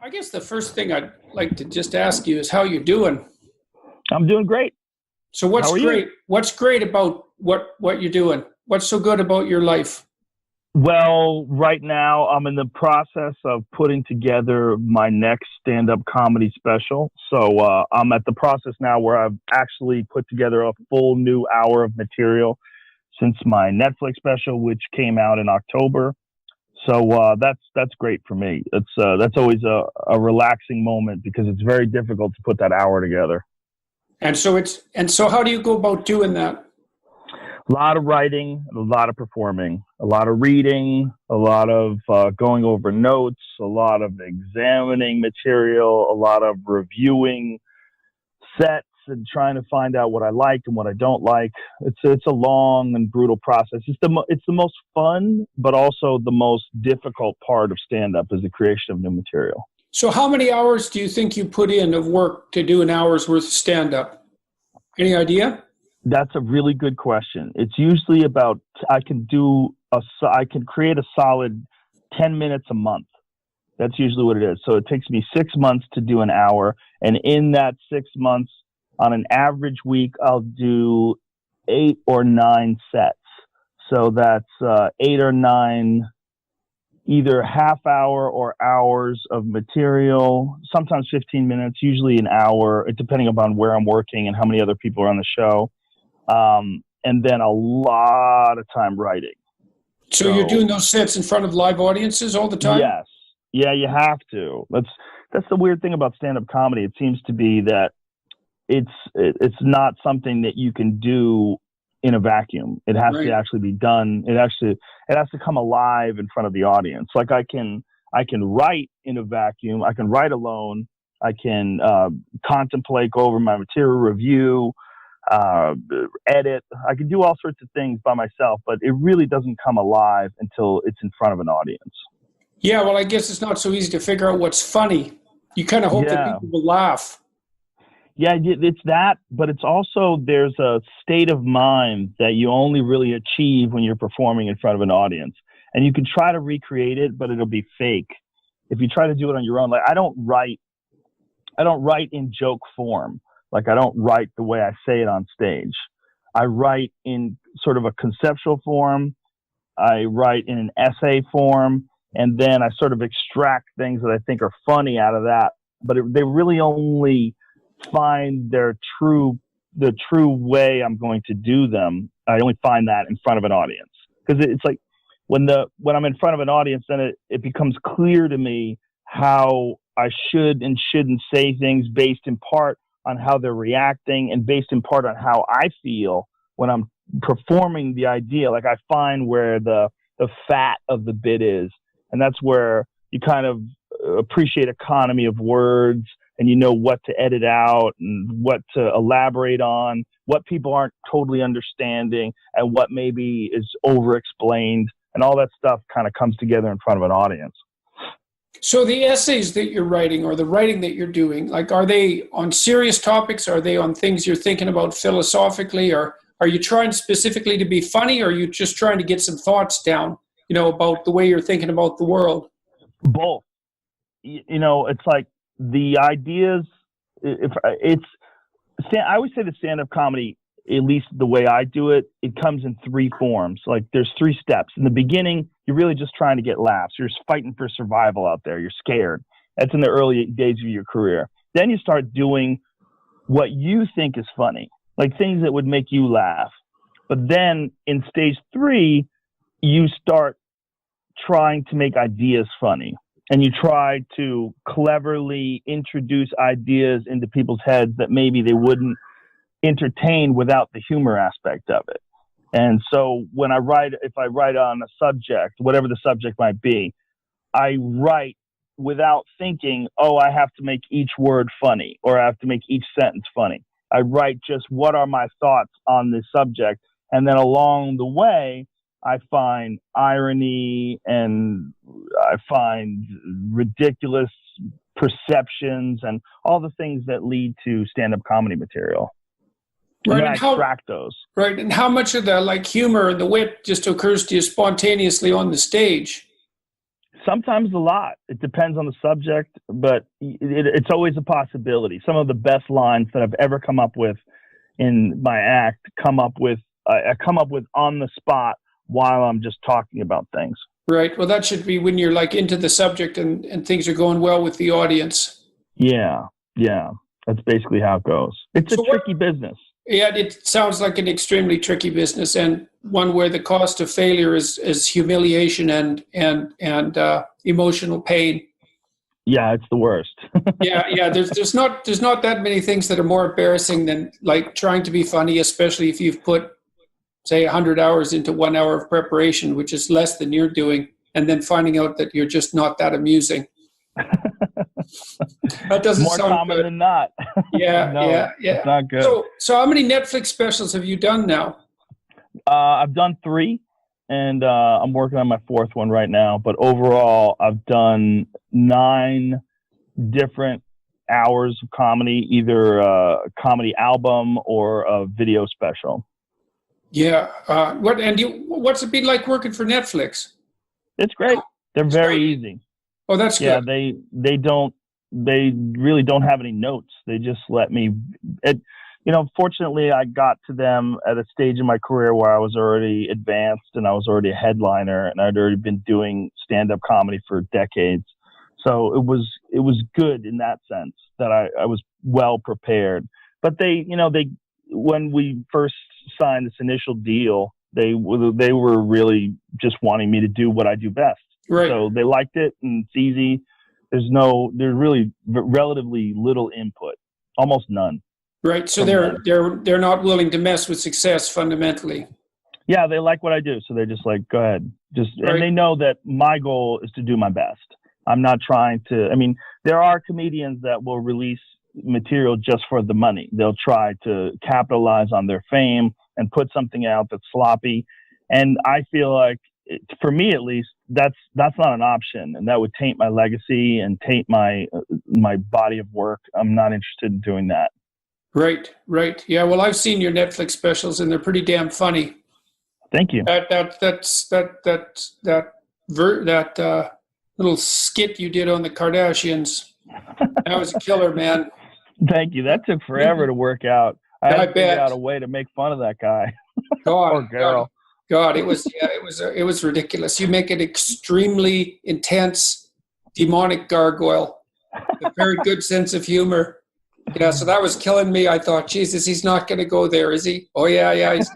I guess the first thing I'd like to just ask you is how you're doing. I'm doing great. So what's How are great? you? What's great about what you're doing? What's so good about your life? Well, right now I'm in the process of putting together my next stand-up comedy special. So I'm at the process now where I've actually put together a full new hour of material since my Netflix special, which came out in October. So that's great for me. That's always a relaxing moment because it's very difficult to put that hour together. And so how do you go about doing that? A lot of writing, a lot of performing, a lot of reading, a lot of going over notes, a lot of examining material, a lot of reviewing sets and trying to find out what I like and what I don't like. It's a long and brutal process. It's the most fun, but also the most difficult part of stand-up is the creation of new material. So how many hours do you think you put in of work to do an hour's worth of stand-up? Any idea? That's a really good question. It's usually about, I can create a solid 10 minutes a month. That's usually what it is. So it takes me 6 months to do an hour. And in that 6 months, on an average week, I'll do 8 or 9 sets. So that's 8 or 9, either half hour or hours of material, sometimes 15 minutes, usually an hour, depending upon where I'm working and how many other people are on the show. And then a lot of time writing. So you're doing those sets in front of live audiences all the time? Yes. Yeah, you have to. That's the weird thing about stand-up comedy. It seems to be that it's not something that you can do in a vacuum. It has to actually be done. It has to come alive in front of the audience. Like I can write in a vacuum. I can write alone. I can contemplate, go over my material, review, edit. I can do all sorts of things by myself, but it really doesn't come alive until it's in front of an audience. Yeah, well, I guess it's not so easy to figure out what's funny. You kind of hope that people will laugh. Yeah, it's that, but it's also there's a state of mind that you only really achieve when you're performing in front of an audience. And you can try to recreate it, but it'll be fake. If you try to do it on your own, like I don't write in joke form. Like I don't write the way I say it on stage. I write in sort of a conceptual form. I write in an essay form, and then I sort of extract things that I think are funny out of that. But they really only find the true way I'm going to do them. I only find that in front of an audience, because it's like when I'm in front of an audience, then it becomes clear to me how I should and shouldn't say things based in part on how they're reacting and based in part on how I feel when I'm performing the idea. Like I find where the fat of the bit is, and that's where you kind of appreciate economy of words, and you know what to edit out and what to elaborate on, what people aren't totally understanding, and what maybe is over-explained, and all that stuff kind of comes together in front of an audience. So the essays that you're writing or the writing that you're doing, like, are they on serious topics? Are they on things you're thinking about philosophically? Or are you trying specifically to be funny, or are you just trying to get some thoughts down, about the way you're thinking about the world? Both. It's like the ideas, I always say that stand-up comedy, at least the way I do it, it comes in 3 forms. Like there's 3 steps. In the beginning, you're really just trying to get laughs. You're fighting for survival out there. You're scared. That's in the early days of your career. Then you start doing what you think is funny, like things that would make you laugh. But then in stage 3, you start trying to make ideas funny. And you try to cleverly introduce ideas into people's heads that maybe they wouldn't entertain without the humor aspect of it. And so if I write on a subject, whatever the subject might be, I write without thinking, I have to make each word funny, or I have to make each sentence funny. I write just what are my thoughts on this subject. And then along the way, I find irony and I find ridiculous perceptions and all the things that lead to stand-up comedy material. Right, and I extract those. Right, and how much of the humor and the wit just occurs to you spontaneously on the stage? Sometimes a lot. It depends on the subject, but it's always a possibility. Some of the best lines that I've ever come up with in my act I come up with on the spot while I'm just talking about things. Right. Well, that should be when you're like into the subject and things are going well with the audience. Yeah. That's basically how it goes. It's a tricky business. Yeah, it sounds like an extremely tricky business, and one where the cost of failure is humiliation and emotional pain. Yeah, it's the worst. yeah. There's not that many things that are more embarrassing than like trying to be funny, especially if you've put, say, 100 hours into 1 hour of preparation, which is less than you're doing, and then finding out that you're just not that amusing. That doesn't more sound common good. than not. Yeah, no, yeah. It's not good. So how many Netflix specials have you done now? I've done 3, and I'm working on my 4th one right now. But overall, I've done 9 different hours of comedy, either a comedy album or a video special. Yeah. What's it been like working for Netflix? It's great. They're very easy. Oh, that's good. Yeah, they really don't have any notes. They just let me. Fortunately, I got to them at a stage in my career where I was already advanced and I was already a headliner, and I'd already been doing stand-up comedy for decades. So it was good in that sense that I was well prepared. But they when we first signed this initial deal, they were really just wanting me to do what I do best. Right. So they liked it, and it's easy. There's really relatively little input, almost none. Right. So they're not willing to mess with success fundamentally. Yeah, they like what I do, so they're just like, go ahead. And they know that my goal is to do my best. I'm not trying to. I mean, there are comedians that will release material just for the money. They'll try to capitalize on their fame and put something out that's sloppy. And I feel like, for me at least, that's not an option, and that would taint my legacy and taint my body of work. I'm not interested in doing that. Right. Yeah. Well, I've seen your Netflix specials, and they're pretty damn funny. Thank you. That little skit you did on the Kardashians, that was a killer, man. Thank you. That took forever to work out. I had to figure out a way to make fun of that guy. God, or girl. God, it was ridiculous. You make an extremely intense, demonic gargoyle, a very good sense of humor. Yeah, so that was killing me. I thought, Jesus, he's not going to go there, is he? Oh yeah. He's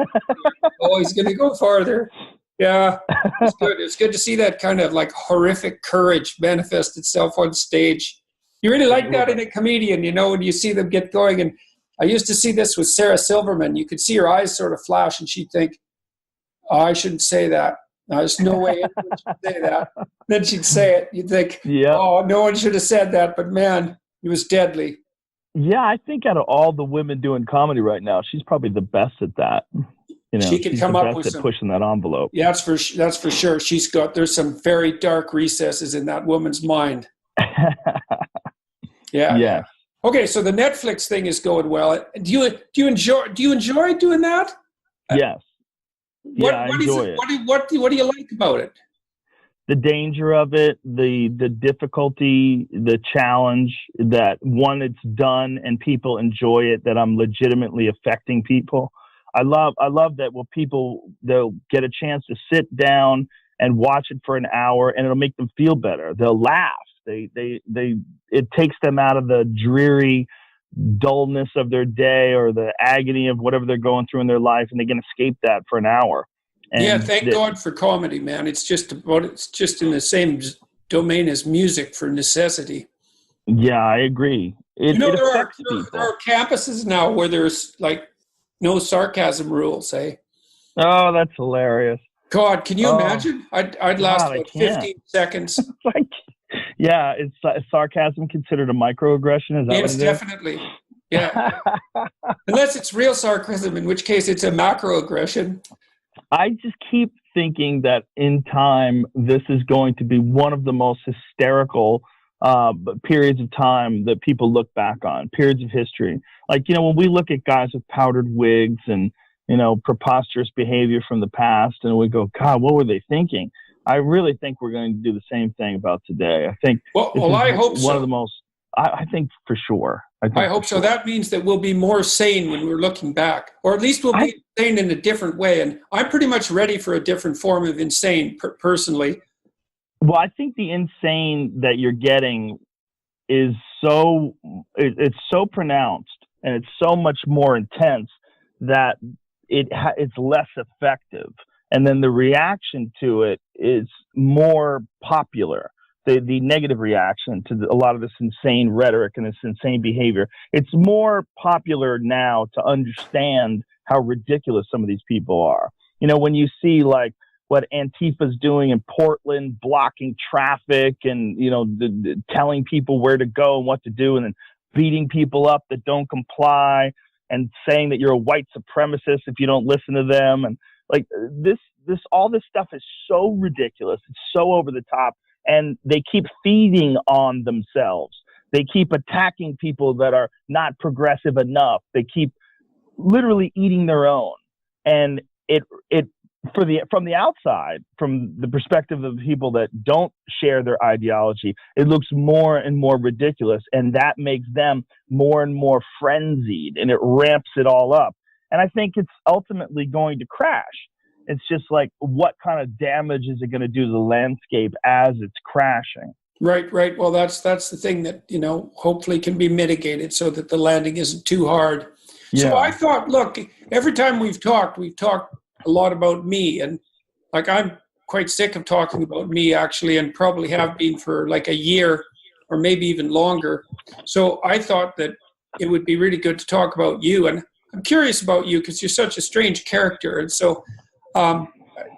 going to go farther. Yeah, it's good. It's good to see that kind of like horrific courage manifest itself on stage. You really like that in a comedian, when you see them get going. And I used to see this with Sarah Silverman. You could see her eyes sort of flash, and she'd think, "Oh, I shouldn't say that. No, there's no way anyone should say that." Then she'd say it. You'd think, "Oh, no one should have said that." But man, it was deadly. Yeah, I think out of all the women doing comedy right now, she's probably the best at that. She can come up with pushing that envelope. Yeah, that's for sure. There's some very dark recesses in that woman's mind. Yeah. Okay, so the Netflix thing is going well. Do you enjoy doing that? Yes. I enjoy it. What do you like about it? The danger of it, the difficulty, the challenge that it's done and people enjoy it, that I'm legitimately affecting people. I love that they'll get a chance to sit down and watch it for an hour, and it'll make them feel better. They'll laugh. It takes them out of the dreary dullness of their day or the agony of whatever they're going through in their life, and they can escape that for an hour. And thank God for comedy, man. It's just in the same domain as music for necessity. Yeah, I agree. It there are campuses now where there's like no sarcasm rules, eh? Oh, that's hilarious. God, can you imagine? I'd last about 15 seconds. Is sarcasm considered a microaggression? Is that Yes, definitely. Yeah. Unless it's real sarcasm, in which case it's a macroaggression. I just keep thinking that in time, this is going to be one of the most hysterical periods of time that people look back on, periods of history. Like, when we look at guys with powdered wigs and, preposterous behavior from the past, and we go, God, what were they thinking? I really think we're going to do the same thing about today. I think Well, I hope one so. of the most, I think for sure. I hope so. That means that we'll be more sane when we're looking back, or at least we'll be insane in a different way. And I'm pretty much ready for a different form of insane, personally. Well, I think the insane that you're getting is it's so pronounced and it's so much more intense that it's less effective. And then the reaction to it is more popular. The negative reaction to a lot of this insane rhetoric and this insane behavior, it's more popular now to understand how ridiculous some of these people are. You know, when you see like what Antifa's doing in Portland, blocking traffic and, you know, telling people where to go and what to do, and then beating people up that don't comply and saying that you're a white supremacist if you don't listen to them. And like all this stuff is so ridiculous. It's so over the top. And they keep feeding on themselves. They keep attacking people that are not progressive enough. They keep literally eating their own. And from the outside, from the perspective of people that don't share their ideology, it looks more and more ridiculous. And that makes them more and more frenzied, and it ramps it all up. And I think it's ultimately going to crash. It's just like, what kind of damage is it going to do to the landscape as it's crashing? Right. Well, that's the thing that, you know, hopefully can be mitigated so that the landing isn't too hard. Yeah. So I thought, look, every time we've talked a lot about me, and like I'm quite sick of talking about me, actually, and probably have been for like a year or maybe even longer. So I thought that it would be really good to talk about you, and I'm curious about you because you're such a strange character, and so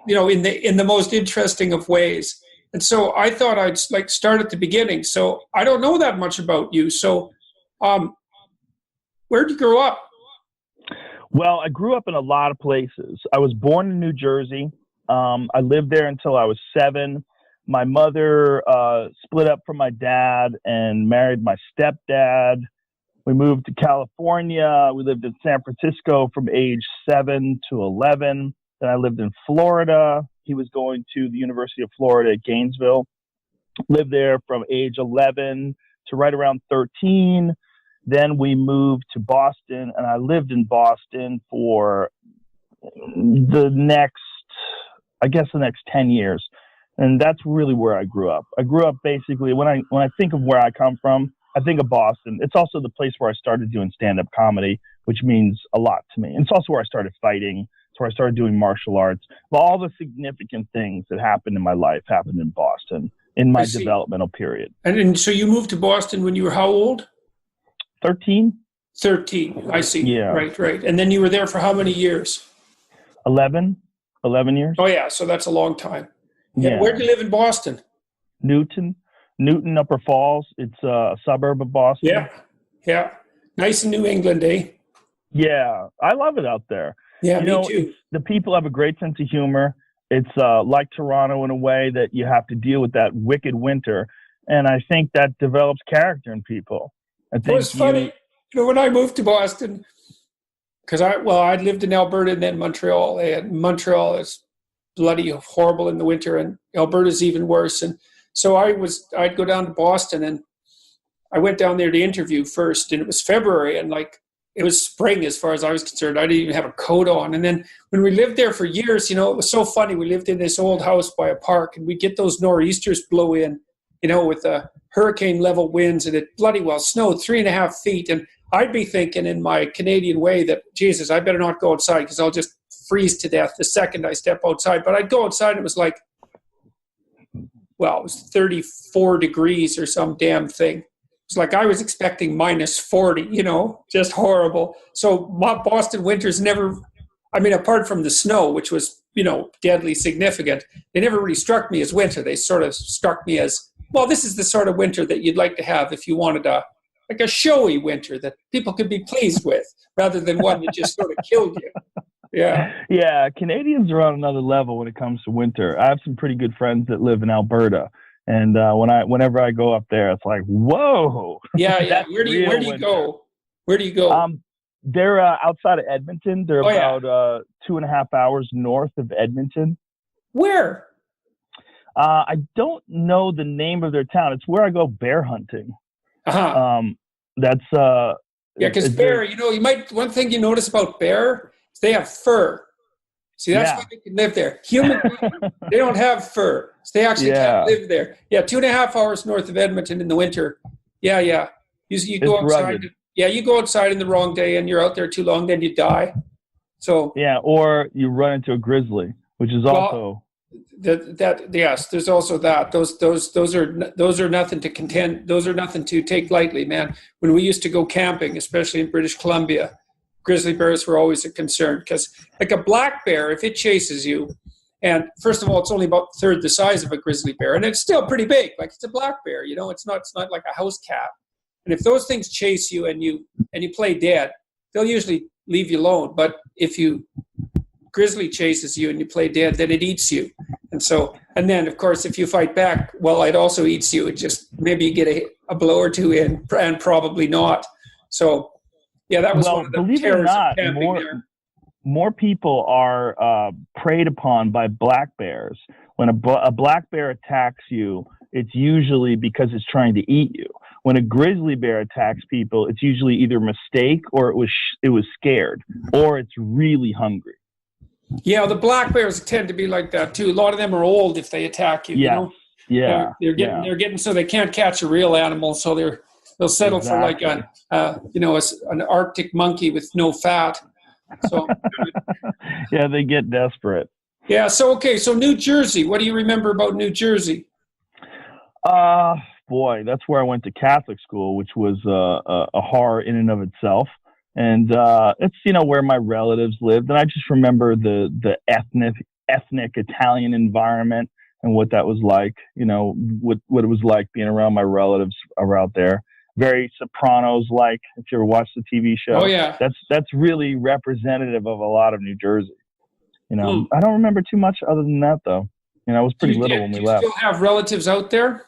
you know, in the most interesting of ways. And so I thought I'd like start at the beginning. So I don't know that much about you. So where'd you grow up? Well, I grew up in a lot of places. I was born in New Jersey. I lived there until I was 7. My mother split up from my dad and married my stepdad. We moved to California. We lived in San Francisco from age 7 to 11. Then I lived in Florida. He was going to the University of Florida at Gainesville. Lived there from age 11 to right around 13. Then we moved to Boston, and I lived in Boston for the next 10 years. And that's really where I grew up. I grew up basically, when I think of where I come from, I think of Boston. It's also the place where I started doing stand-up comedy, which means a lot to me. And it's also where I started fighting. Where I started doing martial arts. But all the significant things that happened in my life happened in Boston in my developmental period. And so you moved to Boston when you were how old? 13. 13, I see. Yeah. Right. And then you were there for how many years? 11 years. Oh, yeah, so that's a long time. Yeah. Where do you live in Boston? Newton, Upper Falls. It's a suburb of Boston. Yeah. Nice in New England, eh? Yeah, I love it out there. Yeah, me too. The people have a great sense of humor. It's like Toronto in a way that you have to deal with that wicked winter. And I think that develops character in people. It was funny. You know, when I moved to Boston, because I'd lived in Alberta and then Montreal. And Montreal is bloody horrible in the winter, and Alberta's even worse. And so I'd go down to Boston, and I went down there to interview first, and it was February, and like, it was spring as far as I was concerned. I didn't even have a coat on. And then when we lived there for years, you know, it was so funny. We lived in this old house by a park, and we'd get those nor'easters blow in, you know, with the hurricane level winds, and it bloody well snowed 3.5 feet. And I'd be thinking in my Canadian way that, Jesus, I better not go outside because I'll just freeze to death the second I step outside. But I'd go outside and it was like, well, it was 34 degrees or some damn thing. It's like I was expecting minus 40, you know, just horrible. So Boston winters never, I mean, apart from the snow, which was, you know, deadly significant, they never really struck me as winter. They sort of struck me as, well, this is the sort of winter that you'd like to have if you wanted a showy winter that people could be pleased with rather than one that just sort of killed you. Yeah, Canadians are on another level when it comes to winter. I have some pretty good friends that live in Alberta. And whenever I go up there, it's like, whoa. Yeah. Where do you go? Where do you go? They're outside of Edmonton. They're about 2.5 hours north of Edmonton. Where? I don't know the name of their town. It's where I go bear hunting. Uh-huh. That's Yeah, because bear, one thing you notice about bear is they have fur. See, that's why they can live there. Human beings, they don't have fur. So they actually can't live there. Yeah, 2.5 hours north of Edmonton in the winter. Yeah. You go outside. Rugged. You go outside in the wrong day and you're out there too long, then you die. So or you run into a grizzly, which is also yes. There's also that. Those are nothing to contend. Those are nothing to take lightly, man. When we used to go camping, especially in British Columbia, grizzly bears were always a concern because, like a black bear, if it chases you, and first of all, it's only about a third the size of a grizzly bear, and it's still pretty big. Like it's a black bear, it's not like a house cat. And if those things chase you and you play dead, they'll usually leave you alone. But if grizzly chases you and you play dead, then it eats you. And then of course, if you fight back, well, it also eats you. It just, maybe you get a blow or two in, and probably not. So yeah, that was one of the terrors of camping there. More people are preyed upon by black bears. When a black bear attacks you, it's usually because it's trying to eat you. When a grizzly bear attacks people, it's usually either a mistake or it was scared or it's really hungry. Yeah, the black bears tend to be like that too. A lot of them are old if they attack you. Yeah. Yeah. They're getting so they can't catch a real animal, so they'll settle for like an Arctic monkey with no fat. So yeah, they get desperate. Yeah. So New Jersey. What do you remember about New Jersey? Boy, that's where I went to Catholic school, which was a horror in and of itself. And it's where my relatives lived, and I just remember the ethnic Italian environment and what that was like. What it was like being around my relatives around there. Very Sopranos-like, if you ever watched the TV show. Oh yeah, that's really representative of a lot of New Jersey. I don't remember too much other than that though. I was pretty little when we left. Do you still have relatives out there?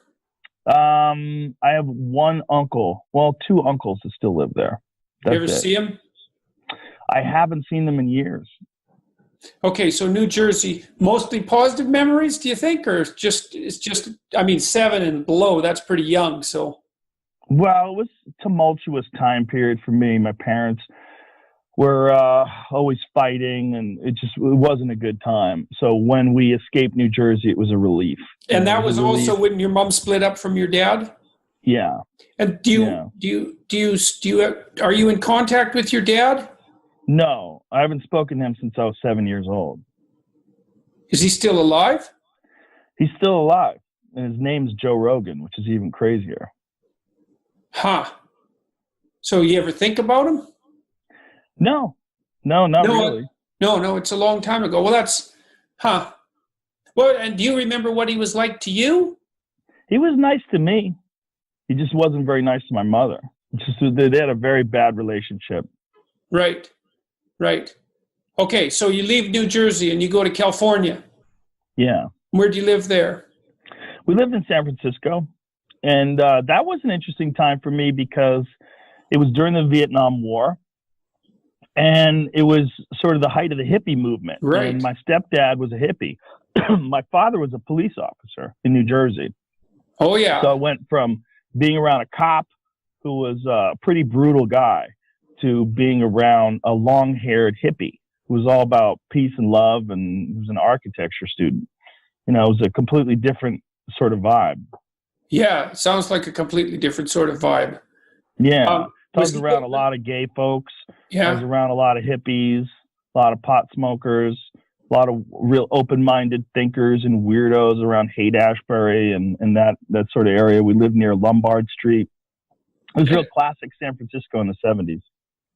I have one uncle. Well, two uncles that still live there. You ever see them? I haven't seen them in years. Okay, so New Jersey, mostly positive memories, do you think, or it's just? I mean, 7 and below, that's pretty young. So, well, it was a tumultuous time period for me. My parents were always fighting, and it wasn't a good time. So when we escaped New Jersey, it was a relief. And that was also when your mom split up from your dad? Yeah. And are you in contact with your dad? No, I haven't spoken to him since I was 7 years old. Is he still alive? He's still alive, and his name's Joe Rogan, which is even crazier. Huh. So you ever think about him? No, not really. No, it's a long time ago. Well, Well, and do you remember what he was like to you? He was nice to me. He just wasn't very nice to my mother. They had a very bad relationship. Right. Okay, so you leave New Jersey and you go to California. Yeah. Where do you live there? We lived in San Francisco, and that was an interesting time for me because it was during the Vietnam War, and it was sort of the height of the hippie movement. Right. And my stepdad was a hippie. My father was a police officer in New Jersey. Oh, yeah. So I went from being around a cop who was a pretty brutal guy to being around a long-haired hippie who was all about peace and love, and he was an architecture student. It was a completely different sort of vibe. Yeah, sounds like a completely different sort of vibe. Yeah, I was around a lot of gay folks. Yeah. I was around a lot of hippies, a lot of pot smokers, a lot of real open-minded thinkers and weirdos around Haight-Ashbury and that sort of area. We lived near Lombard Street. It was real classic San Francisco in the 70s.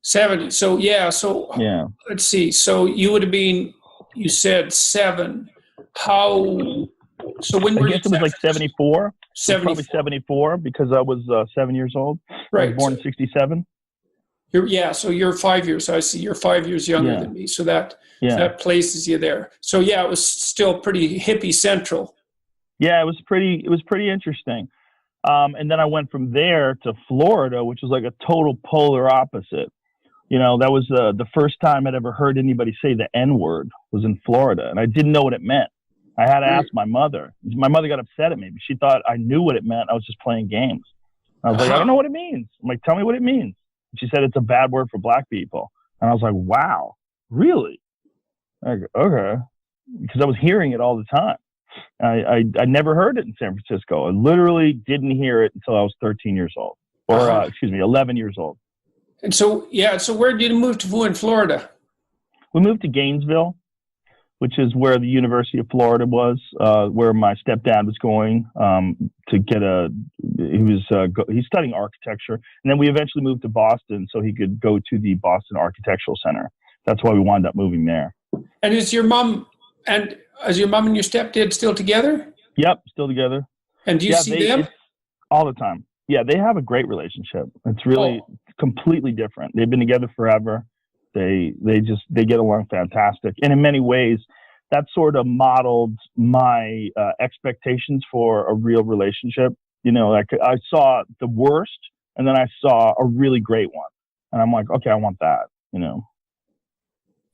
70s. So, yeah. Let's see. So you would have been, you said 7. So when were you? I guess it was like 74. 74. Probably 74 because I was 7 years old. Right. I was born in 67. So you're 5 years. I see. You're 5 years younger than me. So that places you there. So yeah, it was still pretty hippie central. Yeah, it was pretty interesting. And then I went from there to Florida, which was like a total polar opposite. That was the first time I'd ever heard anybody say the N-word was in Florida, and I didn't know what it meant. I had to ask my mother. My mother got upset at me. She thought I knew what it meant. I was just playing games. I was like, I don't know what it means. I'm like, tell me what it means. She said it's a bad word for black people. And I was like, wow, really? I go, okay. Because I was hearing it all the time. I never heard it in San Francisco. I literally didn't hear it until I was 13 years old. Or, 11 years old. And so, so where did you move to in Florida? We moved to Gainesville, which is where the University of Florida was, where my stepdad was going to get he's studying architecture. And then we eventually moved to Boston so he could go to the Boston Architectural Center. That's why we wound up moving there. And is your mom and your stepdad still together? Yep, still together. And do you see them? All the time. Yeah, they have a great relationship. It's really completely different. They've been together forever. They get along fantastic. And in many ways, that sort of modeled my expectations for a real relationship. You know, like I saw the worst and then I saw a really great one. And I'm like, okay, I want that, you know.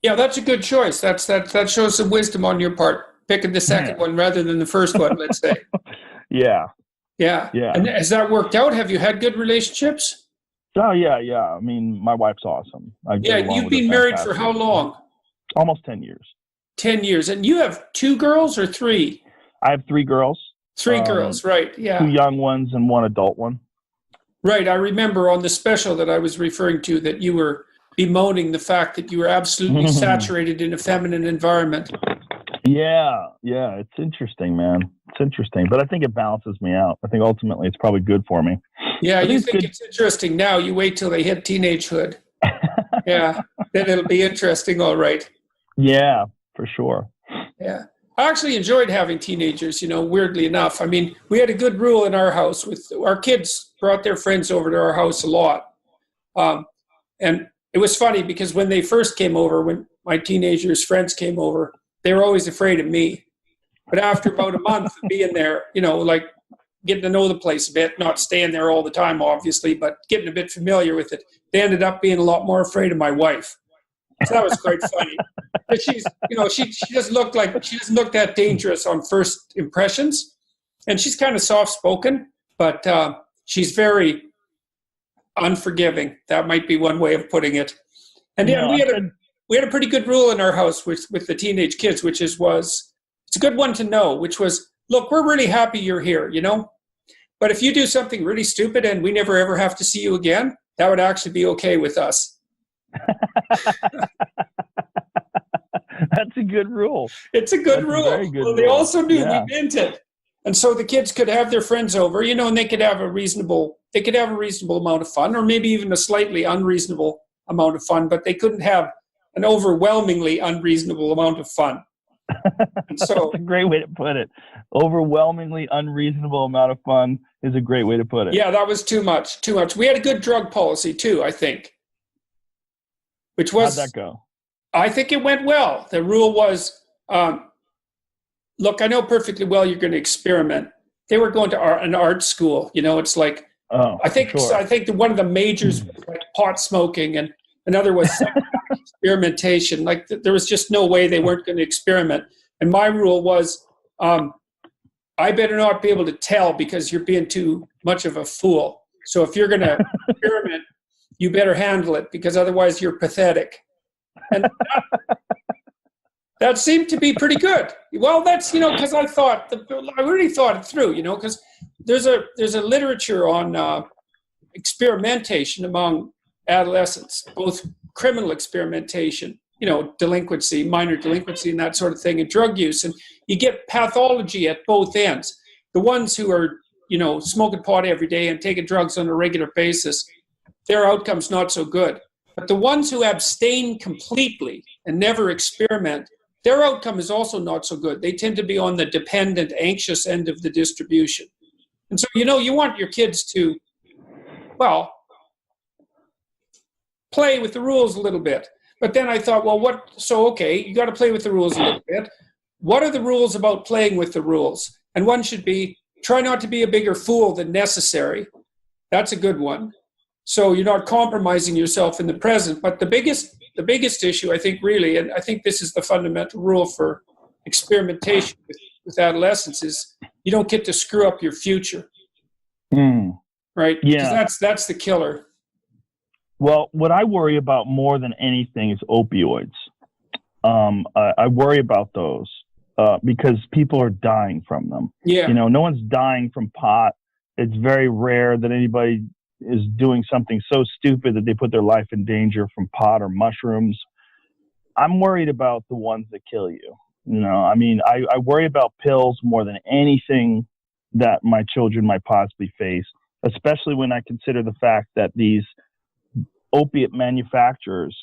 Yeah, that's a good choice. That shows some wisdom on your part, picking the second one rather than the first one, let's say. Yeah. And has that worked out? Have you had good relationships? Oh, yeah. I mean, my wife's awesome. You've been married for how long? Almost 10 years. 10 years. And you have 2 girls or 3? I have 3 girls. 3 girls, right, yeah. 2 young ones and 1 adult one. Right, I remember on the special that I was referring to that you were bemoaning the fact that you were absolutely saturated in a feminine environment. Yeah, it's interesting, man. It's interesting, but I think it balances me out. I think ultimately it's probably good for me. Yeah, you think it's interesting now. You wait till they hit teenagehood. Yeah, then it'll be interesting, all right. Yeah, for sure. Yeah. I actually enjoyed having teenagers, you know, weirdly enough. I mean, we had a good rule in our house with our kids brought their friends over to our house a lot. And it was funny because when they first came over, when my teenagers' friends came over, they were always afraid of me. But after about a month of being there, you know, like getting to know the place a bit, not staying there all the time, obviously, but getting a bit familiar with it, they ended up being a lot more afraid of my wife. So that was quite funny. But she's, you know, she doesn't look that dangerous on first impressions. And she's kind of soft-spoken, but she's very unforgiving. That might be one way of putting it. And yeah, we had a pretty good rule in our house with the teenage kids, which it's a good one to know, which was, look, we're really happy you're here, you know? But if you do something really stupid and we never ever have to see you again, that would actually be okay with us. That's a good rule. It's a good rule. Well, they also knew we meant it. And so the kids could have their friends over, you know, and they could have a reasonable amount of fun, or maybe even a slightly unreasonable amount of fun, but they couldn't have an overwhelmingly unreasonable amount of fun. And so that's a great way to put it. Overwhelmingly unreasonable amount of fun is a great way to put it. Yeah, that was too much. We had a good drug policy too, I think. How'd that go? I think it went well. The rule was, look, I know perfectly well you're going to experiment. They were going to an art school. You know, it's like, I think that one of the majors was like pot smoking and another was experimentation. Like there was just no way they weren't going to experiment. And my rule was, I better not be able to tell because you're being too much of a fool. So if you're going to experiment, you better handle it because otherwise you're pathetic. And that seemed to be pretty good. Well, that's, you know, because I really thought it through, you know, because there's a literature on experimentation among adolescents, both criminal experimentation, you know, delinquency, minor delinquency and that sort of thing, and drug use. And you get pathology at both ends. The ones who are, you know, smoking pot every day and taking drugs on a regular basis, their outcome's not so good. But the ones who abstain completely and never experiment, their outcome is also not so good. They tend to be on the dependent, anxious end of the distribution. And so, you know, you want your kids to, well, play with the rules a little bit. But then I thought, well, okay, you got to play with the rules a little bit. What are the rules about playing with the rules? And one should be, try not to be a bigger fool than necessary. That's a good one. So you're not compromising yourself in the present. But the biggest issue, I think, really, and I think this is the fundamental rule for experimentation with adolescents is you don't get to screw up your future. Right? Yeah. Because that's the killer. Well, what I worry about more than anything is opioids. I worry about those because people are dying from them. Yeah. You know, no one's dying from pot. It's very rare that anybody is doing something so stupid that they put their life in danger from pot or mushrooms. I'm worried about the ones that kill you. You know, I mean, I worry about pills more than anything that my children might possibly face, especially when I consider the fact that these opioid manufacturers,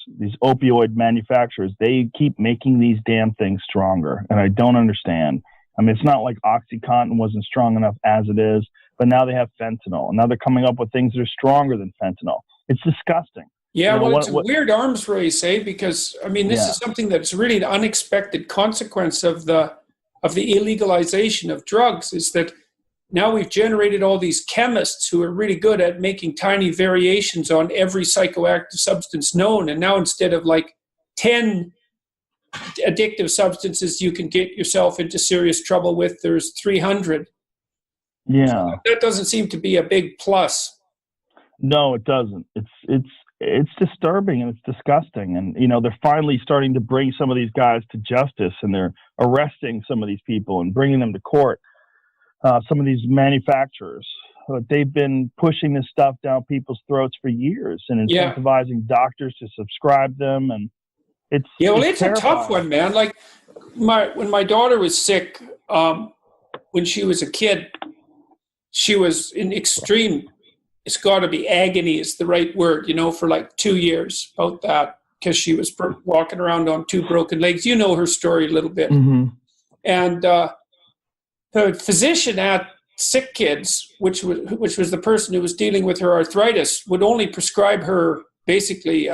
they keep making these damn things stronger. And I don't understand. I mean, it's not like OxyContin wasn't strong enough as it is, but now they have fentanyl. And now they're coming up with things that are stronger than fentanyl. It's disgusting. Yeah, well, it's a weird arms race, Because, I mean, this is something that's really an unexpected consequence of the illegalization of drugs, is that now we've generated all these chemists who are really good at making tiny variations on every psychoactive substance known. And now instead of like 10 addictive substances you can get yourself into serious trouble with, there's 300. Yeah. So that doesn't seem to be a big plus. No, it doesn't. It's disturbing and it's disgusting. And, you know, they're finally starting to bring some of these guys to justice, and they're arresting some of these people and bringing them to court. Some of these manufacturers, they've been pushing this stuff down people's throats for years and incentivizing doctors to subscribe them. And it's a tough one, man. Like when my daughter was sick, when she was a kid, she was in extreme, it's got to be agony is the right word, you know, for like 2 years, about that, because she was walking around on 2 broken legs. You know her story a little bit. Mm-hmm. And the physician at Sick Kids, which was the person who was dealing with her arthritis, would only prescribe her basically,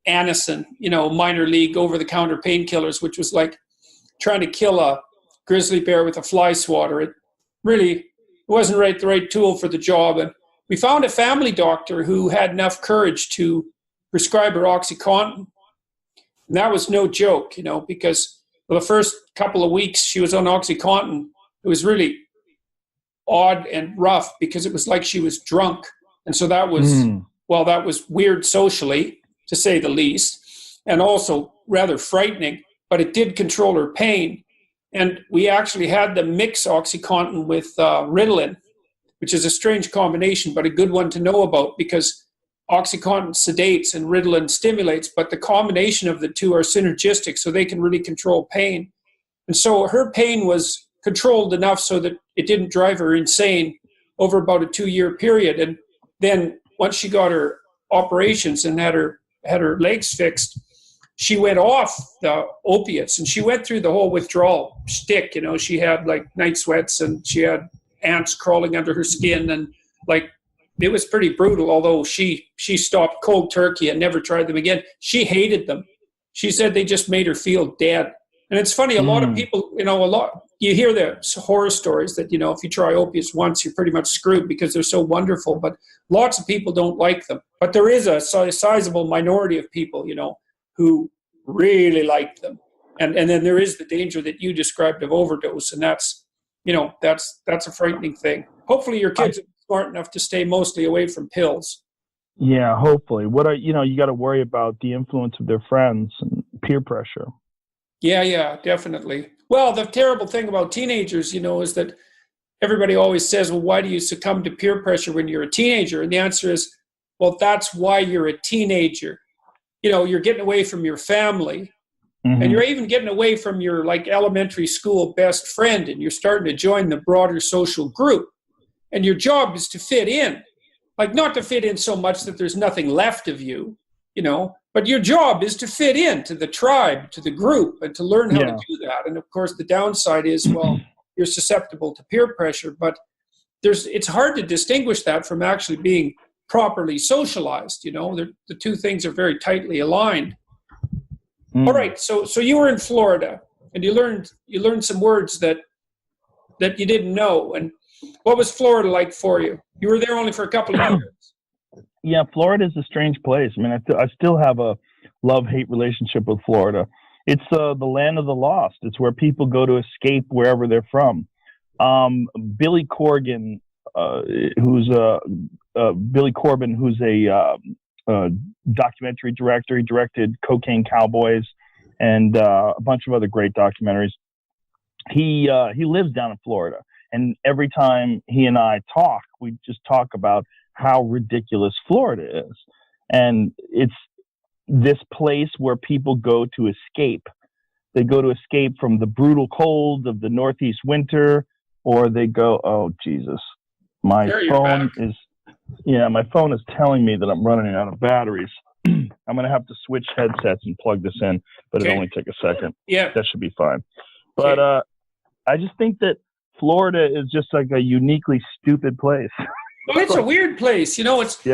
Anacin, minor league over-the-counter painkillers, which was like trying to kill a grizzly bear with a fly swatter. It really wasn't the right tool for the job. And we found a family doctor who had enough courage to prescribe her OxyContin. And that was no joke, because the first couple of weeks she was on OxyContin, it was really odd and rough because it was like she was drunk. And so that was, that was weird socially, to say the least, and also rather frightening, but it did control her pain. And we actually had them mix OxyContin with Ritalin, which is a strange combination, but a good one to know about because OxyContin sedates and Ritalin stimulates, but the combination of the two are synergistic, so they can really control pain. And so her pain was controlled enough so that it didn't drive her insane over about a 2-year period. And then once she got her operations and had her legs fixed, she went off the opiates and she went through the whole withdrawal shtick. She had like night sweats and she had ants crawling under her skin, and like it was pretty brutal. Although she stopped cold turkey and never tried them again. She hated them. She said they just made her feel dead. And it's funny, a lot of people, you hear the horror stories that, if you try opiates once, you're pretty much screwed because they're so wonderful. But lots of people don't like them. But there is a sizable minority of people, who really like them. And then there is the danger that you described of overdose. And that's a frightening thing. Hopefully your kids are smart enough to stay mostly away from pills. Yeah, hopefully. You got to worry about the influence of their friends and peer pressure. Yeah, definitely. Well, the terrible thing about teenagers, is that everybody always says, well, why do you succumb to peer pressure when you're a teenager? And the answer is, well, that's why you're a teenager. You're getting away from your family, and you're even getting away from your like elementary school best friend, and you're starting to join the broader social group. And your job is to fit in, like not to fit in so much that there's nothing left of you, but your job is to fit in to the tribe, to the group, and to learn how to do that. And of course, the downside is, well, you're susceptible to peer pressure, but it's hard to distinguish that from actually being properly socialized. The two things are very tightly aligned. All right, so you were in Florida, and you learned some words that you didn't know. And what was Florida like for you? You were there only for a couple of years. Yeah, Florida is a strange place. I mean, I still have a love-hate relationship with Florida. It's the land of the lost. It's where people go to escape wherever they're from. Billy Corgan, who's Billy Corbin, who's a documentary director. He directed Cocaine Cowboys and a bunch of other great documentaries. He lives down in Florida, and every time he and I talk, we just talk about how ridiculous Florida is, and it's this place where people go to escape. They go to escape from the brutal cold of the Northeast winter, or they go, oh Jesus, my phone is telling me that I'm running out of batteries. I'm going to have to switch headsets and plug this in, but it only take a second. Yeah, that should be fine. But I just think that Florida is just like a uniquely stupid place. Well, it's a weird place. It's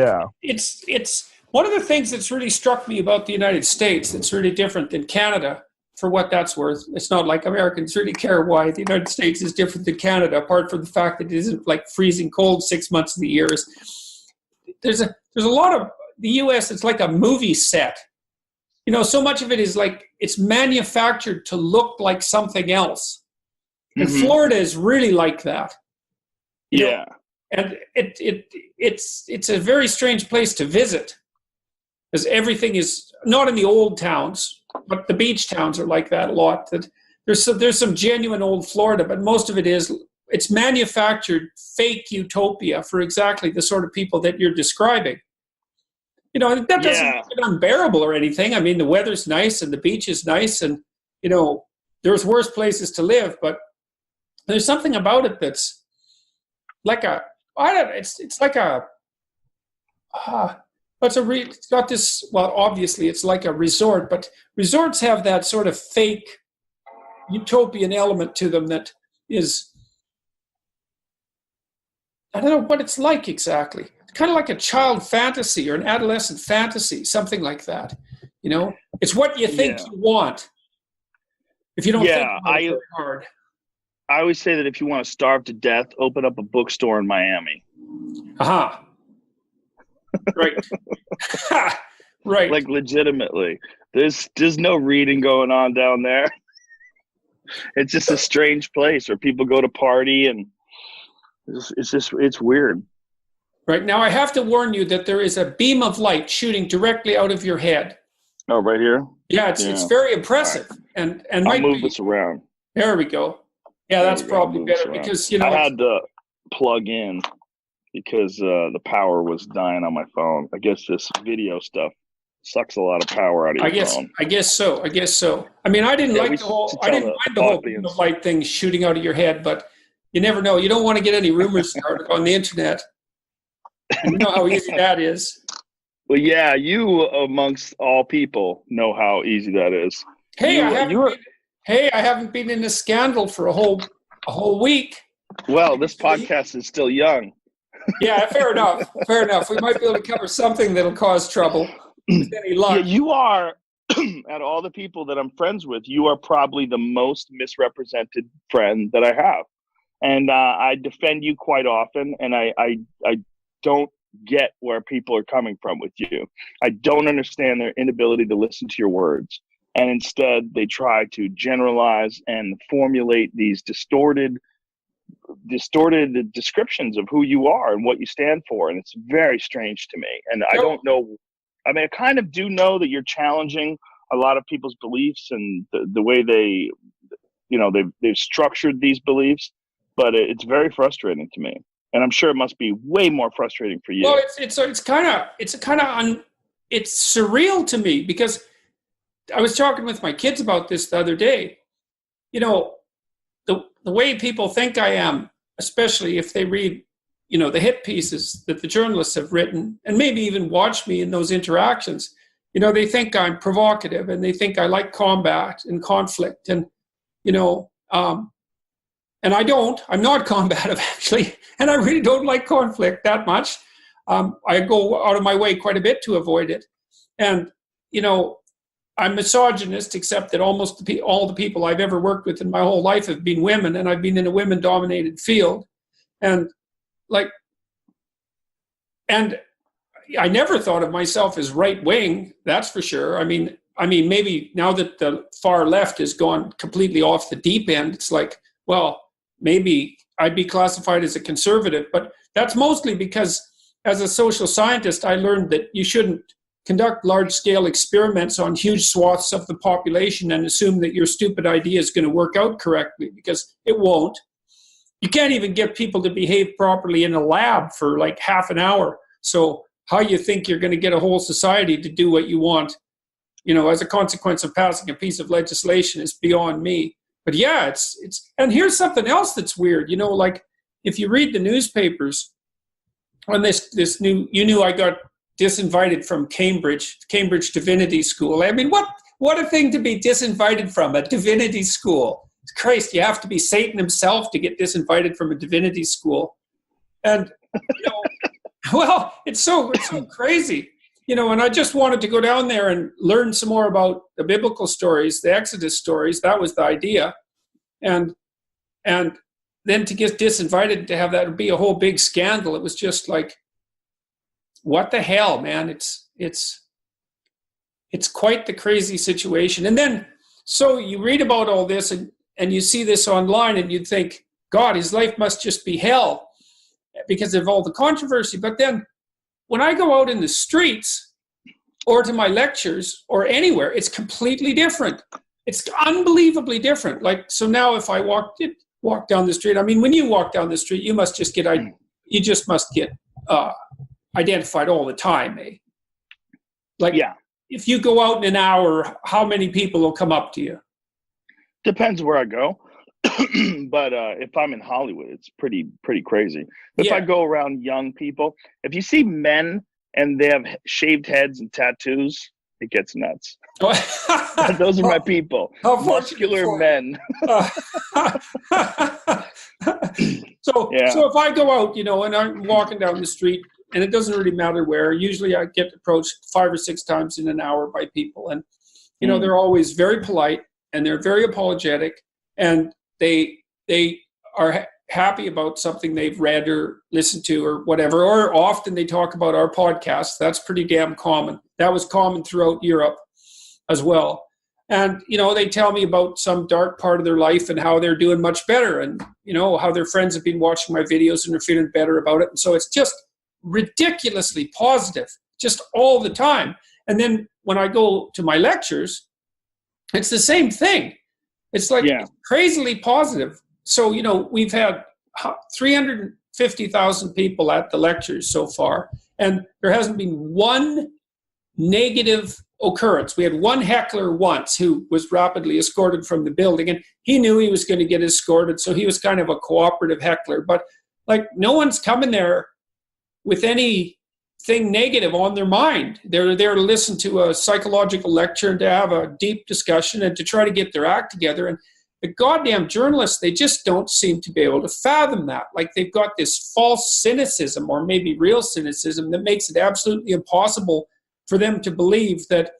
one of the things that's really struck me about the United States that's really different than Canada, for what that's worth. It's not like Americans really care why the United States is different than Canada, apart from the fact that it isn't like freezing cold 6 months of the year. There's a lot of the U.S. It's like a movie set. So much of it is like it's manufactured to look like something else. And Florida is really like that. Yeah. And it's a very strange place to visit, because everything is not in the old towns, but the beach towns are like that a lot. That there's some genuine old Florida, but most of it's manufactured fake utopia for exactly the sort of people that you're describing. That doesn't make it unbearable or anything. I mean, the weather's nice and the beach is nice, and there's worse places to live, but there's something about it that's like it's got this, well, obviously it's like a resort, but resorts have that sort of fake utopian element to them that is, I don't know what it's like exactly. It's kind of like a child fantasy or an adolescent fantasy, something like that. It's what you think you want. If you don't think about it very hard. I always say that if you want to starve to death, open up a bookstore in Miami. Aha. Right. Right. Like legitimately. There's no reading going on down there. It's just a strange place where people go to party, and it's weird. Right. Now I have to warn you that there is a beam of light shooting directly out of your head. Oh, right here? Yeah, it's very impressive. Right. And I'll move this around. There we go. Yeah, that's probably better because, I had to plug in because the power was dying on my phone. I guess this video stuff sucks a lot of power out of your phone. I guess so. I mean, I didn't mind the whole beam of light thing shooting out of your head, but you never know. You don't want to get any rumors started on the internet. You know how easy that is. Well, yeah, you amongst all people know how easy that is. Hey, I haven't been in a scandal for a whole week. Well, this podcast is still young. Yeah, fair enough. We might be able to cover something that'll cause trouble with any luck. Yeah, you are, out of all the people that I'm friends with, you are probably the most misrepresented friend that I have. And I defend you quite often, and I don't get where people are coming from with you. I don't understand their inability to listen to your words. And instead, they try to generalize and formulate these distorted descriptions of who you are and what you stand for. And it's very strange to me. And I don't know. I mean, I kind of do know that you're challenging a lot of people's beliefs and the way they've structured these beliefs. But it's very frustrating to me. And I'm sure it must be way more frustrating for you. Well, it's surreal to me because I was talking with my kids about this the other day. The way people think I am, especially if they read, the hit pieces that the journalists have written and maybe even watch me in those interactions, they think I'm provocative and they think I like combat and conflict and, and I don't. I'm not combative, actually, and I really don't like conflict that much. I go out of my way quite a bit to avoid it. And, I'm misogynist, except that almost all the people I've ever worked with in my whole life have been women, and I've been in a women-dominated field. And I never thought of myself as right-wing, that's for sure. I mean, I mean, maybe now that the far left has gone completely off the deep end, it's like, well, maybe I'd be classified as a conservative, but that's mostly because as a social scientist, I learned that you shouldn't conduct large-scale experiments on huge swaths of the population and assume that your stupid idea is going to work out correctly, because it won't. You can't even get people to behave properly in a lab for like half an hour. So how you think you're going to get a whole society to do what you want, as a consequence of passing a piece of legislation is beyond me. But yeah, it's and here's something else that's weird. Like if you read the newspapers on this new, I got disinvited from Cambridge Divinity School. I mean, what a thing to be disinvited from, a divinity school. Christ, you have to be Satan himself to get disinvited from a divinity school. And, well, it's so crazy. And I just wanted to go down there and learn some more about the biblical stories, the Exodus stories. That was the idea. And then to get disinvited, to have that be a whole big scandal, it was just like, what the hell, man? It's quite the crazy situation. And then, so you read about all this and you see this online and you'd think, God, his life must just be hell because of all the controversy. But then when I go out in the streets or to my lectures or anywhere, it's completely different. It's unbelievably different. Like, so now if I walk down the street, I mean, when you walk down the street, you must just get identified all the time, eh? Like, yeah. If you go out in an hour, how many people will come up to you? Depends where I go. But if I'm in Hollywood, it's pretty crazy. If I go around young people, if you see men and they have shaved heads and tattoos, it gets nuts. Those are my people. Muscular men. So if I go out, and I'm walking down the street, and it doesn't really matter where, usually I get approached 5 or 6 times in an hour by people. And, they're always very polite and they're very apologetic, and they are happy about something they've read or listened to or whatever. Or often they talk about our podcast. That's pretty damn common. That was common throughout Europe as well. And, they tell me about some dark part of their life and how they're doing much better, and, how their friends have been watching my videos and they're feeling better about it. And so it's just ridiculously positive, just all the time. And then when I go to my lectures, it's the same thing. It's like crazily positive. So, we've had 350,000 people at the lectures so far, and there hasn't been one negative occurrence. We had one heckler once who was rapidly escorted from the building, and he knew he was going to get escorted, so he was kind of a cooperative heckler. But like, no one's coming there with anything negative on their mind. They're there to listen to a psychological lecture and to have a deep discussion and to try to get their act together. And the goddamn journalists, they just don't seem to be able to fathom that. Like, they've got this false cynicism, or maybe real cynicism, that makes it absolutely impossible for them to believe that,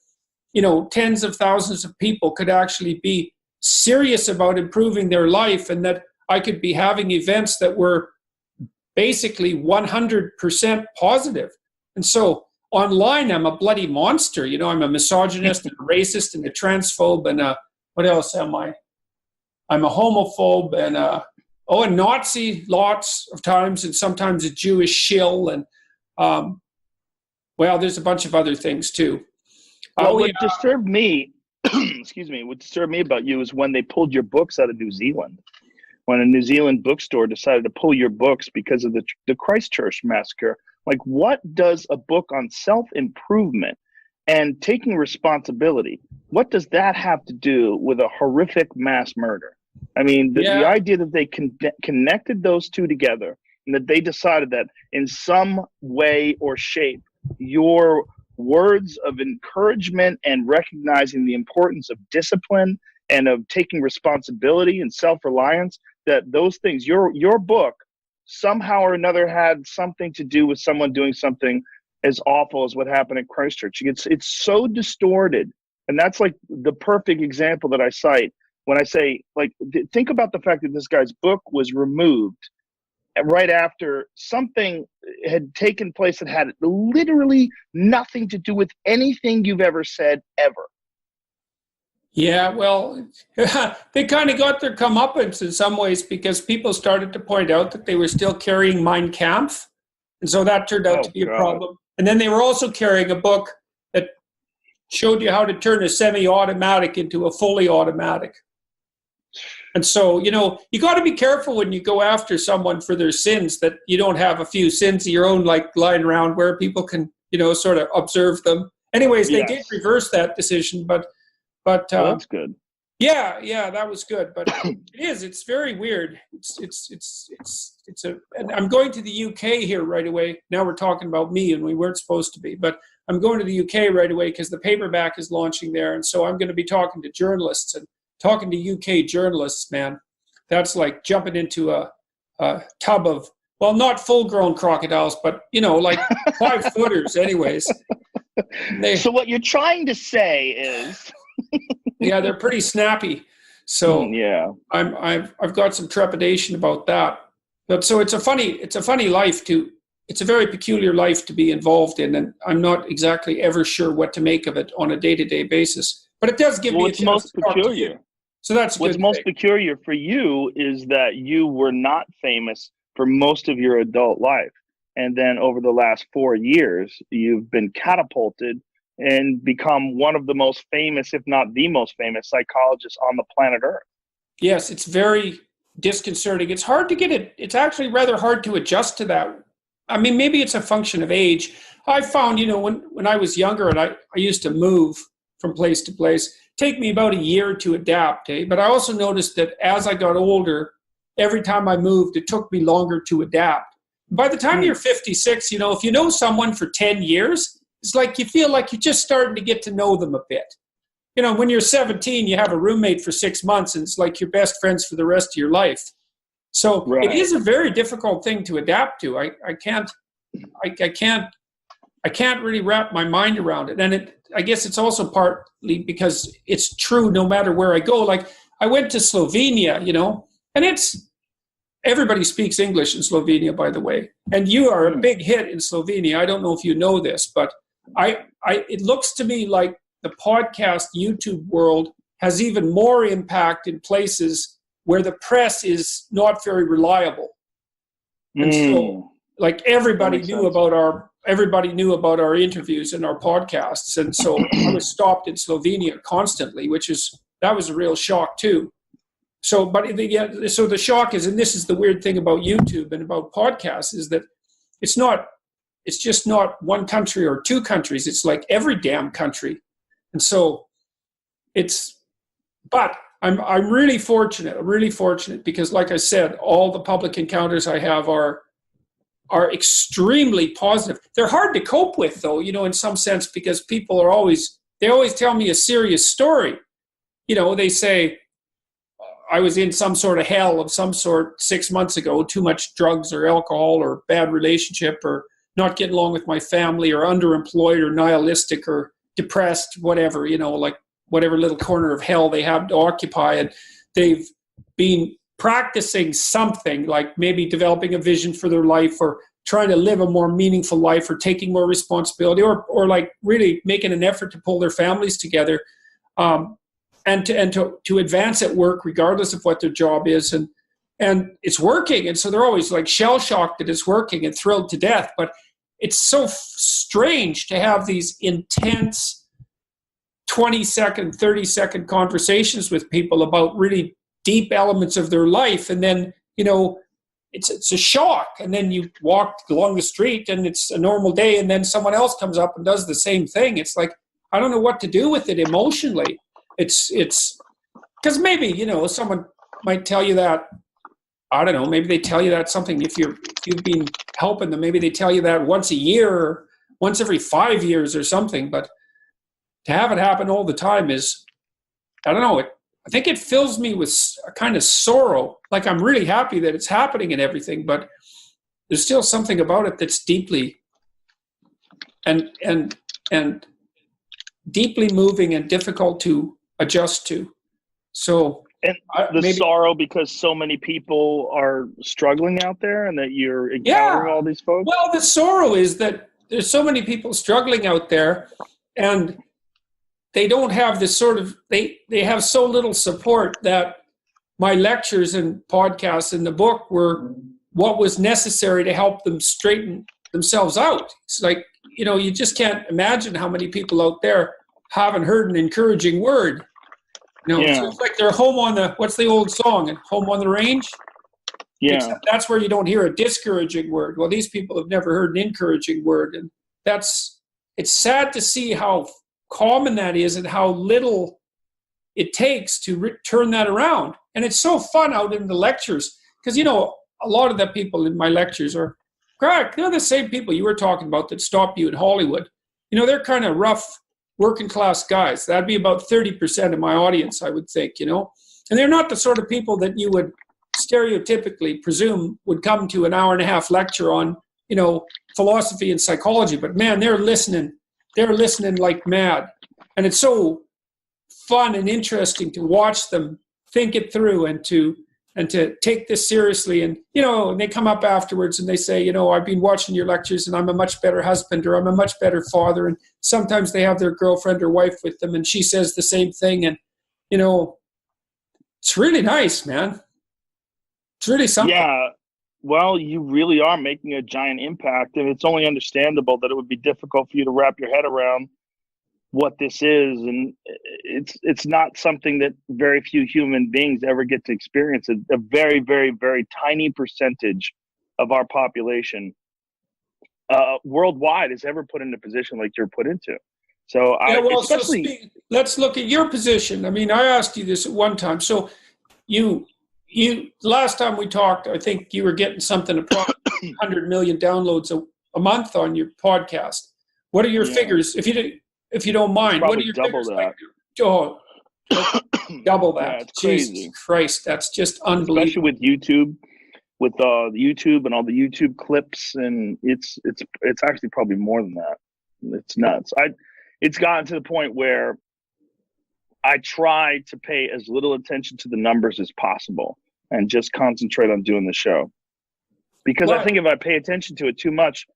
tens of thousands of people could actually be serious about improving their life, and that I could be having events that were basically 100% positive. And so online, I'm a bloody monster. I'm a misogynist and a racist and a transphobe and what else am I? I'm a homophobe and a Nazi lots of times, and sometimes a Jewish shill, and there's a bunch of other things too. What disturbed me, what disturbed me about you is when they pulled your books out of New Zealand. When a New Zealand bookstore decided to pull your books because of the Christchurch massacre. Like, what does a book on self-improvement and taking responsibility, what does that have to do with a horrific mass murder? I mean, the idea that they connected those two together, and that they decided that in some way or shape, your words of encouragement and recognizing the importance of discipline and of taking responsibility and self-reliance, that those things, your book somehow or another had something to do with someone doing something as awful as what happened at Christchurch. It's so distorted. And that's like the perfect example that I cite when I say, like, think about the fact that this guy's book was removed right after something had taken place that had literally nothing to do with anything you've ever said ever. Yeah, well, they kind of got their comeuppance in some ways because people started to point out that they were still carrying Mein Kampf. And so that turned out to Oh, be a God. problem. And then they were also carrying a book that showed you how to turn a semi-automatic into a fully automatic. And so, you got to be careful when you go after someone for their sins that you don't have a few sins of your own, like lying around where people can, sort of observe them. Anyways, they did reverse that decision, but well, that's good. Yeah, that was good. But it's very weird. And I'm going to the UK here right away. Now we're talking about me, and we weren't supposed to be, but I'm going to the UK right away because the paperback is launching there, and so I'm going to be talking to journalists and talking to UK journalists. Man, that's like jumping into a tub of, well, not full-grown crocodiles, but like 5-footers, anyways. So what you're trying to say is. Yeah, they're pretty snappy. So yeah, I've got some trepidation about that. But so it's a funny life it's a very peculiar life to be involved in, and I'm not exactly ever sure what to make of it on a day-to-day basis. But it does give me a chance to talk to you. So that's what's most peculiar for you is that you were not famous for most of your adult life, and then over the last 4 years, you've been catapulted and become one of the most famous, if not the most famous, psychologists on the planet Earth. Yes, it's very disconcerting. It's hard to get it. It's actually rather hard to adjust to that. I mean, maybe it's a function of age. I found, when I was younger and I used to move from place to place, take me about a year to adapt. But I also noticed that as I got older, every time I moved, it took me longer to adapt. By the time you're 56, if you know someone for 10 years, it's like you feel like you're just starting to get to know them a bit. When you're 17, you have a roommate for 6 months, and it's like you're best friends for the rest of your life. So It is a very difficult thing to adapt to. I can't really wrap my mind around it. And I guess it's also partly because it's true no matter where I go. Like I went to Slovenia, and everybody speaks English in Slovenia, by the way. And you are a big hit in Slovenia. I don't know if you know this, but it looks to me like the podcast YouTube world has even more impact in places where the press is not very reliable. And so like everybody knew about our interviews and our podcasts. And so I was stopped in Slovenia constantly, that was a real shock too. So, so the shock is, and this is the weird thing about YouTube and about podcasts, is that it's just not one country or two countries. It's like every damn country. And so but I'm really fortunate. I'm really fortunate because, like I said, all the public encounters I have are extremely positive. They're hard to cope with, though, in some sense, because people they always tell me a serious story. They say, I was in some sort of hell of some sort 6 months ago, too much drugs or alcohol or bad relationship or not getting along with my family or underemployed or nihilistic or depressed, whatever, like whatever little corner of hell they have to occupy. And they've been practicing something like maybe developing a vision for their life or trying to live a more meaningful life or taking more responsibility or like really making an effort to pull their families together. And to advance at work regardless of what their job is, and it's working, and so they're always like shell shocked that it's working and thrilled to death. But it's so strange to have these intense 20-second, 30-second conversations with people about really deep elements of their life, and then it's a shock, and then you walk along the street and it's a normal day, and then someone else comes up and does the same thing. It's like I don't know what to do with it emotionally. It's because maybe, someone might tell you that, I don't know, maybe they tell you that something if you've been helping them, maybe they tell you that once a year or once every 5 years or something, but to have it happen all the time is, I don't know, I think it fills me with a kind of sorrow. Like I'm really happy that it's happening and everything, but there's still something about it that's deeply and deeply moving and difficult to adjust to. So and sorrow because so many people are struggling out there and that you're encountering all these folks. Well, the sorrow is that there's so many people struggling out there, and they don't have this sort of, they have so little support that my lectures and podcasts in the book were what was necessary to help them straighten themselves out. It's like, you just can't imagine how many people out there haven't heard an encouraging word. So it's like they're home on the, what's the old song, home on the range? Yeah. Except that's where you don't hear a discouraging word. Well, these people have never heard an encouraging word. And it's sad to see how common that is and how little it takes to turn that around. And it's so fun out in the lectures because, a lot of the people in my lectures are, correct, they're the same people you were talking about that stop you in Hollywood. They're kind of rough working class guys. That'd be about 30% of my audience, I would think, And they're not the sort of people that you would stereotypically presume would come to an hour and a half lecture on, philosophy and psychology. But man, they're listening like mad. And it's so fun and interesting to watch them think it through and to take this seriously. And, and they come up afterwards and they say, I've been watching your lectures and I'm a much better husband or I'm a much better father. And sometimes they have their girlfriend or wife with them and she says the same thing. And, it's really nice, man. It's really something. Yeah. Well, you really are making a giant impact, and it's only understandable that it would be difficult for you to wrap your head around what this is. And it's not something that very few human beings ever get to experience. A very, very, very tiny percentage of our population worldwide is ever put in a position like you're put into. So let's look at your position. I mean, I asked you this at one time. So you last time we talked, I think you were getting something approximately 100 million downloads a month on your podcast. What are your figures? If you don't mind, what are your figures like? Oh, double that. Yeah, Jesus crazy. Christ, that's just unbelievable. Especially with YouTube, the YouTube and all the YouTube clips, and it's actually probably more than that. It's nuts. It's gotten to the point where I try to pay as little attention to the numbers as possible and just concentrate on doing the show. Because I think if I pay attention to it too much,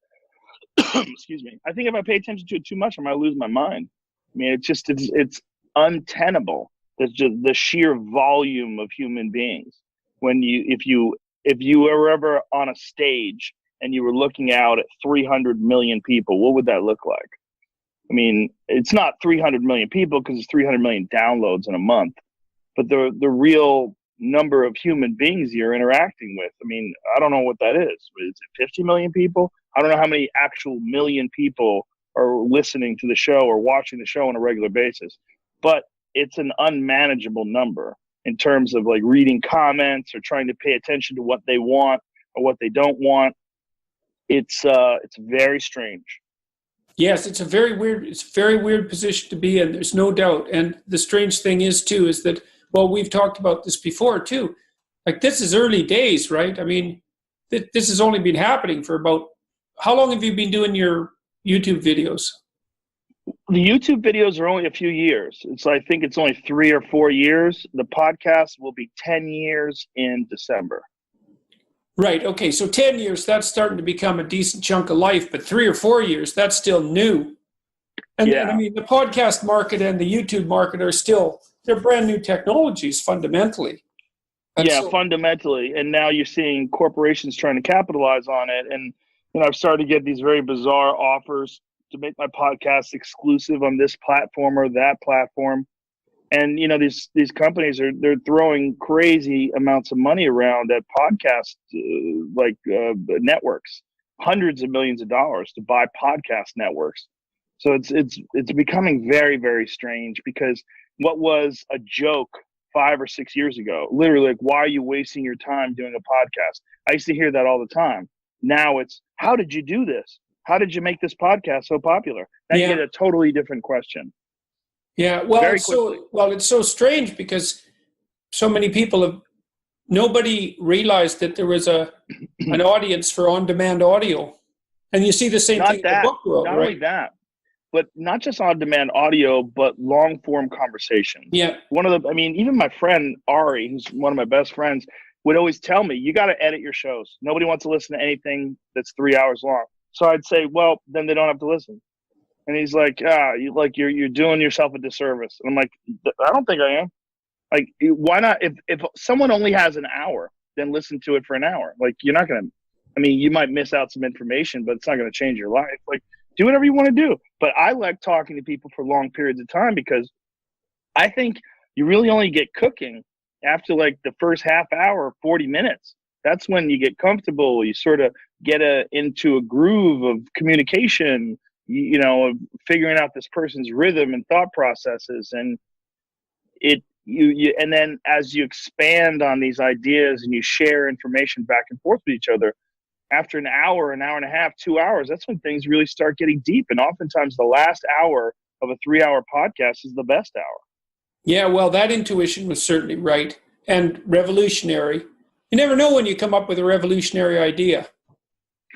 excuse me, I think if I pay attention to it too much, I might lose my mind. I mean, it's untenable. There's just the sheer volume of human beings. If you were ever on a stage and you were looking out at 300 million people, what would that look like? I mean, it's not 300 million people because it's 300 million downloads in a month, but the real number of human beings you're interacting with, I mean, I don't know what that is. Is it 50 million people? I don't know how many actual million people are listening to the show or watching the show on a regular basis, but it's an unmanageable number in terms of like reading comments or trying to pay attention to what they want or what they don't want. It's very strange. Yes, it's a very weird position to be in. There's no doubt. And the strange thing is that, well, we've talked about this before too. Like this is early days, right? I mean, this has only been happening for about, how long have you been doing your YouTube videos? The YouTube videos are only a few years. I think it's only 3 or 4 years. The podcast will be 10 years in December. Right. Okay. So 10 years, that's starting to become a decent chunk of life, but 3 or 4 years, that's still new. And then, I mean, the podcast market and the YouTube market they're brand new technologies fundamentally. Fundamentally. And now you're seeing corporations trying to capitalize on it. And, I've started to get these very bizarre offers to make my podcast exclusive on this platform or that platform. And, these companies they're throwing crazy amounts of money around at podcast networks, hundreds of millions of dollars to buy podcast networks. So it's becoming very, very strange because what was a joke 5 or 6 years ago, literally like, why are you wasting your time doing a podcast? I used to hear that all the time. Now it's, how did you do this? How did you make this podcast so popular? Now you get a totally different question. Yeah, well, it's so strange because so many people nobody realized that there was an audience for on-demand audio. And you see the same thing in the book world, right? Not only that, but not just on-demand audio, but long-form conversation. Yeah. Even my friend Ari, who's one of my best friends, would always tell me, you got to edit your shows. Nobody wants to listen to anything that's 3 hours long. So I'd say, well, then they don't have to listen. And he's like, you're doing yourself a disservice. And I'm like, I don't think I am. Like, why not? If someone only has an hour, then listen to it for an hour. Like, you're not going to, I mean, you might miss out some information, but it's not going to change your life. Like, do whatever you want to do. But I like talking to people for long periods of time, because I think you really only get cooking after like the first half hour, 40 minutes. That's when you get comfortable. You sort of get into a groove of communication, of figuring out this person's rhythm and thought processes. And and then as you expand on these ideas and you share information back and forth with each other, after an hour and a half, 2 hours, that's when things really start getting deep. And oftentimes the last hour of a 3-hour podcast is the best hour. Yeah, well, that intuition was certainly right and revolutionary. You never know when you come up with a revolutionary idea.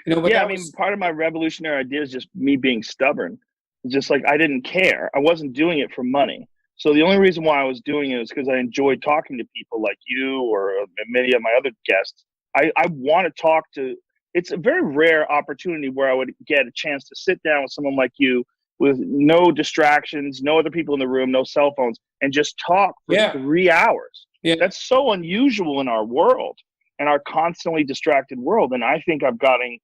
But part of my revolutionary idea is just me being stubborn. It's just like, I didn't care. I wasn't doing it for money. So the only reason why I was doing it is because I enjoyed talking to people like you or many of my other guests. I want to talk to, it's a very rare opportunity where I would get a chance to sit down with someone like you with no distractions, no other people in the room, no cell phones, and just talk for 3 hours. Yeah. That's so unusual in our world and our constantly distracted world. And I think I've gotten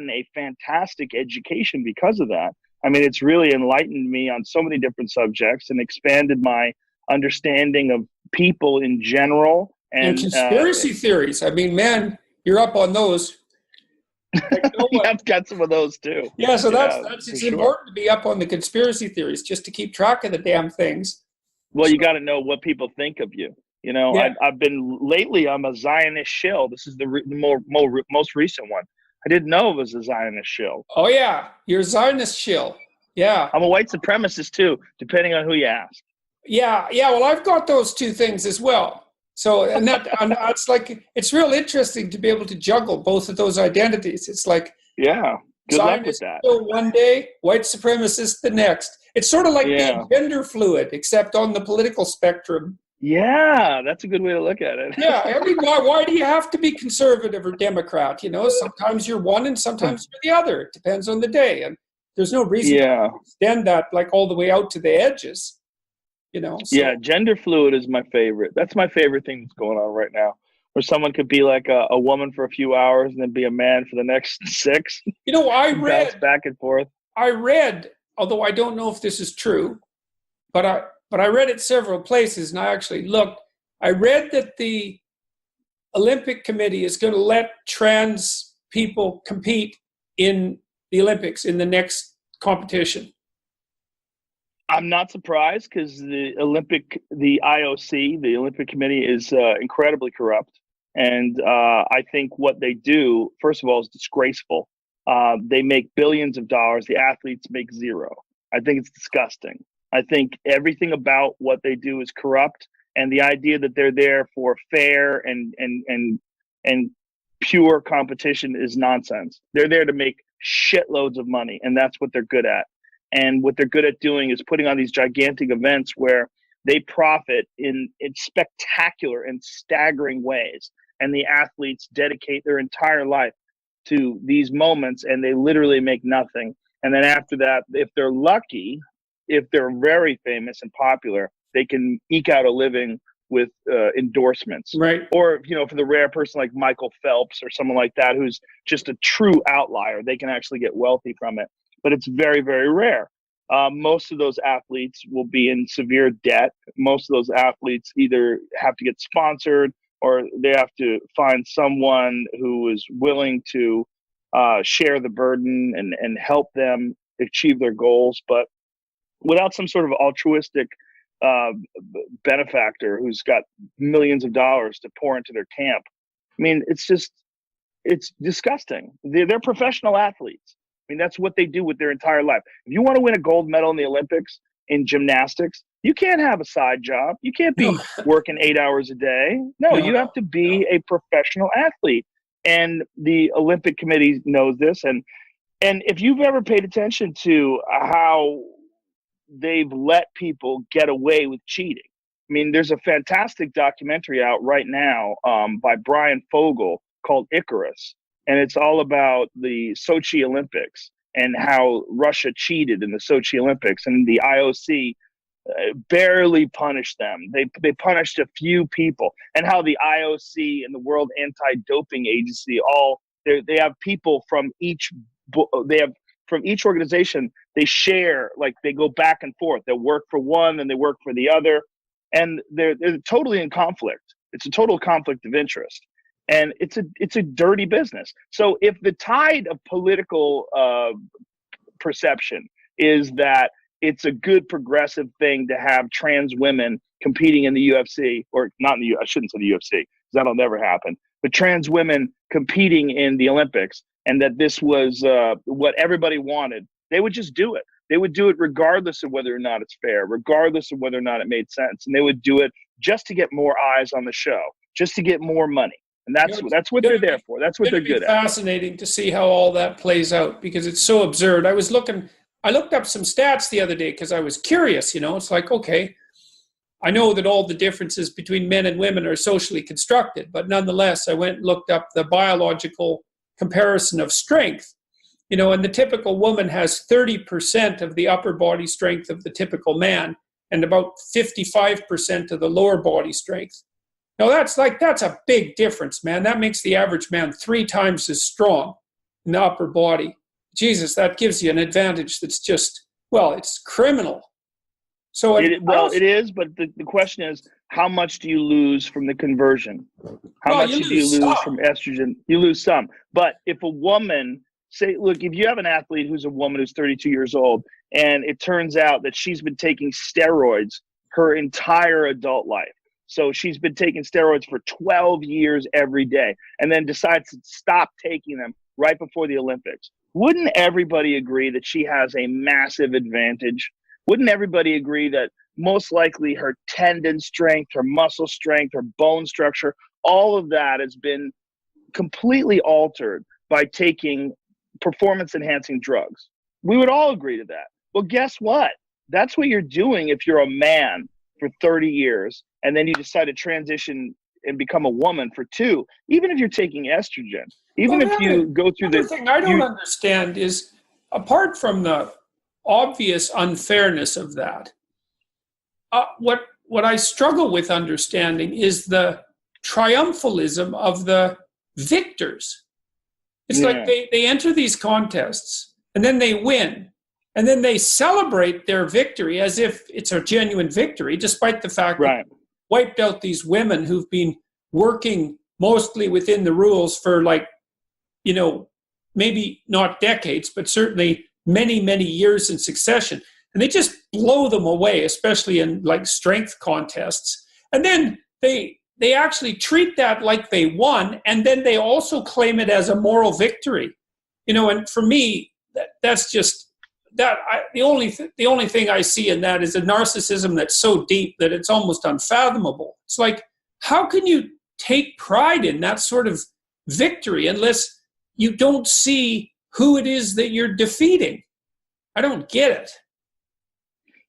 a fantastic education because of that. I mean, it's really enlightened me on so many different subjects and expanded my understanding of people in general. And conspiracy theories. I mean, man, you're up on those. I've got some of those too. Yeah, so it's important to be up on the conspiracy theories just to keep track of the damn things. Well, you got to know what people think of you. I've been lately, I'm a Zionist shill. This is the most recent one. I didn't know it was a Zionist shill. Oh, yeah. You're a Zionist shill. Yeah. I'm a white supremacist, too, depending on who you ask. Yeah. Well, I've got those two things as well. So, and it's like, it's real interesting to be able to juggle both of those identities. It's like, yeah, good luck with that. One day, white supremacist the next. It's sort of like being gender fluid, except on the political spectrum. Yeah, that's a good way to look at it. Yeah, I mean, why do you have to be conservative or Democrat? Sometimes you're one and sometimes you're the other. It depends on the day, and there's no reason to extend that like all the way out to the edges. So. Yeah, gender fluid is my favorite. That's my favorite thing that's going on right now, where someone could be like a woman for a few hours and then be a man for the next 6. I read bounce back and forth. I read, although I don't know if this is true, but I read it several places, and I actually looked. I read that the Olympic Committee is going to let trans people compete in the Olympics in the next competition. I'm not surprised, because the IOC, the Olympic Committee, is incredibly corrupt. And I think what they do, first of all, is disgraceful. They make billions of dollars. The athletes make zero. I think it's disgusting. I think everything about what they do is corrupt, and the idea that they're there for fair and pure competition is nonsense. They're there to make shitloads of money, and that's what they're good at. And what they're good at doing is putting on these gigantic events where they profit in spectacular and staggering ways, and the athletes dedicate their entire life to these moments, and they literally make nothing. And then after that, if they're lucky, if they're very famous and popular, they can eke out a living with endorsements. Right. Or, for the rare person like Michael Phelps or someone like that, who's just a true outlier, they can actually get wealthy from it. But it's very, very rare. Most of those athletes will be in severe debt. Most of those athletes either have to get sponsored, or they have to find someone who is willing to share the burden and help them achieve their goals. But without some sort of altruistic benefactor who's got millions of dollars to pour into their camp, I mean, it's disgusting. They're professional athletes. I mean, that's what they do with their entire life. If you want to win a gold medal in the Olympics in gymnastics, you can't have a side job. You can't be working 8 hours a day. No, you have to be a professional athlete. And the Olympic Committee knows this. And if you've ever paid attention to how they've let people get away with cheating, I mean, there's a fantastic documentary out right now by Brian Fogel called Icarus. And it's all about the Sochi Olympics and how Russia cheated in the Sochi Olympics, and the IOC barely punished them. They punished a few people, and how the IOC and the World Anti-Doping Agency they have people from each organization. They share, like, they go back and forth. They work for one and they work for the other, and they're totally in conflict. It's a total conflict of interest, and it's a dirty business. So if the tide of political perception is that it's a good progressive thing to have trans women competing in the UFC, or not in the I shouldn't say the UFC, because that'll never happen, but trans women competing in the Olympics, and that this was what everybody wanted, they would just do it. They would do it regardless of whether or not it's fair, regardless of whether or not it made sense. And they would do it just to get more eyes on the show, just to get more money. And that's what they're there for. That's what they're good at. It's fascinating to see how all that plays out, because it's so absurd. I looked up some stats the other day because I was curious, It's like, okay, I know that all the differences between men and women are socially constructed, but nonetheless, I went and looked up the biological comparison of strength. And the typical woman has 30% of the upper body strength of the typical man, and about 55% of the lower body strength. Now that's a big difference, man. That makes the average man 3 times as strong in the upper body. Jesus, that gives you an advantage that's just, it's criminal. So it is, but the question is, how much do you lose from the conversion? How much do you lose from estrogen? You lose some. But if a woman, look, if you have an athlete who's a woman who's 32 years old, and it turns out that she's been taking steroids her entire adult life. So she's been taking steroids for 12 years every day, and then decides to stop taking them right before the Olympics. Wouldn't everybody agree that she has a massive advantage? Wouldn't everybody agree that most likely her tendon strength, her muscle strength, her bone structure, all of that has been completely altered by taking performance-enhancing drugs? We would all agree to that. Well, guess what? That's what you're doing if you're a man for 30 years, and then you decide to transition and become a woman for 2, even if you're taking estrogen, even if you go through the thing I don't understand is, apart from the obvious unfairness of that, what I struggle with understanding is the triumphalism of the victors. It's like they enter these contests and then they win, and then they celebrate their victory as if it's a genuine victory, despite the fact that they wiped out these women who've been working mostly within the rules for, maybe not decades, but certainly many, many years in succession. And they just blow them away, especially in strength contests. And then they actually treat that like they won, and then they also claim it as a moral victory. And for me, that's just that. The only thing I see in that is a narcissism that's so deep that it's almost unfathomable. It's like, how can you take pride in that sort of victory unless you don't see who it is that you're defeating? I don't get it.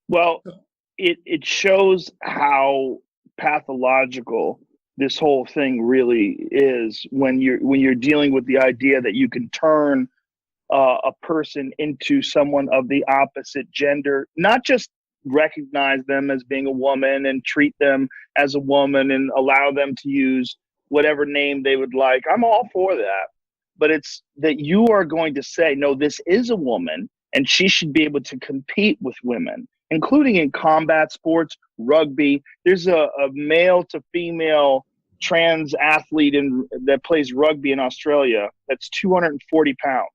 Well, it shows how pathological this whole thing really is when you're dealing with the idea that you can turn a person into someone of the opposite gender, not just recognize them as being a woman and treat them as a woman and allow them to use whatever name they would like. I'm all for that. But it's that you are going to say, no, this is a woman and she should be able to compete with women, including in combat sports, rugby. There's a male to female trans athlete that plays rugby in Australia that's 240 pounds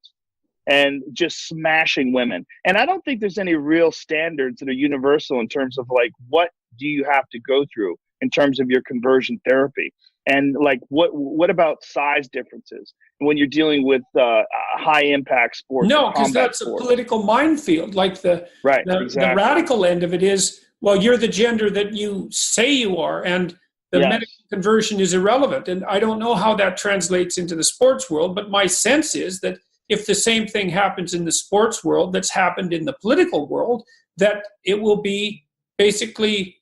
and just smashing women. And I don't think there's any real standards that are universal in terms of what do you have to go through in terms of your conversion therapy. And what about size differences when you're dealing with high impact sports? No, because that's sports. A political minefield. The radical end of it is, well, you're the gender that you say you are, and the medical conversion is irrelevant. And I don't know how that translates into the sports world, but my sense is that if the same thing happens in the sports world that's happened in the political world, that it will be basically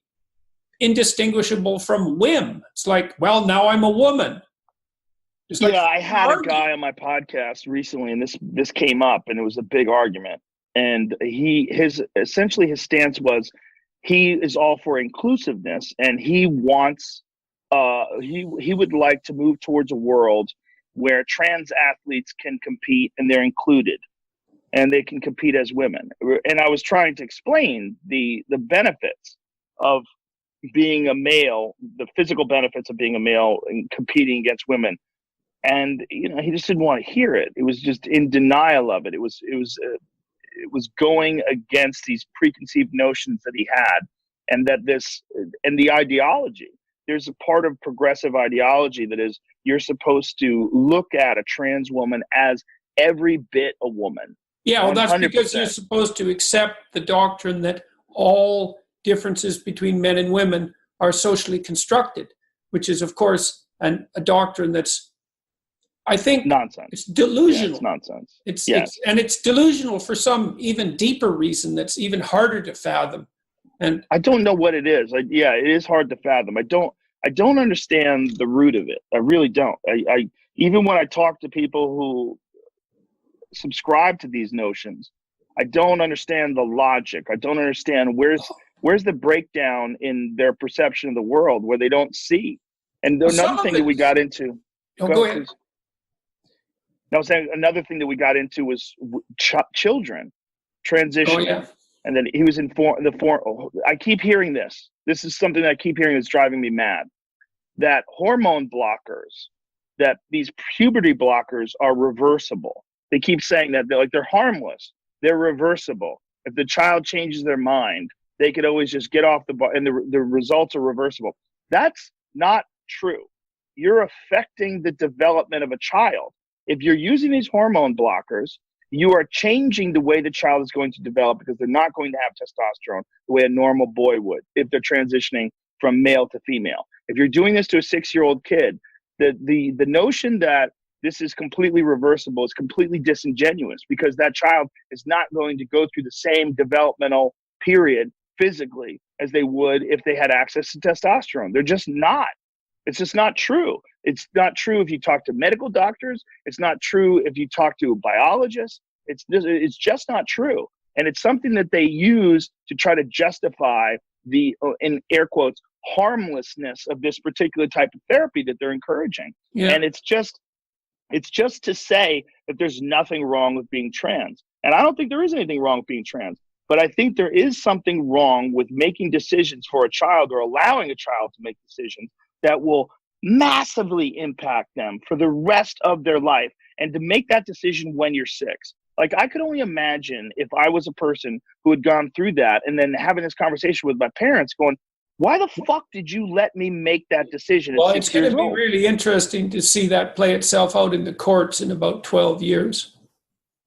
indistinguishable from whim. It's like, well, now I'm a woman. It's like, Yeah, I had a argue. guy on my podcast recently, and this came up, and it was a big argument. And his stance was he is all for inclusiveness, and he wants he would like to move towards a world where trans athletes can compete and they're included, and they can compete as women. And I was trying to explain the benefits of being a male, the physical benefits of being a male and competing against women. And he just didn't want to hear it. It was just in denial of it. It was going against these preconceived notions that he had, and the ideology. There's a part of progressive ideology that is you're supposed to look at a trans woman as every bit a woman. Yeah, well, that's 100%. because you're supposed to accept the doctrine that all differences between men and women are socially constructed, which is, of course, a doctrine that's, I think, nonsense. It's delusional. Yeah, it's nonsense. It's delusional for some even deeper reason that's even harder to fathom. And I don't know what it is. It is hard to fathom. I don't understand the root of it. I really don't. I even when I talk to people who subscribe to these notions, I don't understand the logic. I don't understand where's the breakdown in their perception of the world where they don't see. And another thing that we got into. Go ahead. Please. I was saying another thing that we got into was children transitioning. Oh, yeah. And then he was in I keep hearing this. This is something that I keep hearing that's driving me mad. That hormone blockers, that these puberty blockers are reversible. They keep saying that they're harmless. They're reversible. If the child changes their mind, they could always just get off the bar, and the results are reversible. That's not true. You're affecting the development of a child. If you're using these hormone blockers, you are changing the way the child is going to develop because they're not going to have testosterone the way a normal boy would if they're transitioning from male to female. If you're doing this to a 6-year-old kid, the notion that this is completely reversible is completely disingenuous because that child is not going to go through the same developmental period physically as they would if they had access to testosterone. They're just not. It's just not true. It's not true if you talk to medical doctors. It's not true if you talk to a biologist. It's just not true. And it's something that they use to try to justify the, in air quotes, harmlessness of this particular type of therapy that they're encouraging. Yeah. And it's just to say that there's nothing wrong with being trans. And I don't think there is anything wrong with being trans. But I think there is something wrong with making decisions for a child or allowing a child to make decisions that will massively impact them for the rest of their life, and to make that decision when you're 6. Like, I could only imagine if I was a person who had gone through that and then having this conversation with my parents going, why the fuck did you let me make that decision? Well, it's going to be really interesting to see that play itself out in the courts in about 12 years.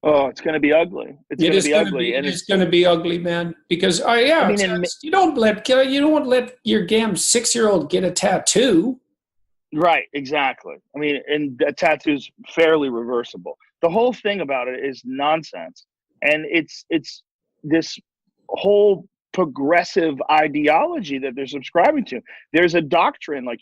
Oh, it's going to be ugly. It's going to be ugly. And it's going to be ugly, man. Because, you don't let your damn 6-year-old get a tattoo. Right, exactly. I mean, and a tattoo's fairly reversible. The whole thing about it is nonsense. And it's this whole progressive ideology that they're subscribing to. There's a doctrine, like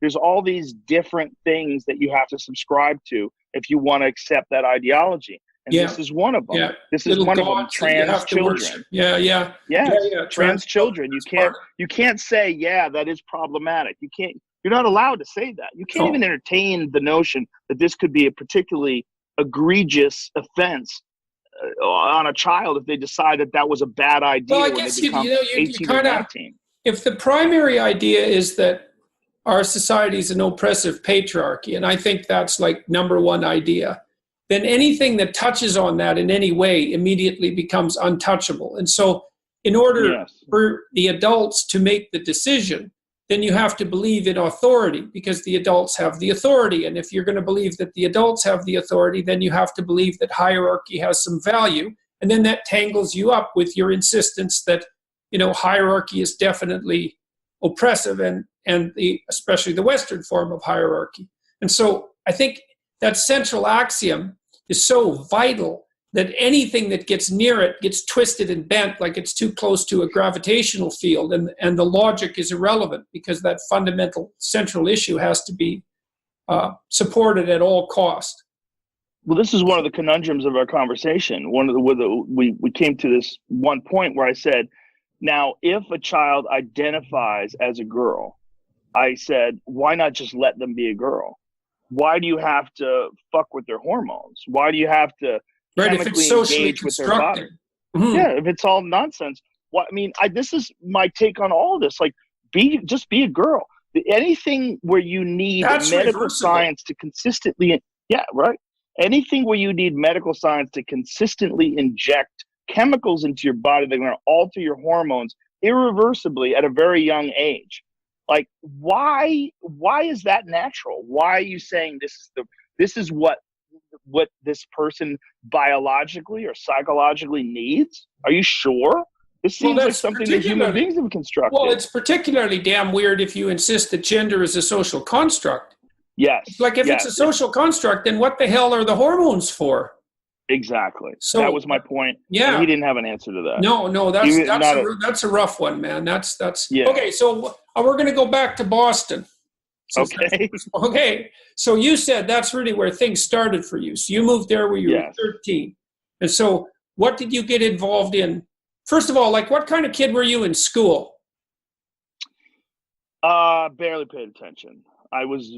there's all these different things that you have to subscribe to if you want to accept that ideology. And this is one of them. Yeah. This is one of them. Trans children. Yeah. Trans children. You can't say, that is problematic. You're not allowed to say that. You can't even entertain the notion that this could be a particularly egregious offense on a child if they decide that was a bad idea. Well, I guess you kind of, if the primary idea is that our society is an oppressive patriarchy, and I think that's like number one idea, then anything that touches on that in any way immediately becomes untouchable. And so in order for the adults to make the decision, then you have to believe in authority because the adults have the authority. And if you're going to believe that the adults have the authority, then you have to believe that hierarchy has some value. And then that tangles you up with your insistence that, hierarchy is definitely oppressive and especially the Western form of hierarchy. And so I think that central axiom is so vital that anything that gets near it gets twisted and bent like it's too close to a gravitational field, and the logic is irrelevant because that fundamental central issue has to be supported at all cost. Well, this is one of the conundrums of our conversation. We came to this one point where I said, now, if a child identifies as a girl, I said, why not just let them be a girl? Why do you have to fuck with their hormones? Why do you have to chemically engage with their body? Mm-hmm. Yeah, if it's all nonsense. Well, I mean, this is my take on all this. Like, just be a girl. Anything where you need medical science to consistently, anything where you need medical science to consistently inject chemicals into your body that are going to alter your hormones irreversibly at a very young age. Like, why is that natural? Why are you saying this is what this person biologically or psychologically needs? Are you sure? This seems like something that human beings have constructed. Well, it's particularly damn weird if you insist that gender is a social construct. Yes. Like, if it's a social construct, then what the hell are the hormones for? Exactly. So that was my point. Yeah. And he didn't have an answer to that. No, that's a rough one, man. That's yeah. Okay. So we're going to go back to Boston. Okay. So you said that's really where things started for you. So you moved there when you were 13. And so what did you get involved in? First of all, like, what kind of kid were you in school? Barely paid attention. I was,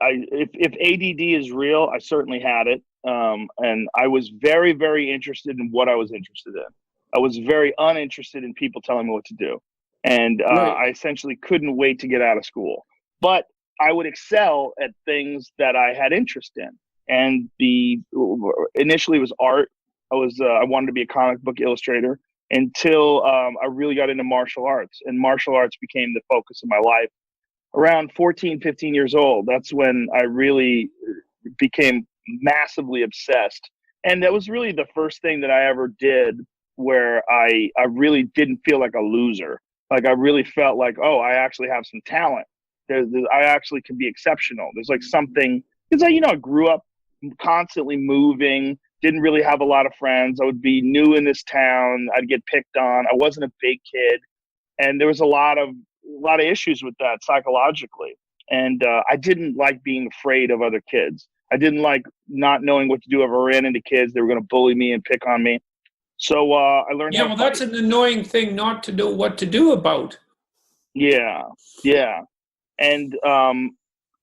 if ADD is real, I certainly had it. And I was very, very interested in what I was interested in. I was very uninterested in people telling me what to do. And I essentially couldn't wait to get out of school. But I would excel at things that I had interest in. And initially it was art. I wanted to be a comic book illustrator until I really got into martial arts. And martial arts became the focus of my life. Around 14, 15 years old, that's when I really became massively obsessed. And that was really the first thing that I ever did where I really didn't feel like a loser. Like, I really felt like, oh, I actually have some talent. I actually can be exceptional. There's like something, because I grew up constantly moving, didn't really have a lot of friends. I would be new in this town. I'd get picked on. I wasn't a big kid. And there was a lot of issues with that psychologically. And I didn't like being afraid of other kids. I didn't like not knowing what to do if I ran into kids. They were going to bully me and pick on me. So I learned how to fight. That's an annoying thing not to know what to do about. Yeah. And,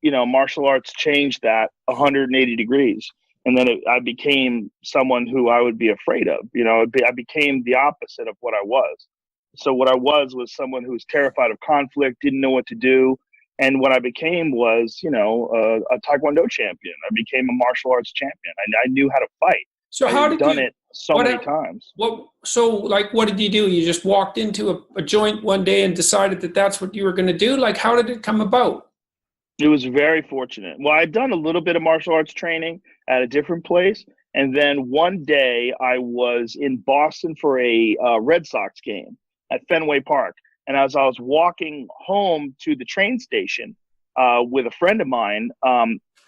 martial arts changed that 180 degrees. And then I became someone who I would be afraid of. I became the opposite of what I was. So what I was someone who was terrified of conflict, didn't know what to do. And what I became was, a Taekwondo champion. I became a martial arts champion. I knew how to fight. So how did you done it so many times? What did you do? You just walked into a joint one day and decided that that's what you were going to do? Like, how did it come about? It was very fortunate. Well, I'd done a little bit of martial arts training at a different place. And then one day I was in Boston for a Red Sox game at Fenway Park. And as I was walking home to the train station with a friend of mine,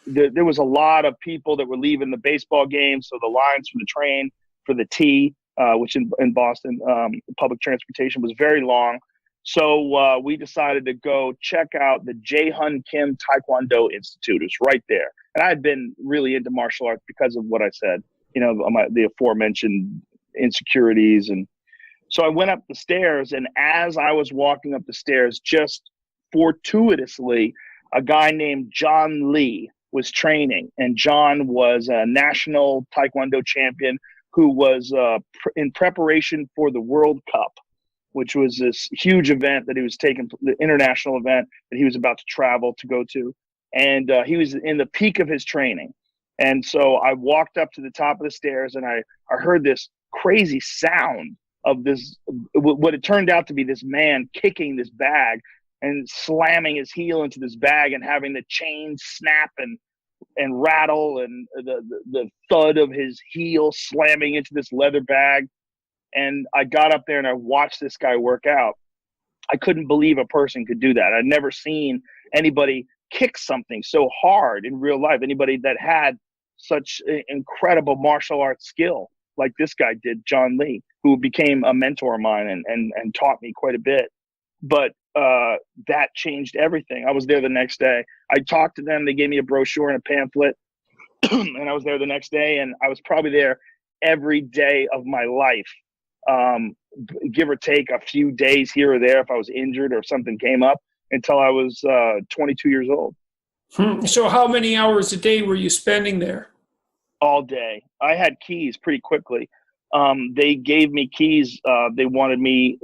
there was a lot of people that were leaving the baseball game. So the lines from the train for the T, which in Boston, public transportation, was very long. So we decided to go check out the Jae-Hun Kim Taekwondo Institute. It was right there. And I had been really into martial arts because of what I said, the aforementioned insecurities. And so I went up the stairs, and as I was walking up the stairs, just fortuitously, a guy named John Lee was training. And John was a national Taekwondo champion who was in preparation for the World Cup, which was this huge event that he was taking, the international event that he was about to travel to go to. And he was in the peak of his training. And so I walked up to the top of the stairs, and I heard this crazy sound of this, what it turned out to be this man kicking this bag and slamming his heel into this bag and having the chain snap and rattle, and the thud of his heel slamming into this leather bag. And I got up there and I watched this guy work out. I couldn't believe a person could do that. I'd never seen anybody kick something so hard in real life, anybody that had such incredible martial arts skill like this guy did, John Lee, who became a mentor of mine and taught me quite a bit. but that changed everything. I was there the next day. I talked to them. They gave me a brochure and a pamphlet, and I was there the next day. And I was probably there every day of my life, give or take a few days here or there if I was injured or something came up, until I was 22 years old. So how many hours a day were you spending there? All day. I had keys pretty quickly. They gave me keys. They wanted me,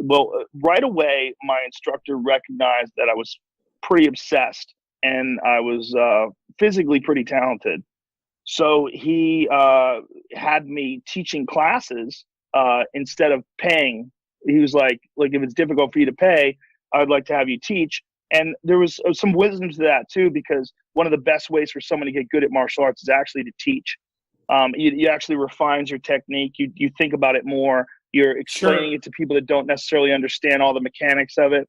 right away, my instructor recognized that I was pretty obsessed and I was physically pretty talented. So he had me teaching classes instead of paying. He was like, if it's difficult for you to pay, I'd like to have you teach. And there was some wisdom to that too, because one of the best ways for someone to get good at martial arts is actually to teach. You actually refines your technique. You think about it more. You're explaining it to people that don't necessarily understand all the mechanics of it.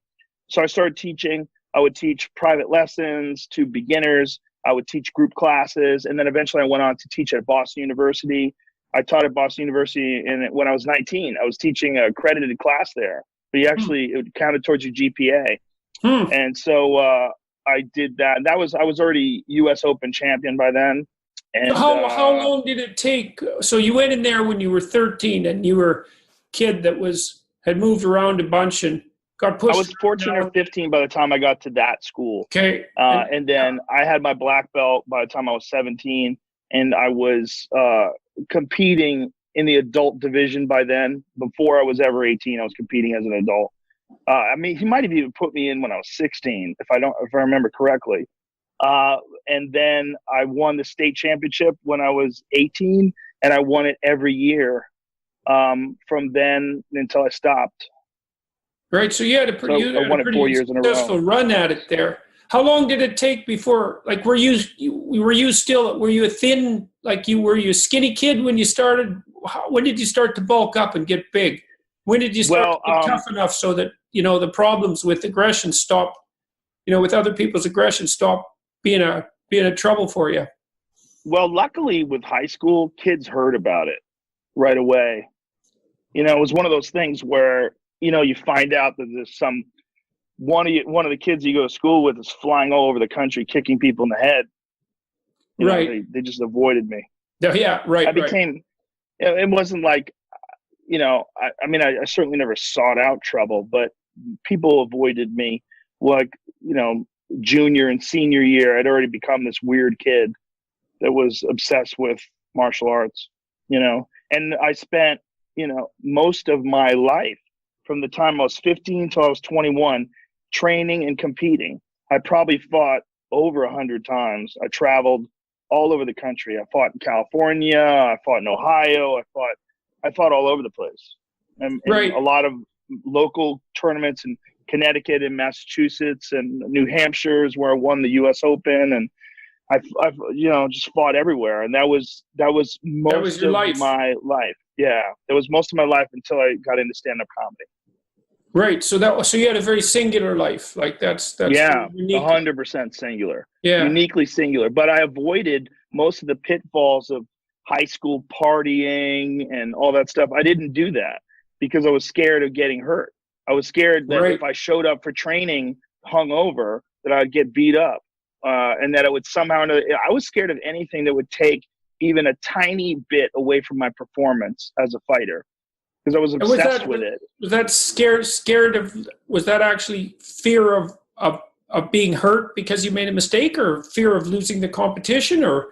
So I started teaching. I would teach private lessons to beginners. I would teach group classes. And then eventually I went on to teach at Boston University. I taught at Boston University when I was 19. I was teaching a accredited class there. But it counted towards your GPA. And so I did that. I was already U.S. Open champion by then. And how long did it take? So you went in there when you were 13, and you were a kid that had moved around a bunch and got pushed. I was 14 or 15 by the time I got to that school. Okay. And then I had my black belt by the time I was 17, and I was competing in the adult division by then. Before I was ever 18, I was competing as an adult. He might have even put me in when I was 16, if I remember correctly. And then I won the state championship when I was 18, and I won it every year from then until I stopped. Right. So you had a pretty, successful run at it there. How long did it take before, were you a thin, were you a skinny kid when you started? When did you start to bulk up and get big? When did you start to get tough enough so that, the problems with aggression stop, with other people's aggression stop being a trouble for you? Well, luckily with high school, kids heard about it right away. It was one of those things where, you find out that there's one of the kids you go to school with is flying all over the country, kicking people in the head. They just avoided me. Yeah, right. I became, it wasn't like, I certainly never sought out trouble, but people avoided me. Junior and senior year, I'd already become this weird kid that was obsessed with martial arts, and I spent, most of my life from the time I was 15 till I was 21 training and competing. I probably fought over 100 times. I traveled all over the country. I fought in California. I fought in Ohio. I fought all over the place. And a lot of local tournaments in Connecticut and Massachusetts and New Hampshire is where I won the U.S. Open, and I've just fought everywhere. And that was most of my life. Yeah, that was most of my life until I got into stand-up comedy. Right. So you had a very singular life. That's 100% singular. Yeah, uniquely singular. But I avoided most of the pitfalls of high school partying and all that stuff. I didn't do that because I was scared of getting hurt. I was scared that if I showed up for training hungover, that I'd get beat up, and that it would somehow. I was scared of anything that would take even a tiny bit away from my performance as a fighter, because I was obsessed with it. Was that scared of? Was that actually fear of being hurt because you made a mistake, or fear of losing the competition, or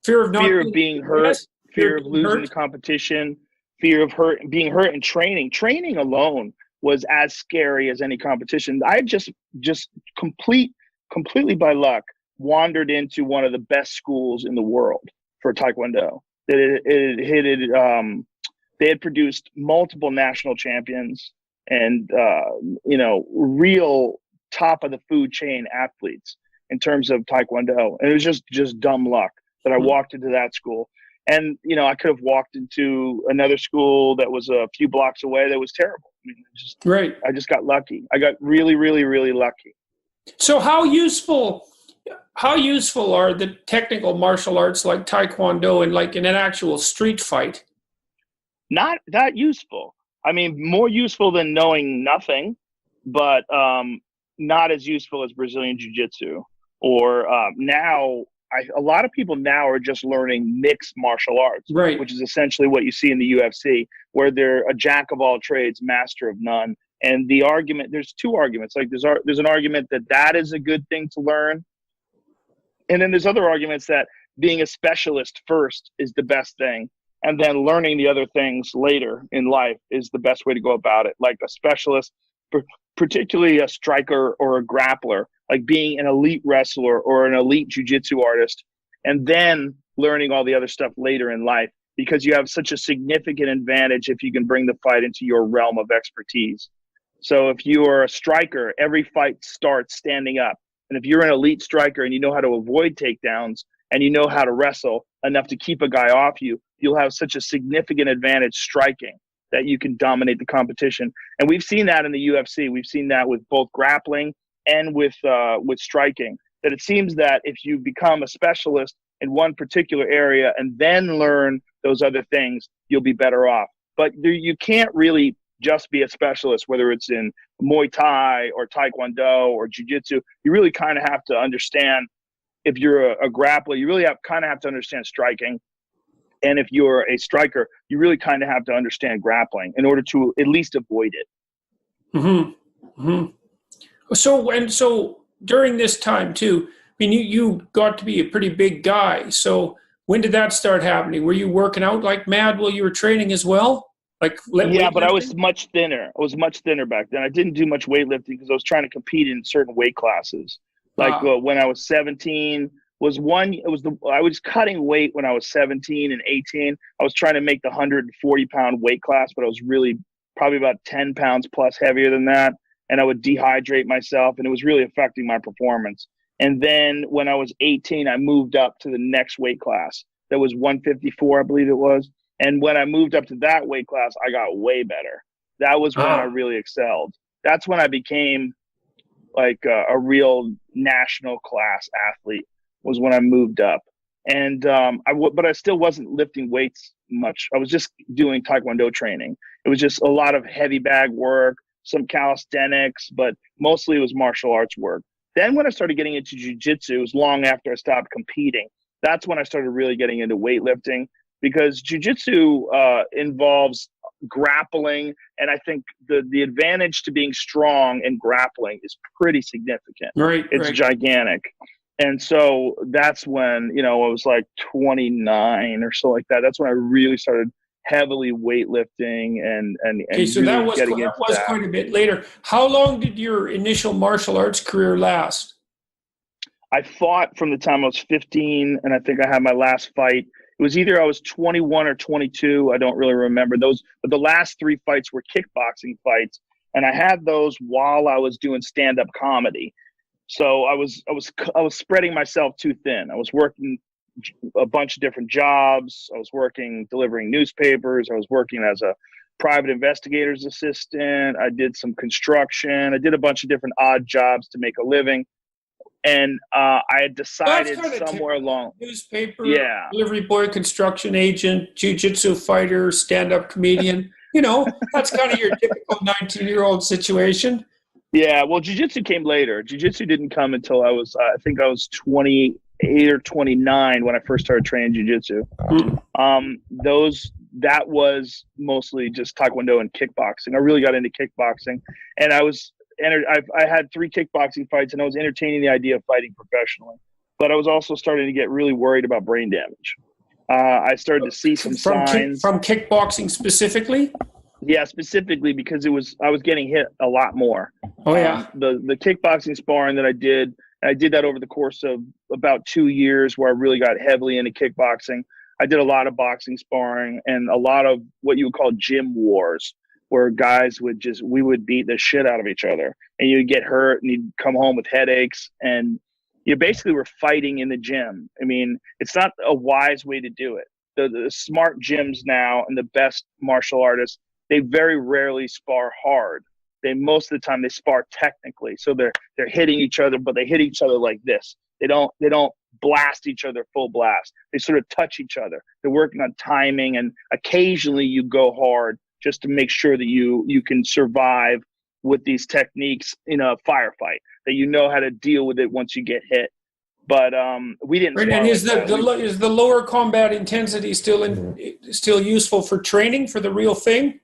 fear of being hurt, fear of losing the competition, fear of being hurt in training? Training alone was as scary as any competition. I just completely by luck wandered into one of the best schools in the world for Taekwondo. They had produced multiple national champions and real top of the food chain athletes in terms of Taekwondo. And it was just dumb luck that I walked into that school. And, I could have walked into another school that was a few blocks away that was terrible. I just got lucky. I got really, really, really lucky. So how useful are the technical martial arts like Taekwondo and in an actual street fight? Not that useful. More useful than knowing nothing, but not as useful as Brazilian Jiu-Jitsu. Or now, a lot of people now are just learning mixed martial arts, right? Which is essentially what you see in the UFC, where they're a jack of all trades, master of none. And the argument, there's two arguments. Like there's an argument that is a good thing to learn, and then there's other arguments that being a specialist first is the best thing, and then learning the other things later in life is the best way to go about it. Like a specialist, particularly a striker or a grappler, like being an elite wrestler or an elite jiu-jitsu artist, and then learning all the other stuff later in life, because you have such a significant advantage if you can bring the fight into your realm of expertise. So if you are a striker, every fight starts standing up. And if you're an elite striker and you know how to avoid takedowns and you know how to wrestle enough to keep a guy off you, you'll have such a significant advantage striking that you can dominate the competition. And we've seen that in the UFC. We've seen that with both grappling and with striking, that it seems that if you become a specialist in one particular area and then learn those other things, you'll be better off. But you can't really just be a specialist, whether it's in Muay Thai or Taekwondo or Jiu-Jitsu. You really kind of have to understand, if you're a grappler, you really kind of have to understand striking. And if you're a striker, you really kind of have to understand grappling in order to at least avoid it. Mm-hmm. Mm-hmm. So during this time too, I mean, you got to be a pretty big guy. So when did that start happening? Were you working out like mad while you were training as well? Yeah, but I was much thinner. I was much thinner back then. I didn't do much weightlifting because I was trying to compete in certain weight classes. When I was 17, I was cutting weight when I was 17 and 18. I was trying to make the 140-pound weight class, but I was really probably about 10 pounds plus heavier than that. And I would dehydrate myself, and it was really affecting my performance. And then when I was 18, I moved up to the next weight class. That was 154, I believe it was. And when I moved up to that weight class, I got way better. That was when I really excelled. That's when I became like a real national class athlete, was when I moved up. And but I still wasn't lifting weights much. I was just doing Taekwondo training. It was just a lot of heavy bag work, some calisthenics, but mostly it was martial arts work. Then when I started getting into jiu-jitsu, it was long after I stopped competing. That's when I started really getting into weightlifting, because jiu-jitsu involves grappling, and I think the advantage to being strong in grappling is pretty significant. Right, it's gigantic. And so that's when, I was like 29 or so like that. That's when I really started heavily weightlifting and okay, so really that was quite a bit later. How long did your initial martial arts career last? I fought from the time I was 15, and I think I had my last fight. It was either I was 21 or 22. I don't really remember those, but the last 3 fights were kickboxing fights, and I had those while I was doing stand-up comedy. So I was spreading myself too thin. I was working a bunch of different jobs. I was working delivering newspapers. I was working as a private investigator's assistant. I did some construction. I did a bunch of different odd jobs to make a living. And I had decided somewhere along newspaper, delivery boy, construction agent, jiu-jitsu fighter, stand-up comedian. That's kind of your typical 19-year-old situation. Yeah, well, jiu-jitsu came later. Jiu-jitsu didn't come until I think I was 28 or 29 when I first started training jiu-jitsu. That was mostly just Taekwondo and kickboxing. I really got into kickboxing, and I had 3 kickboxing fights, and I was entertaining the idea of fighting professionally. But I was also starting to get really worried about brain damage. I started to see some signs. From kickboxing specifically? Yeah, specifically because I was getting hit a lot more. Oh, yeah. The kickboxing sparring that I did that over the course of about 2 years, where I really got heavily into kickboxing. I did a lot of boxing sparring and a lot of what you would call gym wars, where guys we would beat the shit out of each other, and you'd get hurt and you'd come home with headaches, and you basically were fighting in the gym. I mean, it's not a wise way to do it. The smart gyms now and the best martial artists, they very rarely spar hard. Most of the time they spar technically. So they're hitting each other, but they hit each other like this. They don't blast each other full blast. They sort of touch each other. They're working on timing, and occasionally you go hard just to make sure that you can survive with these techniques in a firefight, that you know how to deal with it once you get hit. But we didn't. Right, and is is the lower combat intensity still useful for training for the real thing?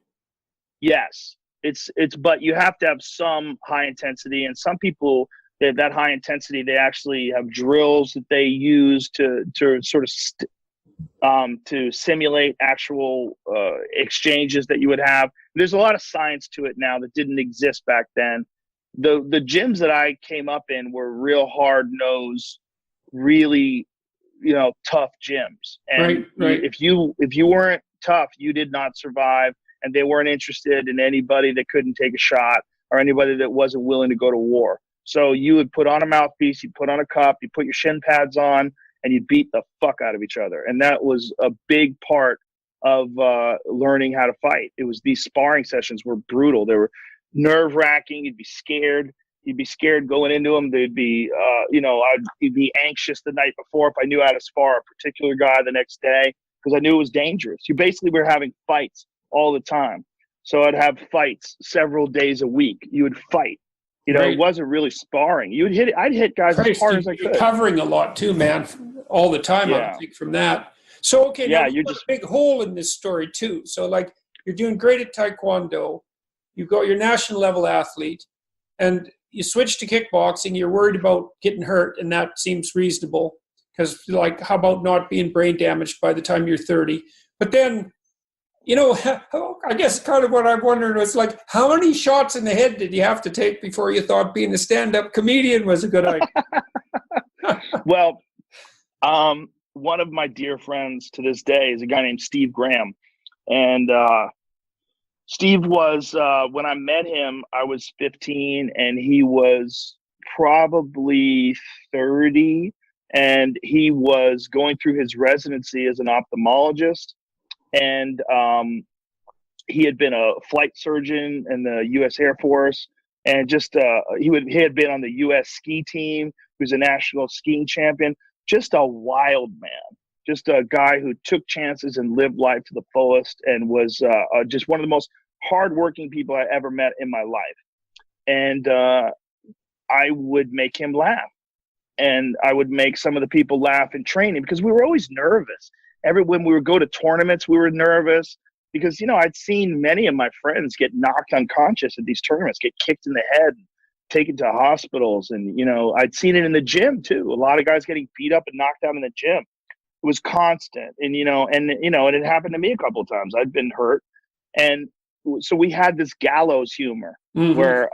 Yes, it's but you have to have some high intensity, and some people that high intensity, they actually have drills that they use to sort of to simulate actual exchanges that you would have. There's a lot of science to it now that didn't exist back then. The gyms that I came up in were real hard nosed, really, tough gyms. And right. if you weren't tough, you did not survive. And they weren't interested in anybody that couldn't take a shot or anybody that wasn't willing to go to war. So you would put on a mouthpiece, you put on a cup, you put your shin pads on, and you beat the fuck out of each other. And that was a big part of learning how to fight. It was, these sparring sessions were brutal. They were nerve-wracking. You'd be scared. You'd be scared going into them. They'd be, I'd be anxious the night before if I knew how to spar a particular guy the next day, because I knew it was dangerous. You basically were having fights all the time. So I'd have fights several days a week. You would fight. Right. It wasn't really sparring. You would hit it. I'd hit guys as hard as I could. Covering a lot too, man, all the time. Yeah. I think from that. So okay, yeah, now you're there's just a big hole in this story too. So like, you're doing great at Taekwondo, you've got your national level athlete, and you switch to kickboxing. You're worried about getting hurt, and that seems reasonable because, like, how about not being brain damaged by the time you're 30? But then, I guess kind of what I'm wondering was, like, how many shots in the head did you have to take before you thought being a stand-up comedian was a good idea? Well, one of my dear friends to this day is a guy named Steve Graham. And Steve was, when I met him, I was 15 and he was probably 30. And he was going through his residency as an ophthalmologist. And he had been a flight surgeon in the U.S. Air Force, and just he had been on the U.S. ski team. He was a national skiing champion. Just a wild man, just a guy who took chances and lived life to the fullest, and was just one of the most hardworking people I ever met in my life. And I would make him laugh, and I would make some of the people laugh in training, because we were always nervous. When we would go to tournaments, we were nervous because, I'd seen many of my friends get knocked unconscious at these tournaments, get kicked in the head, taken to hospitals. And, I'd seen it in the gym too. A lot of guys getting beat up and knocked out in the gym. It was constant. And, it happened to me a couple of times. I'd been hurt. And so we had this gallows humor where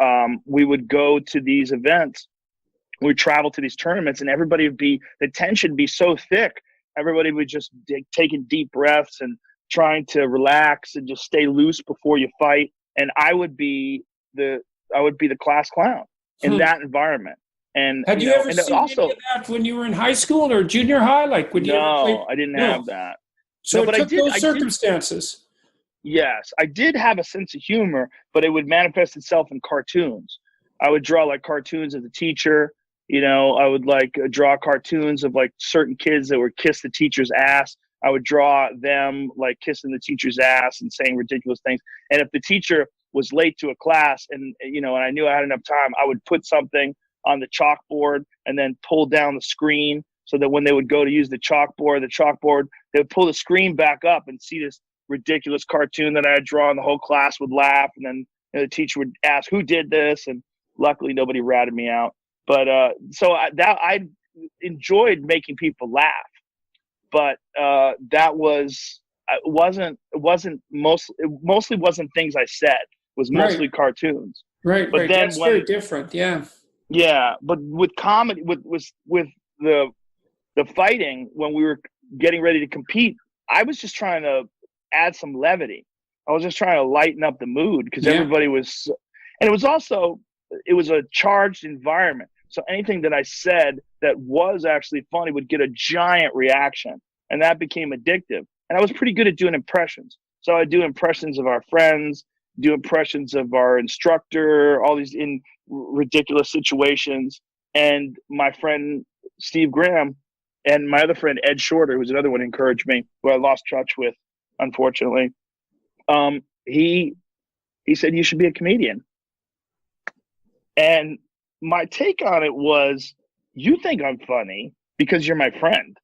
we would go to these events. We'd travel to these tournaments, and the tension would be so thick. Everybody would just taking deep breaths and trying to relax and just stay loose before you fight. And I would be the class clown in that environment. And had you ever seen any of that when you were in high school or junior high? Like, would you ever play? I didn't have that. So it took those circumstances. Yes, I did have a sense of humor, but it would manifest itself in cartoons. I would draw like cartoons of the teacher. I would draw cartoons of like certain kids that would kiss the teacher's ass. I would draw them like kissing the teacher's ass and saying ridiculous things. And if the teacher was late to a class and I knew I had enough time, I would put something on the chalkboard and then pull down the screen so that when they would go to use the chalkboard, they would pull the screen back up and see this ridiculous cartoon that I had drawn. The whole class would laugh, and then the teacher would ask, "Who did this?" And luckily nobody ratted me out. But so I enjoyed making people laugh, but that mostly wasn't things I said. It was mostly cartoons. Right. But then that's very different. Yeah. Yeah, but with comedy, with the fighting, when we were getting ready to compete, I was just trying to add some levity. I was just trying to lighten up the mood because everybody was, and it was a charged environment. So anything that I said that was actually funny would get a giant reaction, and that became addictive. And I was pretty good at doing impressions. So I'd do impressions of our friends, do impressions of our instructor, all these in ridiculous situations. And my friend Steve Graham and my other friend Ed Shorter, who was another one who encouraged me, who I lost touch with, unfortunately. He said, "You should be a comedian." And my take on it was, you think I'm funny because you're my friend,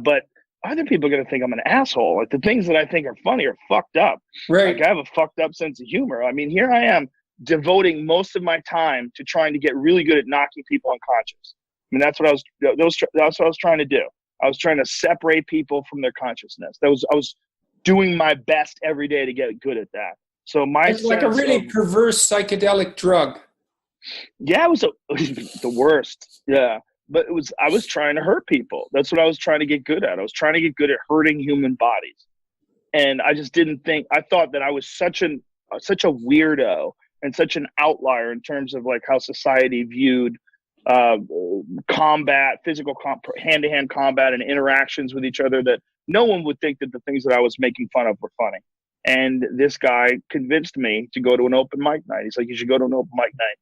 but other people are going to think I'm an asshole. Like, the things that I think are funny are fucked up. Right. Like, I have a fucked up sense of humor. I mean, here I am devoting most of my time to trying to get really good at knocking people unconscious. I mean, that's what I was trying to do. I was trying to separate people from their consciousness. I was doing my best every day to get good at that. So it's like a really perverse psychedelic drug. Yeah, it was the worst. Yeah. But I was trying to hurt people. That's what I was trying to get good at. I was trying to get good at hurting human bodies. And I just I thought that I was such a weirdo and such an outlier in terms of like how society viewed combat, hand-to-hand combat and interactions with each other, that no one would think that the things that I was making fun of were funny. And this guy convinced me to go to an open mic night. He's like, you should go to an open mic night.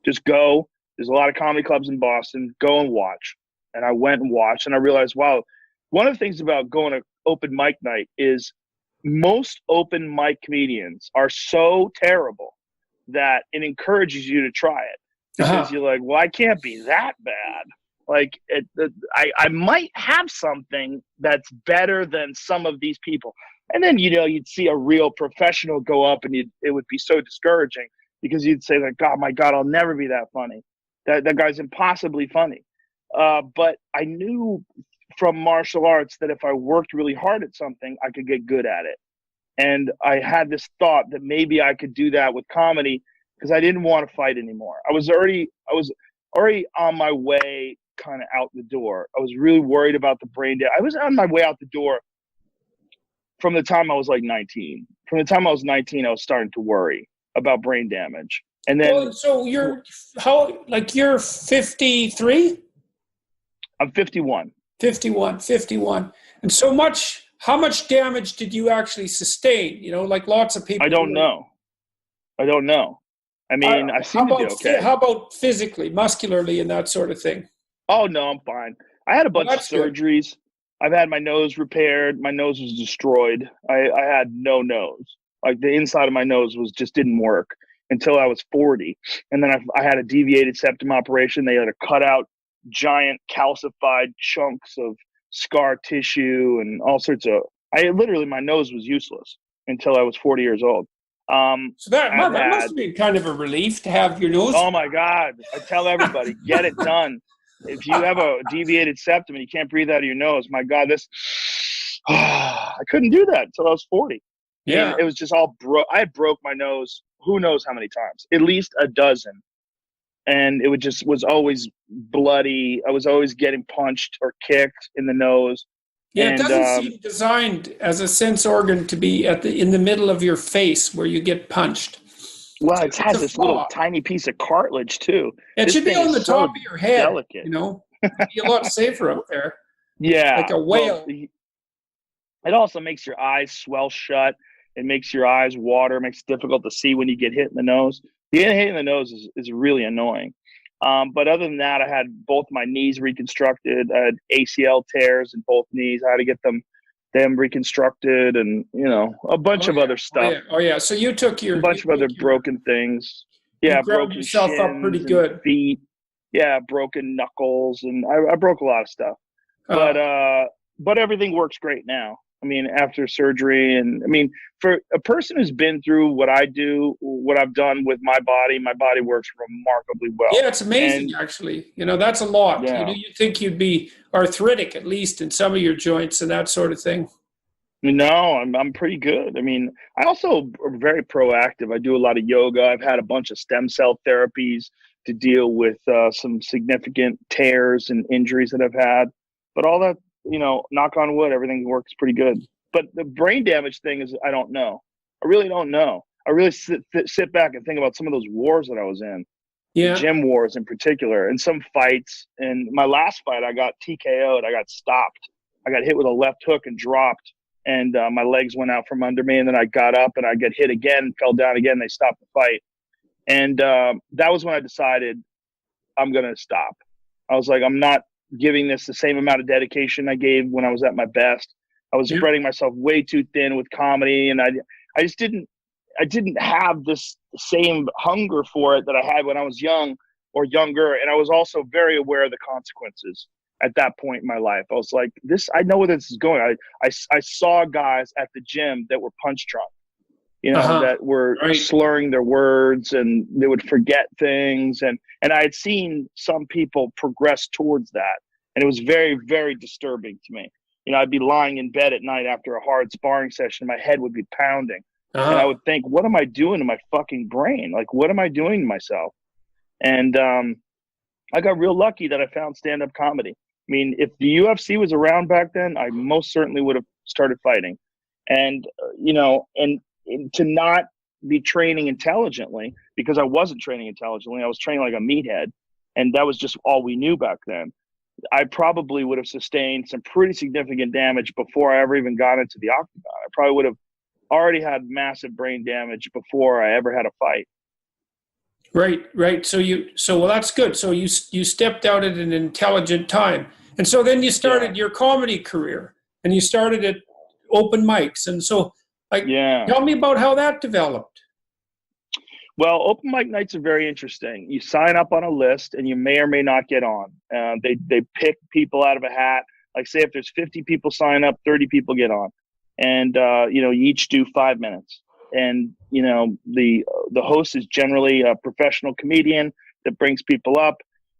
Just go. There's a lot of comedy clubs in Boston. Go and watch. And I went and watched, and I realized, wow, one of the things about going to open mic night is most open mic comedians are so terrible that it encourages you to try it. Because you're like, well, I can't be that bad. Like, I might have something that's better than some of these people. And then, you'd see a real professional go up, and it would be so discouraging, because you'd say, like, oh my God, I'll never be that funny. That guy's impossibly funny. But I knew from martial arts that if I worked really hard at something, I could get good at it. And I had this thought that maybe I could do that with comedy, because I didn't want to fight anymore. I was already on my way kind of out the door. I was really worried about the brain damage. I was on my way out the door from the time I was like 19. From the time I was 19, I was starting to worry about brain damage. And then, so you're 53? I'm 51. 51. And how much damage did you actually sustain? Like lots of people. I don't know. I mean, I seem to be okay. How about physically, muscularly, and that sort of thing? Oh, no, I'm fine. I had a bunch of surgeries. Good. I've had my nose repaired. My nose was destroyed. I had no nose. Like, the inside of my nose didn't work until I was 40. And then I had a deviated septum operation. They had to cut out giant calcified chunks of scar tissue and all sorts of, my nose was useless until I was 40 years old. So that must have been kind of a relief to have your nose. Oh my God. I tell everybody, get it done. If you have a deviated septum and you can't breathe out of your nose, my God, I couldn't do that until I was 40. Yeah. And it was just all I broke my nose, who knows how many times, at least a dozen. And it was always bloody. I was always getting punched or kicked in the nose. Yeah, it doesn't seem designed as a sense organ to be in the middle of your face where you get punched. Well, it has this little tiny piece of cartilage too. It should be on the top of your head. Delicate. It'd be a lot safer up there. Yeah, like a whale. Well, it also makes your eyes swell shut. It makes your eyes water. It makes it difficult to see when you get hit in the nose. Getting hit in the nose is really annoying. But other than that, I had both my knees reconstructed. I had ACL tears in both knees. I had to get them reconstructed, and a bunch of other stuff. Oh yeah. So you took a bunch of other broken things. Yeah, broken yourself shins up pretty good. Feet. Yeah, broken knuckles, and I broke a lot of stuff. But everything works great now. I mean, after surgery, and I mean, for a person who's been through what I do, what I've done with my body works remarkably well. Yeah, it's amazing, actually. That's a lot. Yeah. You'd think you'd be arthritic, at least in some of your joints and that sort of thing. No, I'm pretty good. I mean, I also am very proactive. I do a lot of yoga. I've had a bunch of stem cell therapies to deal with some significant tears and injuries that I've had. But all that, knock on wood, everything works pretty good. But the brain damage thing is, I don't know. I really don't know. I really sit back and think about some of those wars that I was in. Yeah. Gym wars in particular, and some fights. And my last fight, I got TKO'd. I got stopped. I got hit with a left hook and dropped. And my legs went out from under me. And then I got up and I got hit again, fell down again. They stopped the fight. And that was when I decided I'm going to stop. I was like, I'm not giving this the same amount of dedication I gave when I was at my best. I was spreading myself way too thin with comedy, and I just didn't. I didn't have this same hunger for it that I had when I was young or younger. And I was also very aware of the consequences at that point in my life. I was like, I know where this is going. I saw guys at the gym that were punch drunk, that were slurring their words, and they would forget things. And I had seen some people progress towards that. And it was very, very disturbing to me. I'd be lying in bed at night after a hard sparring session. My head would be pounding. And I would think, what am I doing to my fucking brain? Like, what am I doing to myself? And I got real lucky that I found stand-up comedy. I mean, if the UFC was around back then, I most certainly would have started fighting. And, and to not be training intelligently, because I wasn't training intelligently. I was training like a meathead. And that was just all we knew back then. I probably would have sustained some pretty significant damage before I ever even got into the octagon. I probably would have already had massive brain damage before I ever had a fight. Right. So well, that's good. So you stepped out at an intelligent time. And so then you started your comedy career, and you started at open mics. And so tell me about how that developed. Well, open mic nights are very interesting. You sign up on a list, and you may or may not get on. They pick people out of a hat. Like, say if there's 50 people sign up, 30 people get on. And, you each do 5 minutes. And, the host is generally a professional comedian that brings people up.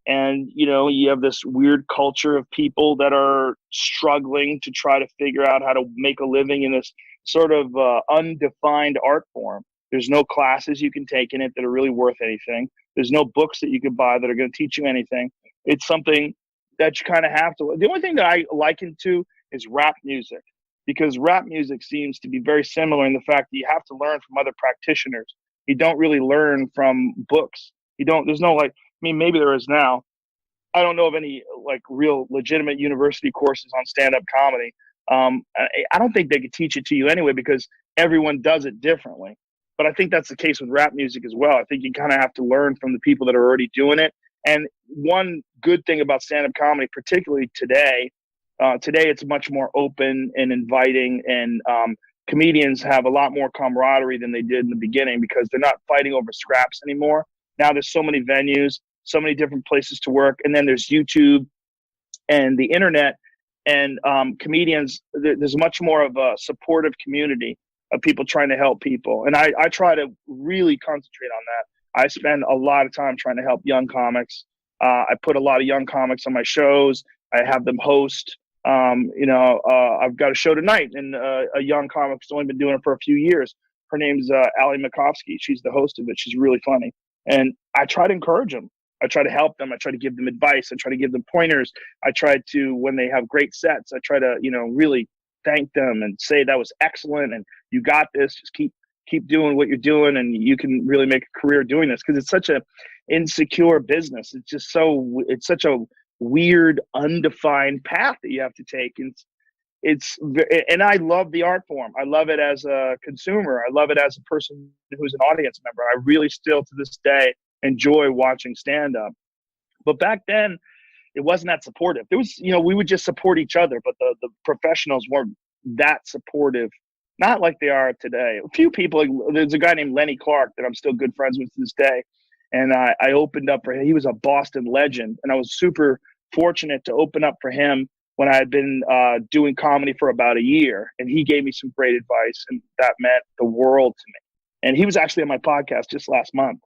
And, you have this weird culture of people that are struggling to try to figure out how to make a living in this sort of undefined art form. There's no classes you can take in it that are really worth anything. There's no books that you can buy that are going to teach you anything. It's something that you kind of have to. The only thing that I liken to is rap music, because rap music seems to be very similar in the fact that you have to learn from other practitioners. You don't really learn from books. There's no maybe there is now. I don't know of any real legitimate university courses on stand-up comedy. I don't think they could teach it to you anyway, because everyone does it differently. But I think that's the case with rap music as well. I think you kind of have to learn from the people that are already doing it. And one good thing about stand-up comedy, particularly today it's much more open and inviting, and comedians have a lot more camaraderie than they did in the beginning, because they're not fighting over scraps anymore. Now there's so many venues, so many different places to work. And then there's YouTube and the internet, and comedians, there's much more of a supportive community of people trying to help people. And I try to really concentrate on that. I spend a lot of time trying to help young comics. I put a lot of young comics on my shows. I have them host. I've got a show tonight, and a young comic who's only been doing it for a few years. Her name's Ali Makovsky. She's the host of it. She's really funny. And I try to encourage them. I try to help them. I try to give them advice. I try to give them pointers. I try to, when they have great sets, I try to, really thank them and say that was excellent and you got this. Just keep doing what you're doing, and you can really make a career doing this, because it's such a insecure business. It's such a weird, undefined path that you have to take. And I love the art form. I love it as a consumer. I love it as a person who's an audience member. I really still to this day enjoy watching stand-up. But back then, it wasn't that supportive. There was, we would just support each other, but the professionals weren't that supportive, not like they are today. A few people, there's a guy named Lenny Clark that I'm still good friends with to this day. And I opened up for him. He was a Boston legend. And I was super fortunate to open up for him when I had been doing comedy for about a year. And he gave me some great advice, and that meant the world to me. And he was actually on my podcast just last month.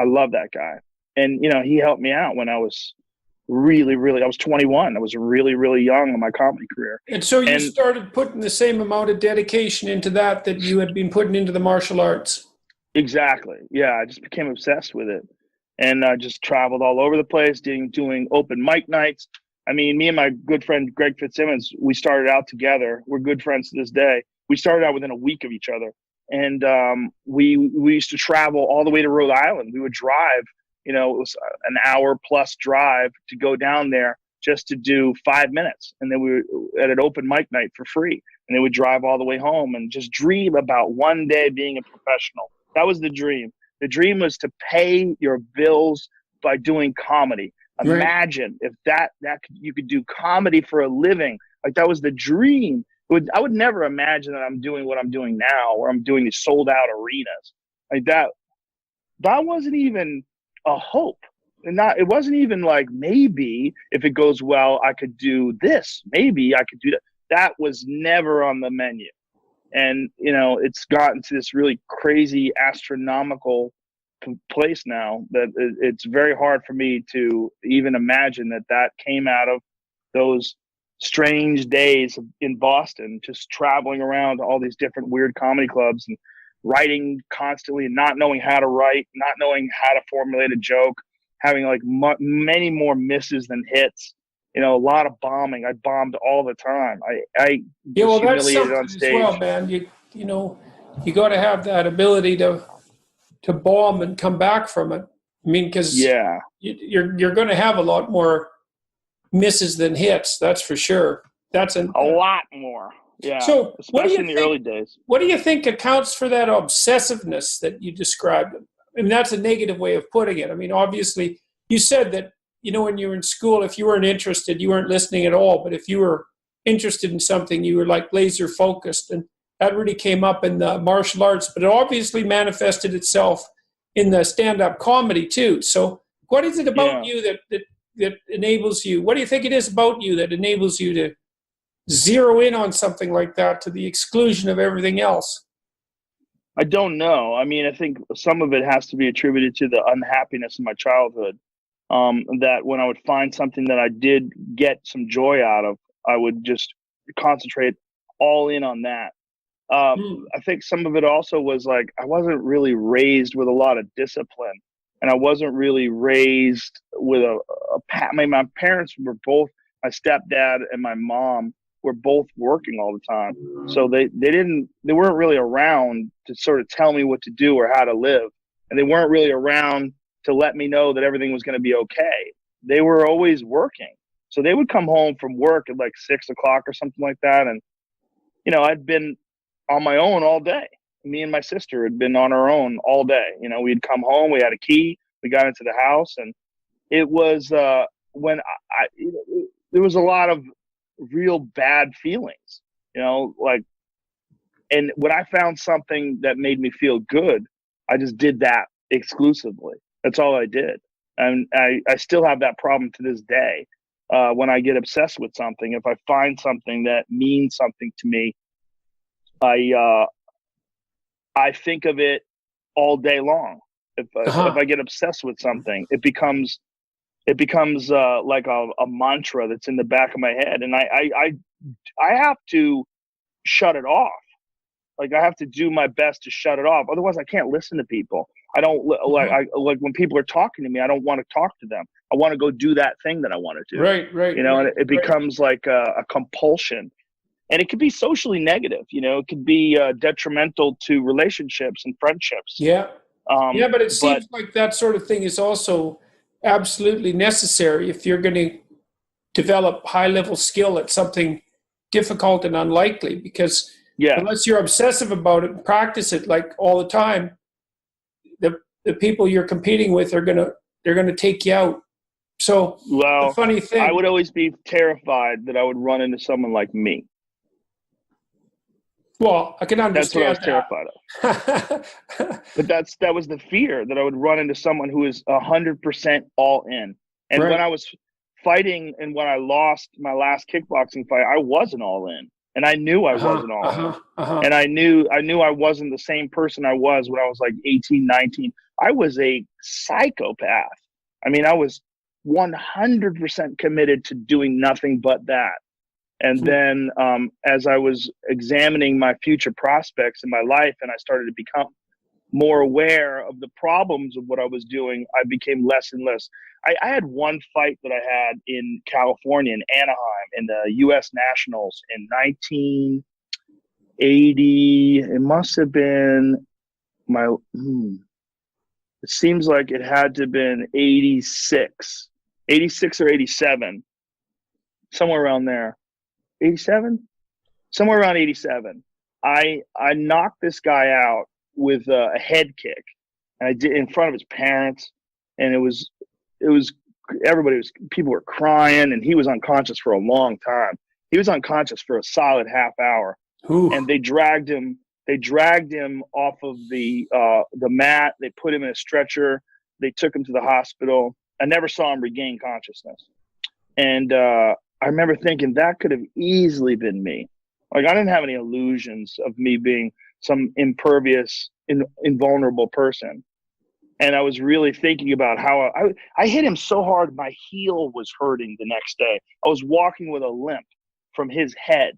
I love that guy. And, he helped me out when I was I was 21. I was really, really young in my comedy career. And so you started putting the same amount of dedication into that you had been putting into the martial arts. Exactly. Yeah. I just became obsessed with it. And I just traveled all over the place doing open mic nights. I mean, me and my good friend, Greg Fitzsimmons, we started out together. We're good friends to this day. We started out within a week of each other. And we used to travel all the way to Rhode Island. We would drive, it was an hour plus drive to go down there just to do 5 minutes. And then we were at an open mic night for free. And then we'd drive all the way home and just dream about one day being a professional. That was the dream. The dream was to pay your bills by doing comedy. Imagine if that you could do comedy for a living. Like, that was the dream. I would never imagine that I'm doing what I'm doing now, where I'm doing these sold out arenas like that. That wasn't even a hope. And it wasn't even like, maybe if it goes well, I could do this. Maybe I could do that. That was never on the menu. And, it's gotten to this really crazy astronomical place now that it's very hard for me to even imagine that came out of those strange days in Boston, just traveling around to all these different weird comedy clubs and writing constantly and not knowing how to write, not knowing how to formulate a joke, having like many more misses than hits. A lot of bombing. I bombed all the time. I well, that's humiliated something on stage. as well, man. You got to have that ability to bomb and come back from it. I mean, because you're going to have a lot more misses than hits. That's for sure. That's a lot more. Yeah. So, especially in the early days. What do you think accounts for that obsessiveness that you described? I mean, that's a negative way of putting it. I mean, obviously, you said that, when you were in school, if you weren't interested, you weren't listening at all. But if you were interested in something, you were like laser focused. And that really came up in the martial arts, but it obviously manifested itself in the stand-up comedy too. So what is it about you that enables you? What do you think it is about you that enables you to zero in on something like that to the exclusion of everything else? I don't know. I mean, I think some of it has to be attributed to the unhappiness in my childhood. That when I would find something that I did get some joy out of, I would just concentrate all in on that. I think some of it also was like, I wasn't really raised with a lot of discipline, and I wasn't really raised with my parents were both, my stepdad and my mom were both working all the time. So they weren't really around to sort of tell me what to do or how to live. And they weren't really around to let me know that everything was going to be okay. They were always working. So they would come home from work at like 6 o'clock or something like that. And, I'd been on my own all day. Me and my sister had been on our own all day. We'd come home, we had a key, we got into the house, and it was when there was a lot of real bad feelings, and when I found something that made me feel good, I just did that exclusively. That's all I did. And I still have that problem to this day. When I get obsessed with something, if I find something that means something to me, I think of it all day long. If I get obsessed with something, it becomes like a mantra that's in the back of my head, and I have to shut it off. Like, I have to do my best to shut it off. Otherwise, I can't listen to people. I don't like when people are talking to me, I don't want to talk to them. I want to go do that thing that I want to do. Right. And it becomes like a compulsion, and it could be socially negative. It could be detrimental to relationships and friendships. Yeah. But it seems like that sort of thing is also absolutely necessary if you're going to develop high-level skill at something difficult and unlikely, because unless you're obsessive about it and practice it like all the time, the people you're competing with they're gonna take you out. So the funny thing, I would always be terrified that I would run into someone like me. Well, I can understand. That's what I was terrified of. But that was the fear, that I would run into someone who is 100% all in. And when I was fighting and when I lost my last kickboxing fight, I wasn't all in. And I knew I wasn't all in. And I knew I wasn't the same person I was when I was like 18, 19. I was a psychopath. I mean, I was 100% committed to doing nothing but that. And then as I was examining my future prospects in my life and I started to become more aware of the problems of what I was doing, I became less and less. I had one fight that I had in California, in Anaheim, in the U.S. Nationals in 1980. It must have been it seems like it had to have been 86 or 87, somewhere around there. 87? Somewhere around 87. I knocked this guy out with a head kick, and I did in front of his parents, and it was people were crying, and he was unconscious for a long time. He was unconscious for a solid half hour. Ooh. And they dragged him off of the mat. They put him in a stretcher. They took him to the hospital. I never saw him regain consciousness. And I remember thinking that could have easily been me. Like, I didn't have any illusions of me being some impervious, invulnerable person. And I was really thinking about how I hit him so hard, my heel was hurting the next day. I was walking with a limp from his head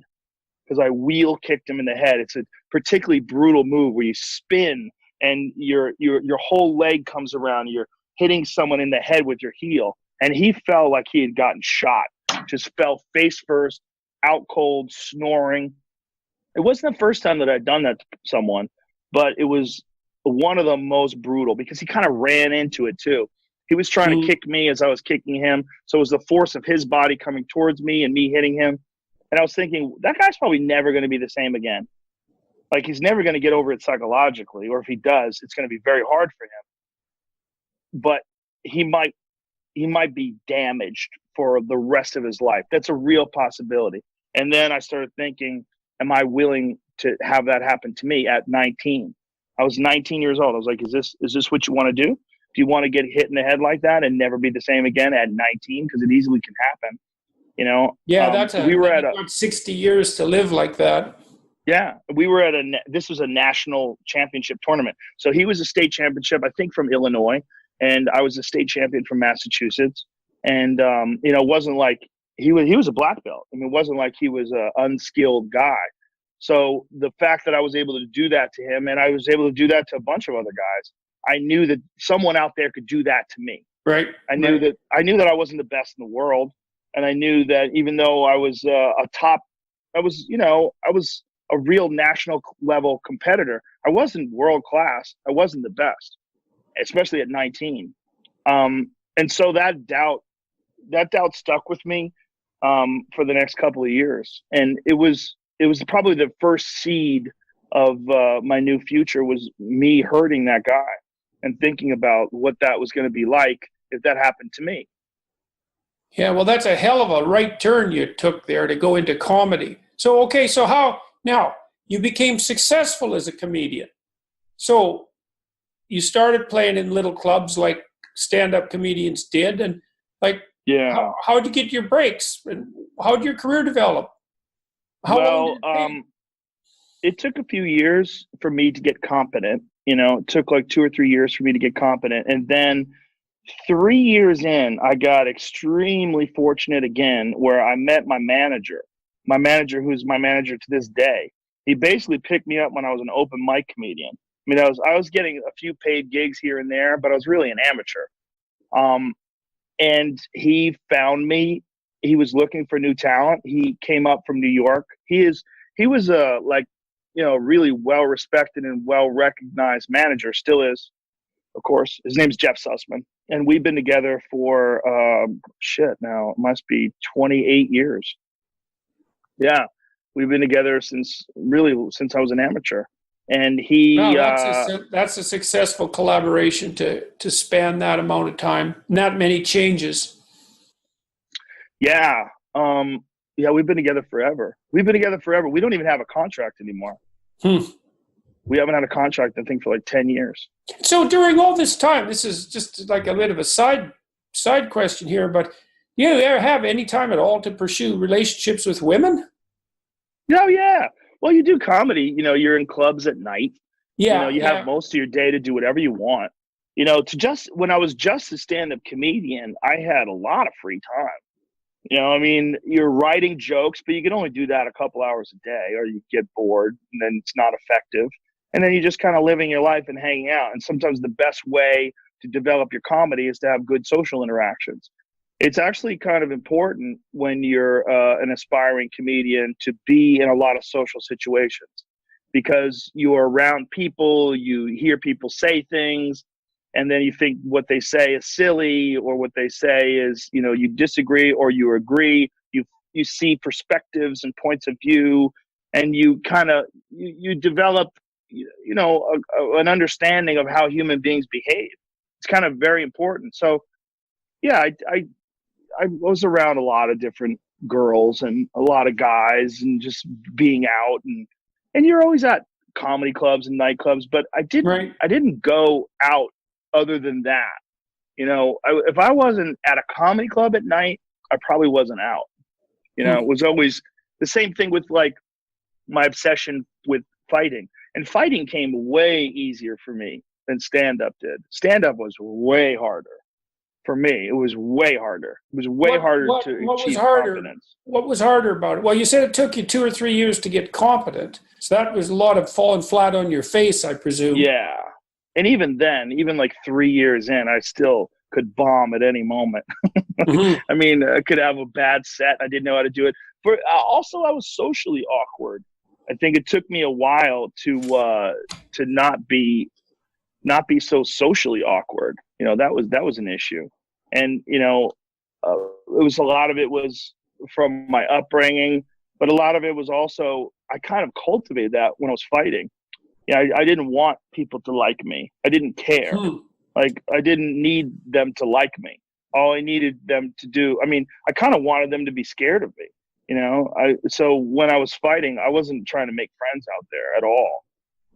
because I wheel kicked him in the head. It's a particularly brutal move where you spin and your whole leg comes around. You're hitting someone in the head with your heel. And he fell like he had gotten shot. Just fell face first, out cold, snoring. It wasn't the first time that I'd done that to someone, but it was one of the most brutal because he kind of ran into it too. He was trying to kick me as I was kicking him. So it was the force of his body coming towards me and me hitting him. And I was thinking, that guy's probably never going to be the same again. Like, he's never going to get over it psychologically, or if he does, it's going to be very hard for him. But he might be damaged for the rest of his life. That's a real possibility. And then I started thinking, am I willing to have that happen to me at 19? I was 19 years old. I was like, is this what you want to do? Do you want to get hit in the head like that and never be the same again at 19? Because it easily can happen. You know? Yeah, we were at 60 years to live like that. Yeah, we were at this was a national championship tournament. So he was a state championship, I think, from Illinois, and I was a state champion from Massachusetts. And it wasn't like he was a black belt. I mean, it wasn't like he was an unskilled guy. So the fact that I was able to do that to him, and I was able to do that to a bunch of other guys, I knew that someone out there could do that to me. Right. I knew that I wasn't the best in the world, and I knew that even though I was I was a real national level competitor. I wasn't world class. I wasn't the best, especially at 19. And so that doubt stuck with me for the next couple of years, and it was probably the first seed of my new future was me hurting that guy and thinking about what that was going to be like if that happened to me. Yeah, well, that's a hell of a right turn you took there to go into comedy. So, okay, so how now you became successful as a comedian? So you started playing in little clubs like stand-up comedians did, and like, yeah, how'd you get your breaks, and how'd your career develop? It took a few years for me to get competent. It took like 2 or 3 years for me to get competent. And then 3 years in, I got extremely fortunate again, where I met my manager, who's my manager to this day. He basically picked me up when I was an open mic comedian. I mean, I was getting a few paid gigs here and there, but I was really an amateur. And he found me. He was looking for new talent. He came up from New York. He was a really well respected and well recognized manager. Still is, of course. His name's Jeff Sussman, and we've been together for now it must be 28 years. Yeah, we've been together since I was an amateur. And he that's a successful collaboration to span that amount of time. Not many changes. Yeah. We've been together forever. We don't even have a contract anymore. We haven't had a contract, I think, for like 10 years. So during all this time, this is just like a bit of a side question here, but do you ever have any time at all to pursue relationships with women? Oh, yeah. Well, you do comedy, you're in clubs at night. Yeah. You have most of your day to do whatever you want. When I was just a stand-up comedian, I had a lot of free time. You're writing jokes, but you can only do that a couple hours a day, or you get bored and then it's not effective. And then you're just kind of living your life and hanging out. And sometimes the best way to develop your comedy is to have good social interactions. It's actually kind of important when you're an aspiring comedian to be in a lot of social situations, because you're around people, you hear people say things, and then you think what they say is silly, or what they say is, you disagree or you agree. You see perspectives and points of view, and you kind of you develop an understanding of how human beings behave. It's kind of very important. So yeah, I was around a lot of different girls and a lot of guys and just being out, and you're always at comedy clubs and nightclubs, but I didn't go out other than that. You know, if I wasn't at a comedy club at night, I probably wasn't out. You know, it was always the same thing with like my obsession with fighting. And fighting came way easier for me than stand-up did. Stand-up was way harder. For me, it was way harder. It was way harder to achieve confidence. What was harder about it? Well, you said it took you 2 or 3 years to get competent. So that was a lot of falling flat on your face, I presume. Yeah. And even then, even like 3 years in, I still could bomb at any moment. Mm-hmm. I mean, I could have a bad set. I didn't know how to do it. But also, I was socially awkward. I think it took me a while to not be so socially awkward. You know, that was an issue. And, you know, it was a lot of it was from my upbringing, but a lot of it was also, I kind of cultivated that when I was fighting. Yeah, I didn't want people to like me. I didn't care. Like, I didn't need them to like me. All I needed them to do, I mean, I kind of wanted them to be scared of me. You know, so when I was fighting, I wasn't trying to make friends out there at all.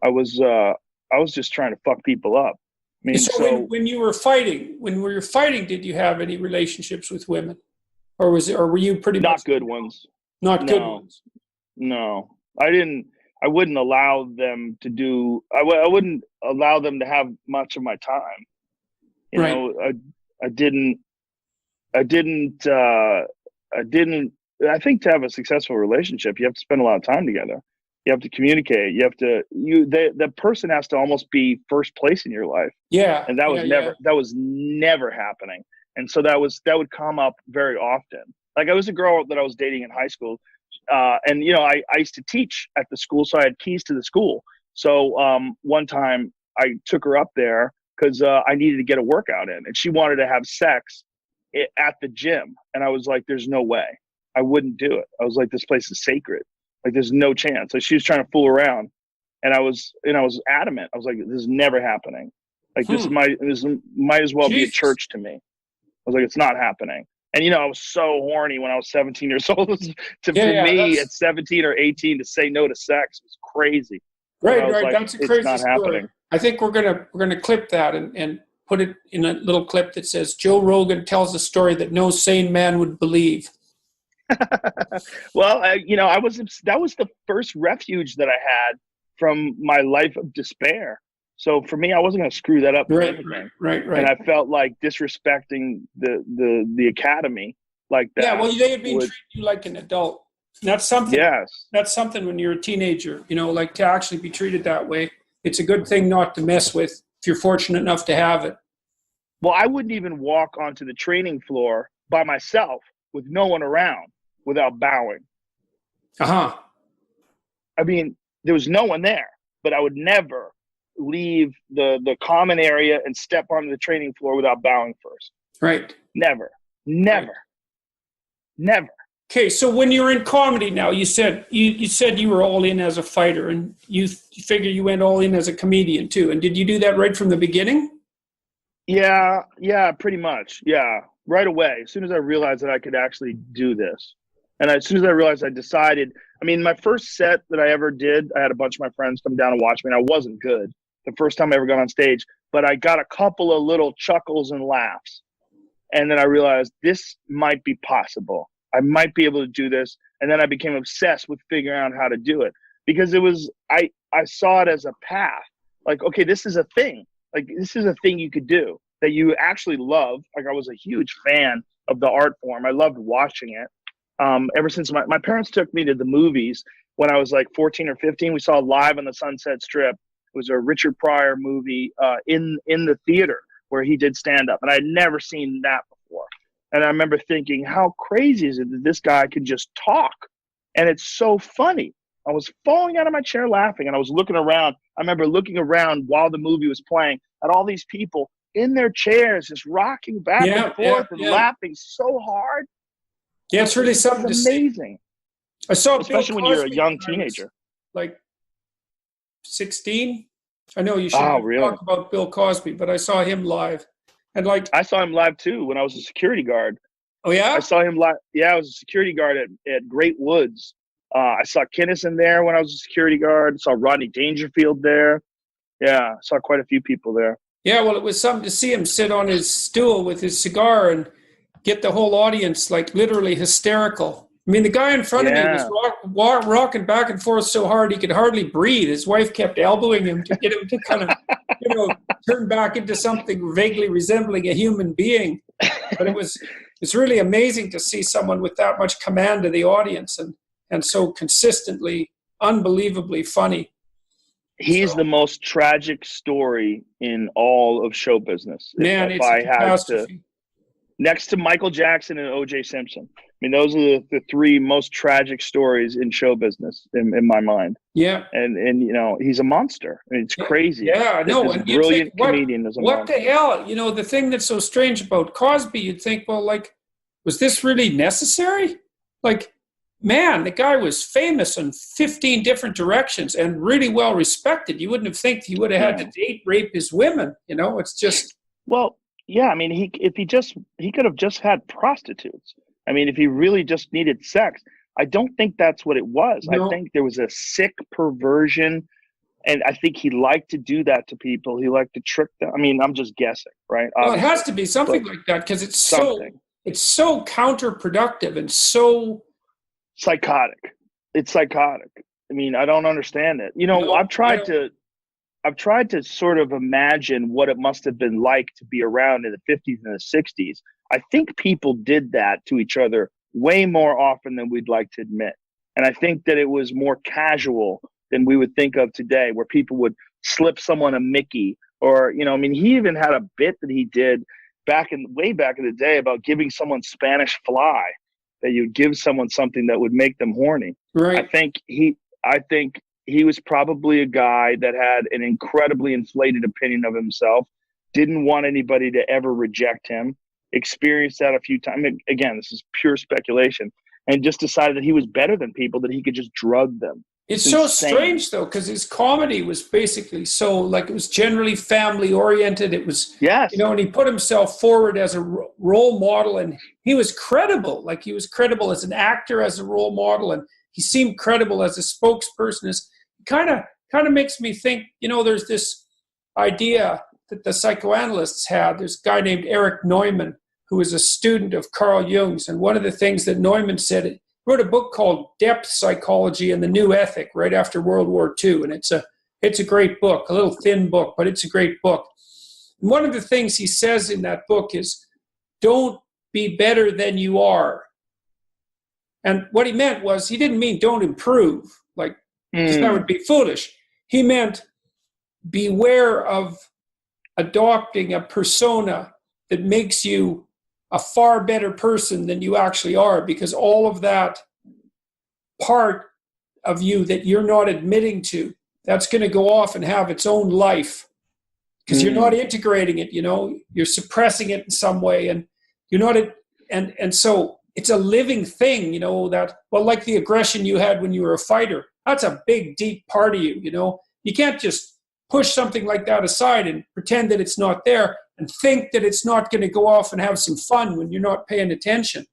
I was just trying to fuck people up. I mean, so when you were fighting, did you have any relationships with women, or were you pretty not much good ones? Not good ones. No, I didn't. I wouldn't allow them to do. I wouldn't allow them to have much of my time. You know, I didn't. I think to have a successful relationship, you have to spend a lot of time together. You have to communicate. You have to. The person has to almost be first place in your life. Yeah, and that was never happening. And so that would come up very often. Like, I was a girl that I was dating in high school, and you know, I used to teach at the school, so I had keys to the school. So one time I took her up there because I needed to get a workout in, and she wanted to have sex at the gym, and I was like, "There's no way. I wouldn't do it." I was like, "This place is sacred. Like, there's no chance." So she was trying to fool around, and I was adamant. I was like, "This is never happening. Like, this might as well be a church to me." I was like, "It's not happening." And you know, I was so horny when I was 17 years old. For me at 17 or 18 to say no to sex was crazy. Right. Like, that's a crazy story. Happening. I think we're gonna clip that and put it in a little clip that says Joe Rogan tells a story that no sane man would believe. Well, you know, that was the first refuge that I had from my life of despair. So for me, I wasn't going to screw that up. Right. And I felt like disrespecting the academy like that. Yeah, well, they had been treating you like an adult. And that's something. Yes. That's something when you're a teenager, you know, like to actually be treated that way. It's a good thing not to mess with if you're fortunate enough to have it. Well, I wouldn't even walk onto the training floor by myself with no one around without bowing. Uh-huh. I mean, there was no one there, but I would never leave the common area and step onto the training floor without bowing first. Right. Never. Okay, so when you're in comedy now, you said you were all in as a fighter, and you figure you went all in as a comedian too. And did you do that right from the beginning? Yeah, pretty much. Yeah, right away. As soon as I realized that I could actually do this. And as soon as I realized, I decided, I mean, my first set that I ever did, I had a bunch of my friends come down and watch me, and I wasn't good the first time I ever got on stage, but I got a couple of little chuckles and laughs. And then I realized this might be possible. I might be able to do this. And then I became obsessed with figuring out how to do it, because it was, I saw it as a path. Like, okay, this is a thing. Like, this is a thing you could do that you actually love. Like, I was a huge fan of the art form. I loved watching it. Ever since my parents took me to the movies when I was like 14 or 15, we saw Live on the Sunset Strip. It was a Richard Pryor movie in the theater where he did stand up. And I'd never seen that before. And I remember thinking, how crazy is it that this guy could just talk? And it's so funny. I was falling out of my chair laughing, and I was looking around. I remember looking around while the movie was playing at all these people in their chairs, just rocking back and forth and laughing so hard. Yeah, it's really something to see. Amazing. I saw especially when you're a young teenager. Like 16. I know you should talk about Bill Cosby, but I saw him live. And like I saw him live too when I was a security guard. Oh yeah. I saw him I was a security guard at Great Woods. I saw Kinnison there when I was a security guard. I saw Rodney Dangerfield there. Yeah, I saw quite a few people there. Yeah, well, it was something to see him sit on his stool with his cigar and get the whole audience like literally hysterical. I mean, the guy in front of me was rocking back and forth so hard he could hardly breathe. His wife kept elbowing him to get him to kind of, turn back into something vaguely resembling a human being. But it's really amazing to see someone with that much command of the audience and so consistently, unbelievably funny. He's the most tragic story in all of show business. Man, it's a catastrophe. Next to Michael Jackson and O.J. Simpson. I mean, those are the three most tragic stories in show business in my mind. Yeah. And he's a monster. I mean, it's crazy. Yeah, no. This brilliant comedian is a monster. What the hell? The thing that's so strange about Cosby, you'd think, well, like, was this really necessary? Like, man, the guy was famous in 15 different directions and really well respected. You wouldn't have think he would have had to date, rape his women. It's just. Well, yeah. I mean, he could have just had prostitutes. I mean, if he really just needed sex, I don't think that's what it was. No. I think there was a sick perversion, and I think he liked to do that to people. He liked to trick them. I mean, I'm just guessing, right? Well, it has to be something like that because it's so counterproductive and so psychotic. It's psychotic. I mean, I don't understand it. I've tried to sort of imagine what it must have been like to be around in the 50s and the 60s. I think people did that to each other way more often than we'd like to admit. And I think that it was more casual than we would think of today, where people would slip someone a Mickey or, he even had a bit that he did way back in the day about giving someone Spanish fly, that you'd give someone something that would make them horny. Right. I think he was probably a guy that had an incredibly inflated opinion of himself, didn't want anybody to ever reject him, experienced that a few times. Again, this is pure speculation, and just decided that he was better than people, that he could just drug them. It's so strange, though, because his comedy was basically it was generally family oriented. It was, and he put himself forward as a role model, and he was credible. Like, he was credible as an actor, as a role model, and he seemed credible as a spokesperson. It kind of makes me think, there's this idea that the psychoanalysts had. There's a guy named Erich Neumann who was a student of Carl Jung's, and one of the things that Neumann said, he wrote a book called Depth Psychology and the New Ethic right after World War II, and it's a great book, a little thin book, but it's a great book. And one of the things he says in that book is, don't be better than you are. And what he meant was, he didn't mean don't improve, because that would be foolish. He meant beware of adopting a persona that makes you a far better person than you actually are, because all of that part of you that you're not admitting to, that's going to go off and have its own life, because you're not integrating it, you're suppressing it in some way, and you're not, and so it's a living thing, like the aggression you had when you were a fighter, that's a big, deep part of you, you can't just push something like that aside and pretend that it's not there and think that it's not going to go off and have some fun when you're not paying attention.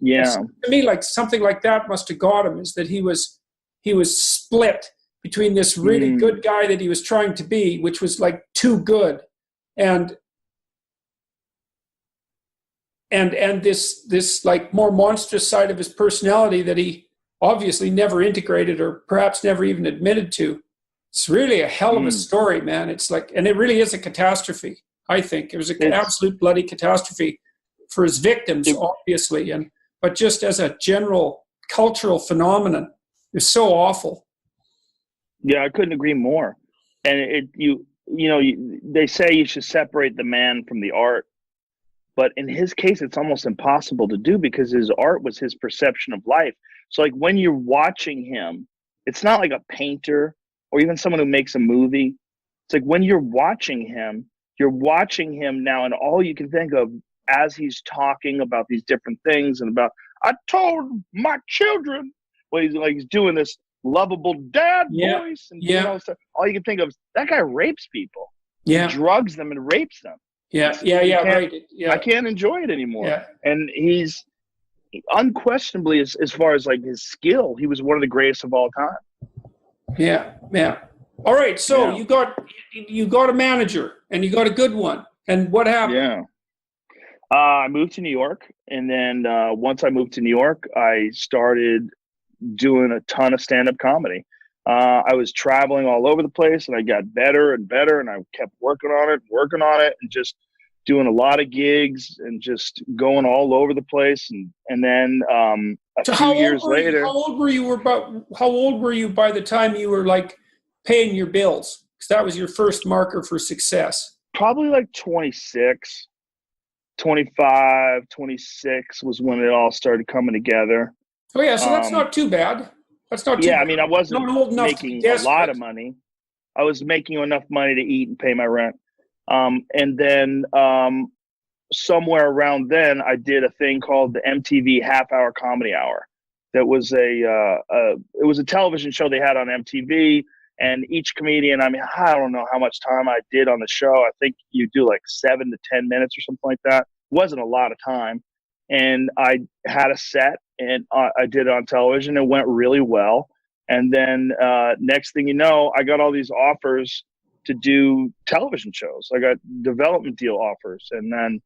Yeah. So to me, something like that must have got him, is that he was split between this really good guy that he was trying to be, which was too good, and this more monstrous side of his personality that he obviously never integrated, or perhaps never even admitted to. It's really a hell of a story, man. It's and it really is a catastrophe. I think it was an absolute bloody catastrophe for his victims, obviously, but just as a general cultural phenomenon, it's so awful. Yeah, I couldn't agree more. And they say you should separate the man from the art, but in his case, it's almost impossible to do, because his art was his perception of life. So when you're watching him, it's not like a painter or even someone who makes a movie. It's when you're watching him now, and all you can think of as he's talking about these different things, and about, I told my children, he's doing this lovable dad voice, and all you can think of is, that guy rapes people. He drugs them and rapes them. Right. Yeah. I can't enjoy it anymore. Yeah. And he's unquestionably, as far as like his skill, he was one of the greatest of all time. Yeah. All right. So Yeah. you got a manager, and you got a good one. And what happened? Yeah. I moved to New York, and then once I moved to New York, I started doing a ton of stand-up comedy. I was traveling all over the place, and I got better and better, and I kept working on it, and just doing a lot of gigs and just going all over the place. And then a few years later, how old were you by the time you were like paying your bills? Because that was your first marker for success. probably like 26, 25, 26 was when it all started coming together. Oh yeah, so that's not too bad. That's not too Yeah, bad. I mean, I wasn't old enough making a lot of money. I was making enough money to eat and pay my rent. And then somewhere around then, I did a thing called the MTV Half Hour Comedy Hour. That was it was a television show they had on MTV, and each comedian, I mean, I don't know how much time I did on the show. I think you do like 7 to 10 minutes or something like that. It wasn't a lot of time. And I had a set, and I did it on television. It went really well. And then next thing you know, I got all these offers to do television shows. I got development deal offers. And then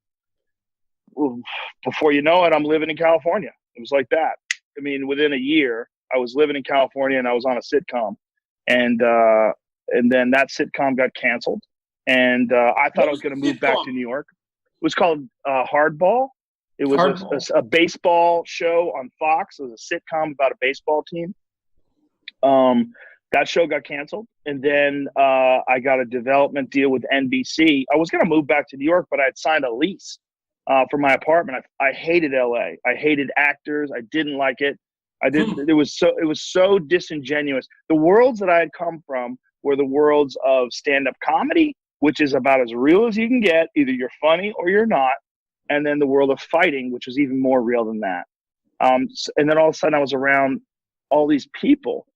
before you know it, I'm living in California. It was like that. I mean, within a year, I was living in California and I was on a sitcom. And then that sitcom got canceled. And I thought I was going to move back to New York. It was called Hardball. It was a baseball show on Fox. It was a sitcom about a baseball team. That show got canceled. And then I got a development deal with NBC. I was going to move back to New York, but I had signed a lease for my apartment. I hated LA. I hated actors. I didn't like it. It was so disingenuous. The worlds that I had come from were the worlds of stand-up comedy, which is about as real as you can get. Either you're funny or you're not. And then the world of fighting, which was even more real than that. And then all of a sudden I was around all these people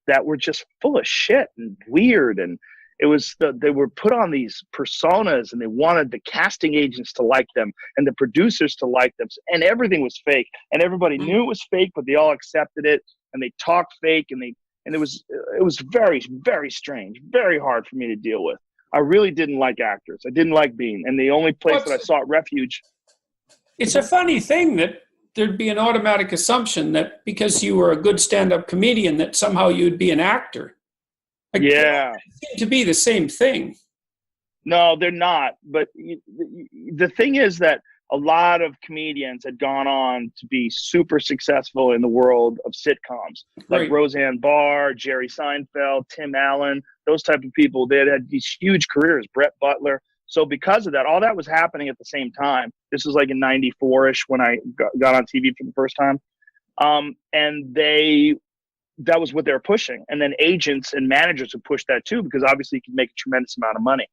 that were just full of shit and weird. And it was they were put on these personas, and they wanted the casting agents to like them and the producers to like them. And everything was fake, and everybody knew it was fake, but they all accepted it, and they talked fake. And it was very, very strange, very hard for me to deal with. I really didn't like actors. I didn't like being, and the only place that I sought refuge. It's a funny thing that there'd be an automatic assumption that because you were a good stand-up comedian that somehow you'd be an actor. Like, yeah. It seemed to be the same thing. No, they're not. But the thing is that a lot of comedians had gone on to be super successful in the world of sitcoms, like Roseanne Barr, Jerry Seinfeld, Tim Allen, those type of people. They had these huge careers, Brett Butler. So because of that, all that was happening at the same time. This was like in 94-ish when I got on TV for the first time. And that was what they were pushing. And then agents and managers would push that too, because obviously you can make a tremendous amount of money.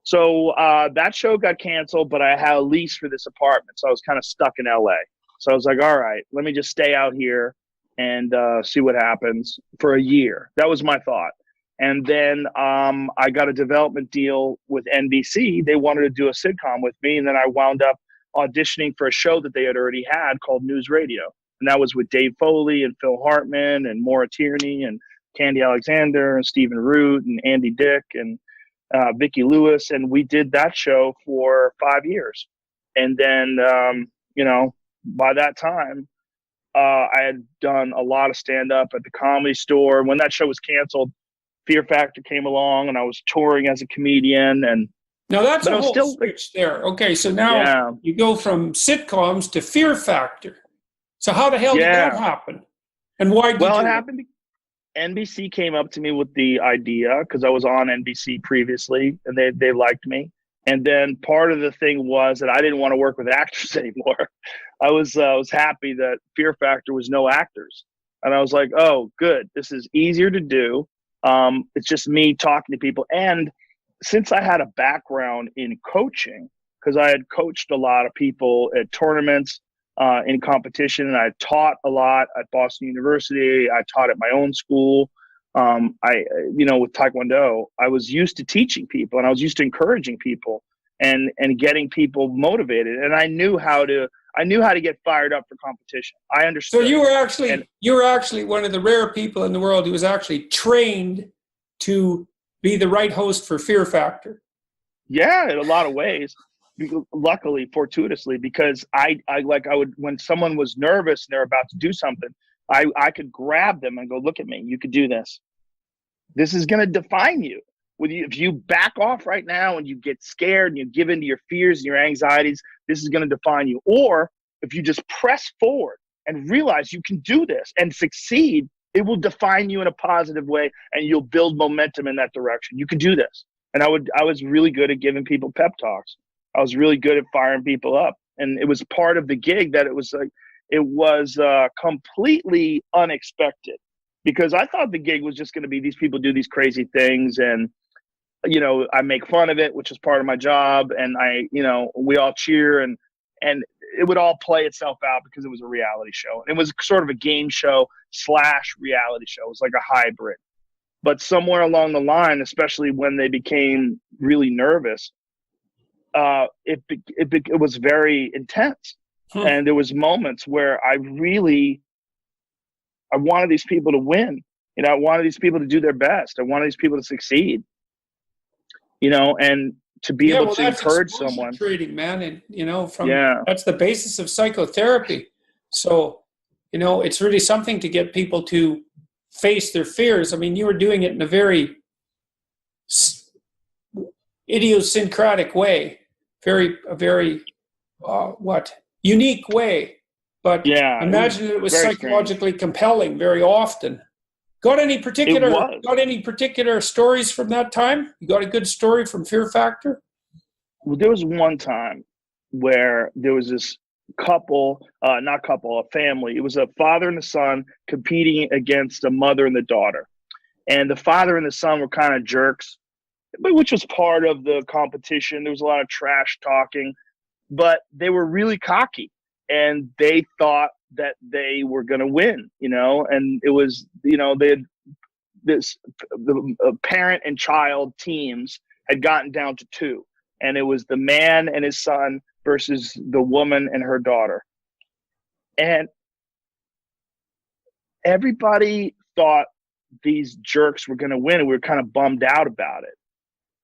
So that show got canceled, but I had a lease for this apartment. So I was kind of stuck in LA. So I was like, all right, let me just stay out here and see what happens for a year. That was my thought. And then I got a development deal with NBC. They wanted to do a sitcom with me. And then I wound up auditioning for a show that they had already had called News Radio. And that was with Dave Foley and Phil Hartman and Maura Tierney and Candy Alexander and Stephen Root and Andy Dick and Vicki Lewis. And we did that show for 5 years. And then, by that time, I had done a lot of stand-up at the Comedy Store. When that show was canceled, Fear Factor came along, and I was touring as a comedian. And now that's a whole switch there. Okay, so now you go from sitcoms to Fear Factor. So how the hell did that happen? And why did it happened? NBC came up to me with the idea because I was on NBC previously, and they liked me. And then part of the thing was that I didn't want to work with actors anymore. I was happy that Fear Factor was no actors, and I was like, oh, good. This is easier to do. It's just me talking to people. And since I had a background in coaching, because I had coached a lot of people at tournaments, in competition, and I taught a lot at Boston University. I taught at my own school. With Taekwondo, I was used to teaching people, and I was used to encouraging people. and getting people motivated. And I knew how to get fired up for competition. I understood. So you were actually one of the rare people in the world who was actually trained to be the right host for Fear Factor. Yeah, in a lot of ways. Luckily, fortuitously, because I would, when someone was nervous and they're about to do something, I could grab them and go, look at me, you could do this. This is going to define you. If you back off right now and you get scared and you give into your fears and your anxieties, this is going to define you. Or if you just press forward and realize you can do this and succeed, it will define you in a positive way and you'll build momentum in that direction. You can do this. And I was really good at giving people pep talks. I was really good at firing people up. And it was part of the gig that it was completely unexpected, because I thought the gig was just going to be these people do these crazy things and, I make fun of it, which is part of my job. And we all cheer and it would all play itself out because it was a reality show. And it was sort of a game show / reality show. It was like a hybrid. But somewhere along the line, especially when they became really nervous, it was very intense. And there was moments where I wanted these people to win. I wanted these people to do their best. I wanted these people to succeed. And to be able to encourage someone. Trading, man, and that's the basis of psychotherapy. So, it's really something to get people to face their fears. I mean, you were doing it in a very idiosyncratic way, a very unique way. But imagine it was psychologically compelling very often. Got any particular stories from that time? You got a good story from Fear Factor? Well, there was one time where there was this a family. It was a father and a son competing against a mother and the daughter. And the father and the son were kind of jerks, which was part of the competition. There was a lot of trash talking, but they were really cocky and they thought that they were going to win, and it was, they had the parent and child teams had gotten down to 2, and it was the man and his son versus the woman and her daughter. And everybody thought these jerks were going to win, and we were kind of bummed out about it.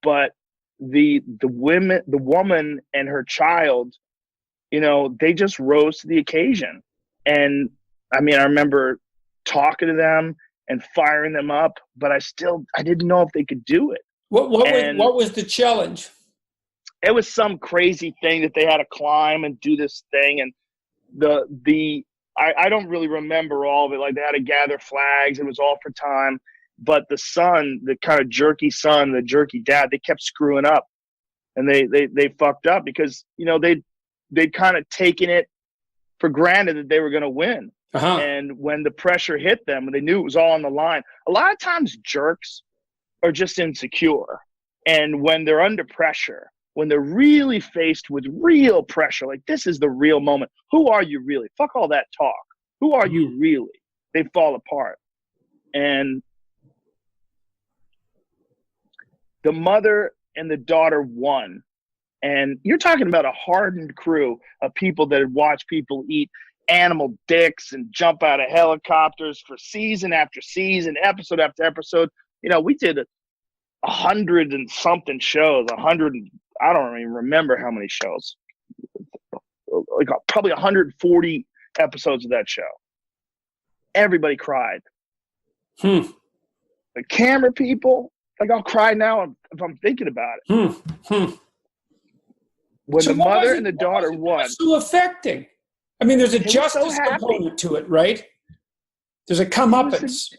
But the woman and her child, they just rose to the occasion. And I mean, I remember talking to them and firing them up, but I didn't know if they could do it. What was the challenge? It was some crazy thing that they had to climb and do this thing. And I don't really remember all of it. Like, they had to gather flags. It was all for time. But the son, the kind of jerky son, the jerky dad, they kept screwing up, and they fucked up because, they'd kind of taken it for granted that they were going to win. And when the pressure hit them, they knew it was all on the line. A lot of times jerks are just insecure. And when they're under pressure, when they're really faced with real pressure, like, this is the real moment. Who are you really? Fuck all that talk. Who are you really? They fall apart. And the mother and the daughter won. And you're talking about a hardened crew of people that had watched people eat animal dicks and jump out of helicopters for season after season, episode after episode. We did 100 and something shows, I don't even remember how many shows, like probably 140 episodes of that show. Everybody cried. The camera people, like, I'll cry now if I'm thinking about it. When the mother and the daughter won. It's so affecting. I mean, there's a justice component to it, right? There's a comeuppance.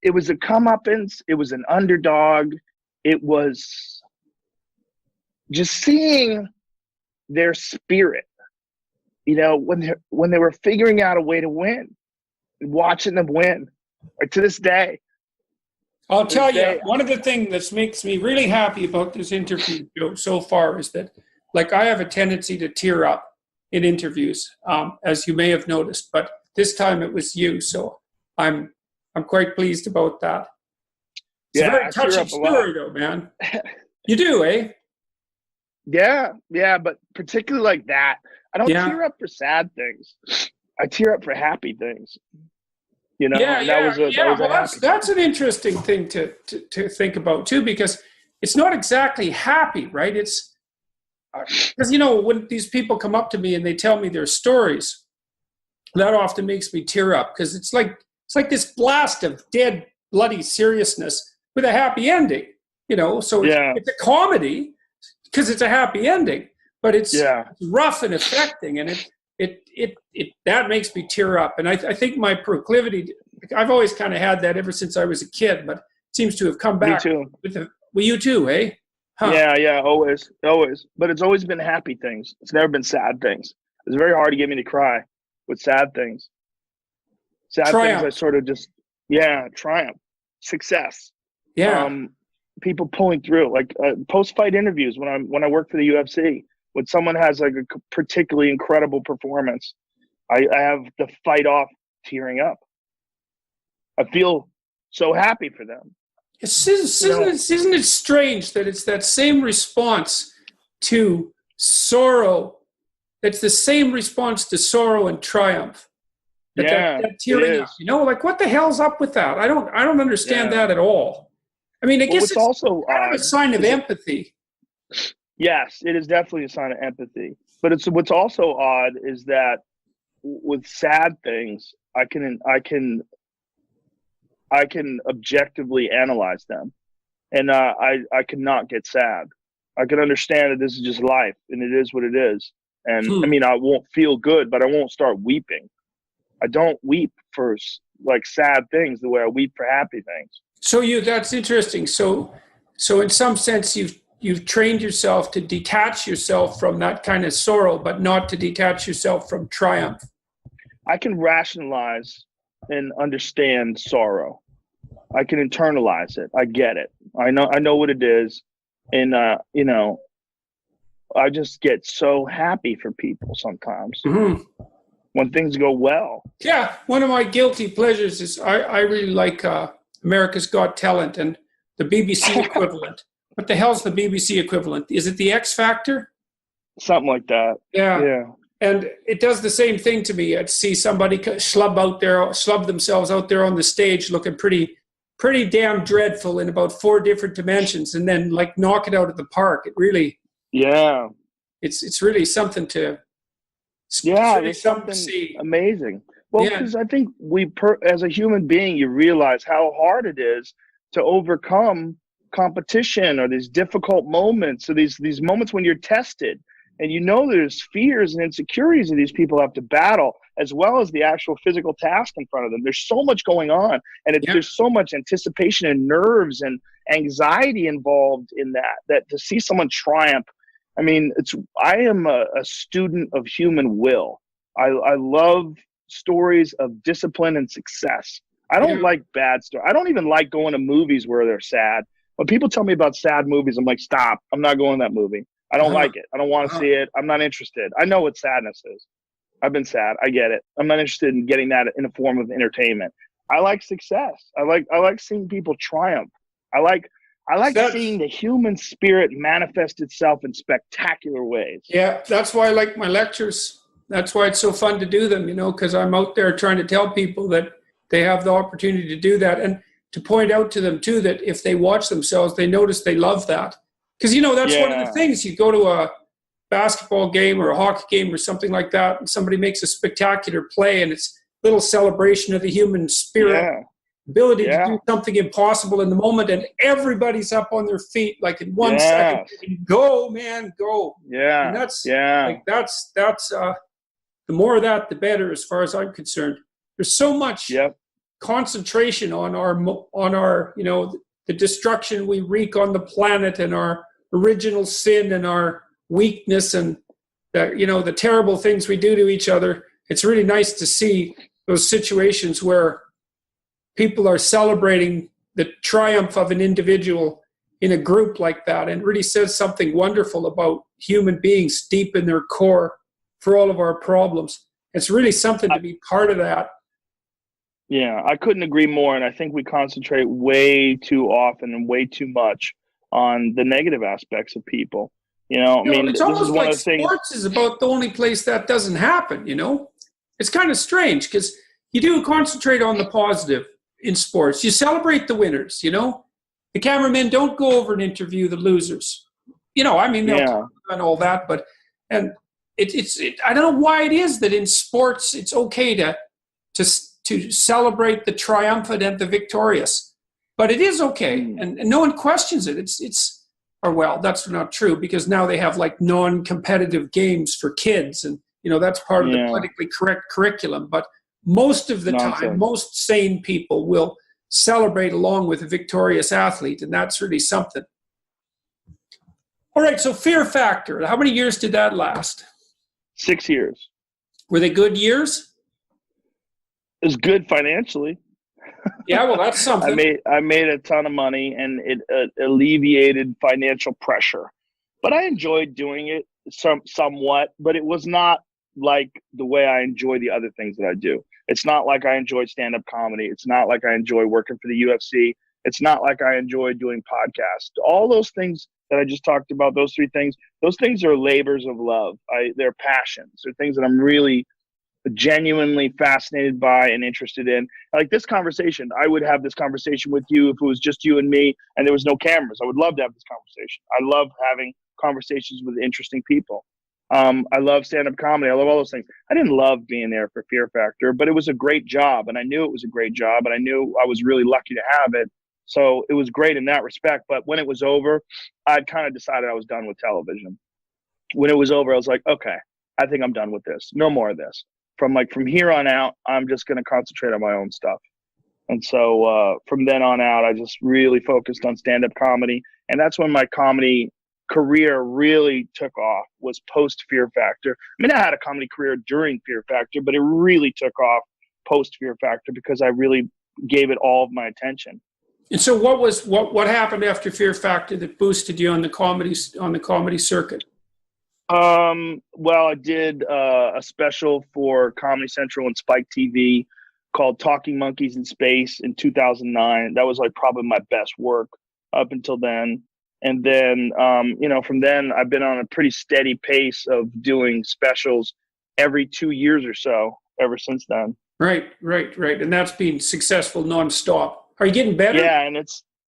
It was a comeuppance. It was an underdog. It was just seeing their spirit, when they were figuring out a way to win, watching them win. Like, to this day. I'll tell you, one of the things that makes me really happy about this interview so far is that, like, I have a tendency to tear up in interviews, as you may have noticed, but this time it was you, so I'm quite pleased about that. It's a very touching story, though, man. You do, eh? Yeah, but particularly like that, I don't Yeah. tear up for sad things. I tear up for happy things. Yeah, And that was Well, a happy that's thing. an interesting thing to think about too, because it's not exactly happy, right? It's because when these people come up to me and they tell me their stories, that often makes me tear up because it's like this blast of dead, bloody seriousness with a happy ending. So Yeah, it's a comedy because it's a happy ending, but it's yeah. rough and affecting, and it that makes me tear up. And I think my proclivity, I've always kind of had that ever since I was a kid, but it seems to have come Me back too. well, you too, eh? Huh? Yeah, always, always. But it's always been happy things. It's never been sad things. It's very hard to get me to cry with sad things. Sad things, I Triumph. sort of just, triumph, success. Yeah. Um, People pulling through, like post-fight interviews when I work for the UFC. When someone has like a particularly incredible performance, I have to fight off tearing up. I feel so happy for them. Isn't it strange that it's that same response to sorrow? It's the same response to sorrow and triumph. That tearing up. Like what the hell's up with that? I don't understand that at all. I mean, I Well, guess what's it's also kind of odd a sign of is empathy. yes, it is definitely a sign of empathy. But it's what's also odd is that with sad things, I can objectively analyze them, and I cannot get sad. I can understand that this is just life, and it is what it is. And I mean, I won't feel good, but I won't start weeping. I don't weep for like sad things the way I weep for happy things. So that's interesting. So in some sense, you've trained yourself to detach yourself from that kind of sorrow, but not to detach yourself from triumph. I can rationalize and understand sorrow. I can internalize it. I get it. I know what it is. And I just get so happy for people sometimes when things go well. Yeah, one of my guilty pleasures is I really like America's Got Talent and the BBC equivalent. What the hell's the BBC equivalent? Is it the X Factor? Something like that. Yeah. And it does the same thing to me. I'd see somebody slub themselves out there on the stage looking pretty damn dreadful in about 4 different dimensions, and then like knock it out of the park. It really, it's really something to, there's something amazing. Well, because I think as a human being, you realize how hard it is to overcome competition or these difficult moments, or these moments when you're tested. And there's fears and insecurities that these people have to battle, as well as the actual physical task in front of them. There's so much going on, and there's so much anticipation and nerves and anxiety involved in that to see someone triumph. I mean, I am a student of human will. I love stories of discipline and success. I don't like bad stories. I don't even like going to movies where they're sad. When people tell me about sad movies, I'm like, stop. I'm not going to that movie. I don't like it. I don't want to see it. I'm not interested. I know what sadness is. I've been sad. I get it. I'm not interested in getting that in a form of entertainment. I like success. I like seeing people triumph. I like seeing the human spirit manifest itself in spectacular ways. Yeah, that's why I like my lectures. That's why it's so fun to do them, because I'm out there trying to tell people that they have the opportunity to do that, and to point out to them too that if they watch themselves, they notice they love that. Because, that's one of the things. You go to a basketball game or a hockey game or something like that, and somebody makes a spectacular play, and it's a little celebration of the human spirit, ability to do something impossible in the moment, and everybody's up on their feet like in 1 second. Go, man, go. Yeah. And that's the more of that, the better, as far as I'm concerned. There's so much concentration on our the destruction we wreak on the planet, and our original sin, and our weakness, and the terrible things we do to each other. It's really nice to see those situations where people are celebrating the triumph of an individual in a group like that, and it really says something wonderful about human beings deep in their core for all of our problems. It's really something to be part of that. Yeah, I couldn't agree more. And I think we concentrate way too often and way too much on the negative aspects of people. I mean, it's this is almost one like of the things. sports is about the only place that doesn't happen, It's kind of strange because you do concentrate on the positive in sports. You celebrate the winners, The cameramen don't go over and interview the losers. I mean, they'll talk about all that, but I don't know why it is that in sports it's okay to celebrate the triumphant and the victorious, but it is okay, and no one questions it. Or well, that's not true because now they have like non-competitive games for kids, and that's part of the politically correct curriculum. But most of the time, most sane people will celebrate along with a victorious athlete, and that's really something. All right, so Fear Factor. How many years did that last? 6 years. Were they good years? It was good financially. Yeah, well, that's something. I made a ton of money, and it alleviated financial pressure. But I enjoyed doing it somewhat, but it was not like the way I enjoy the other things that I do. It's not like I enjoy stand-up comedy. It's not like I enjoy working for the UFC. It's not like I enjoy doing podcasts. All those things that I just talked about, those things are labors of love. They're passions. They're things that I'm really genuinely fascinated by and interested in. Like this conversation, I would have this conversation with you if it was just you and me and there was no cameras. I would love to have this conversation. I love having conversations with interesting people. I love stand-up comedy. I love all those things. I didn't love being there for Fear Factor, but it was a great job, and I knew it was a great job, and I knew I was really lucky to have it. So it was great in that respect. But when it was over, I'd kind of decided I was done with television. When it was over, I was like, okay, I think I'm done with this. No more of this. From here on out, I'm just going to concentrate on my own stuff. And so from then on out, I just really focused on stand-up comedy. And that's when my comedy career really took off, was post Fear Factor. I mean, I had a comedy career during Fear Factor, but it really took off post Fear Factor because I really gave it all of my attention. And so what happened after Fear Factor that boosted you on the comedy circuit? Well, I did a special for Comedy Central and Spike TV called Talking Monkeys in Space in 2009. That was like probably my best work up until then. And then, from then I've been on a pretty steady pace of doing specials every 2 years or so ever since then. Right. And that's been successful nonstop. Are you getting better?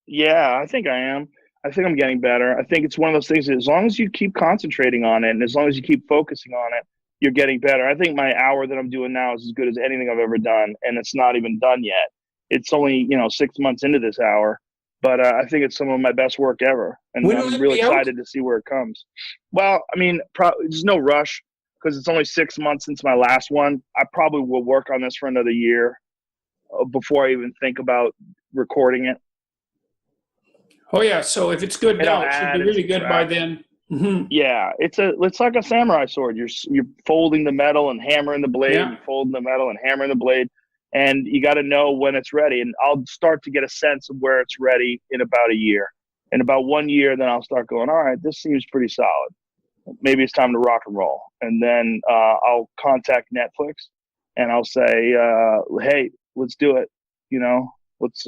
Yeah, I think I am. I think I'm getting better. I think it's one of those things that as long as you keep concentrating on it and as long as you keep focusing on it, you're getting better. I think my hour that I'm doing now is as good as anything I've ever done, and it's not even done yet. It's only, 6 months into this hour, but I think it's some of my best work ever, and I'm really excited to see where it comes. Well, I mean, there's no rush because it's only 6 months since my last one. I probably will work on this for another year before I even think about recording it. Oh yeah, so if it's good now, it should be really good by then. Mm-hmm. Yeah, it's like a samurai sword. You're folding the metal and hammering the blade, and folding the metal and hammering the blade, and you got to know when it's ready. And I'll start to get a sense of where it's ready in about a year. In about 1 year, then I'll start going, all right, this seems pretty solid. Maybe it's time to rock and roll. And then I'll contact Netflix, and I'll say, hey, let's do it. Let's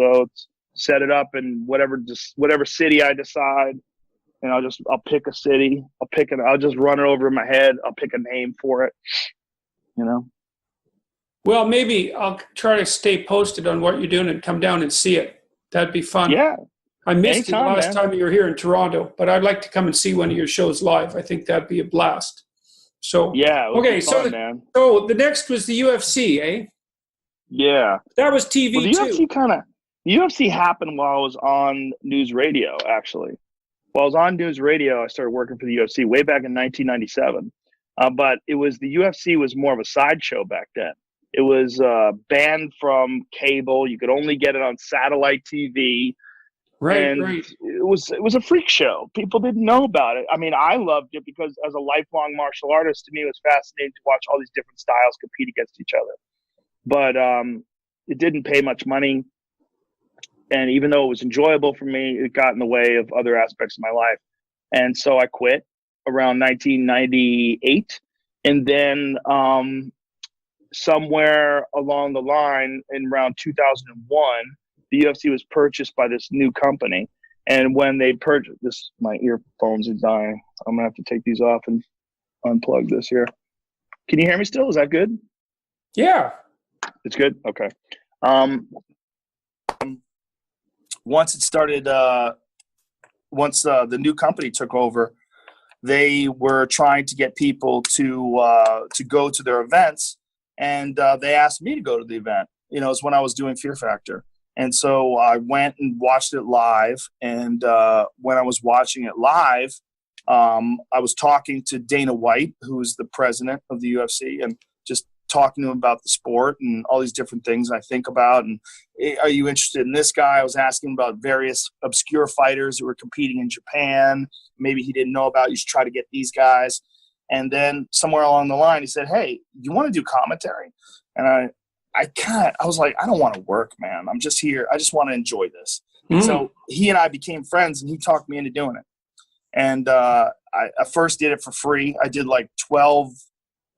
set it up in whatever city I decide, and I'll pick a city. I'll just run it over in my head. I'll pick a name for it. Well, maybe I'll try to stay posted on what you're doing and come down and see it. That'd be fun. Yeah. I missed you the last time you were here in Toronto, but I'd like to come and see one of your shows live. I think that'd be a blast. So yeah. Okay. Fun, so the next was the UFC, eh? Yeah. That was TV too. The UFC happened while I was on news radio, actually. While I was on news radio, I started working for the UFC way back in 1997. But the UFC was more of a sideshow back then. It was banned from cable. You could only get it on satellite TV. Right. It was a freak show. People didn't know about it. I mean, I loved it because as a lifelong martial artist, to me, it was fascinating to watch all these different styles compete against each other. But it didn't pay much money. And even though it was enjoyable for me, it got in the way of other aspects of my life. And so I quit around 1998. And then somewhere along the line in around 2001, the UFC was purchased by this new company. And when they purchased this, my earphones are dying. I'm gonna have to take these off and unplug this here. Can you hear me still? Is that good? Yeah. It's good? Okay. Once it started, once the new company took over, they were trying to get people to go to their events, and they asked me to go to the event. You know, it's when I was doing Fear Factor. And so I went and watched it live. And when I was watching it live, I was talking to Dana White, who is the president of the UFC, and just talking to him about the sport and all these different things I think about. And are you interested in this guy? I was asking him about various obscure fighters who were competing in Japan. Maybe he didn't know about. You should try to get these guys. And then somewhere along the line, he said, "Hey, you want to do commentary?" And I was like, I don't want to work, man. I'm just here. I just want to enjoy this. So he and I became friends, and he talked me into doing it. And I first did it for free. I did like 12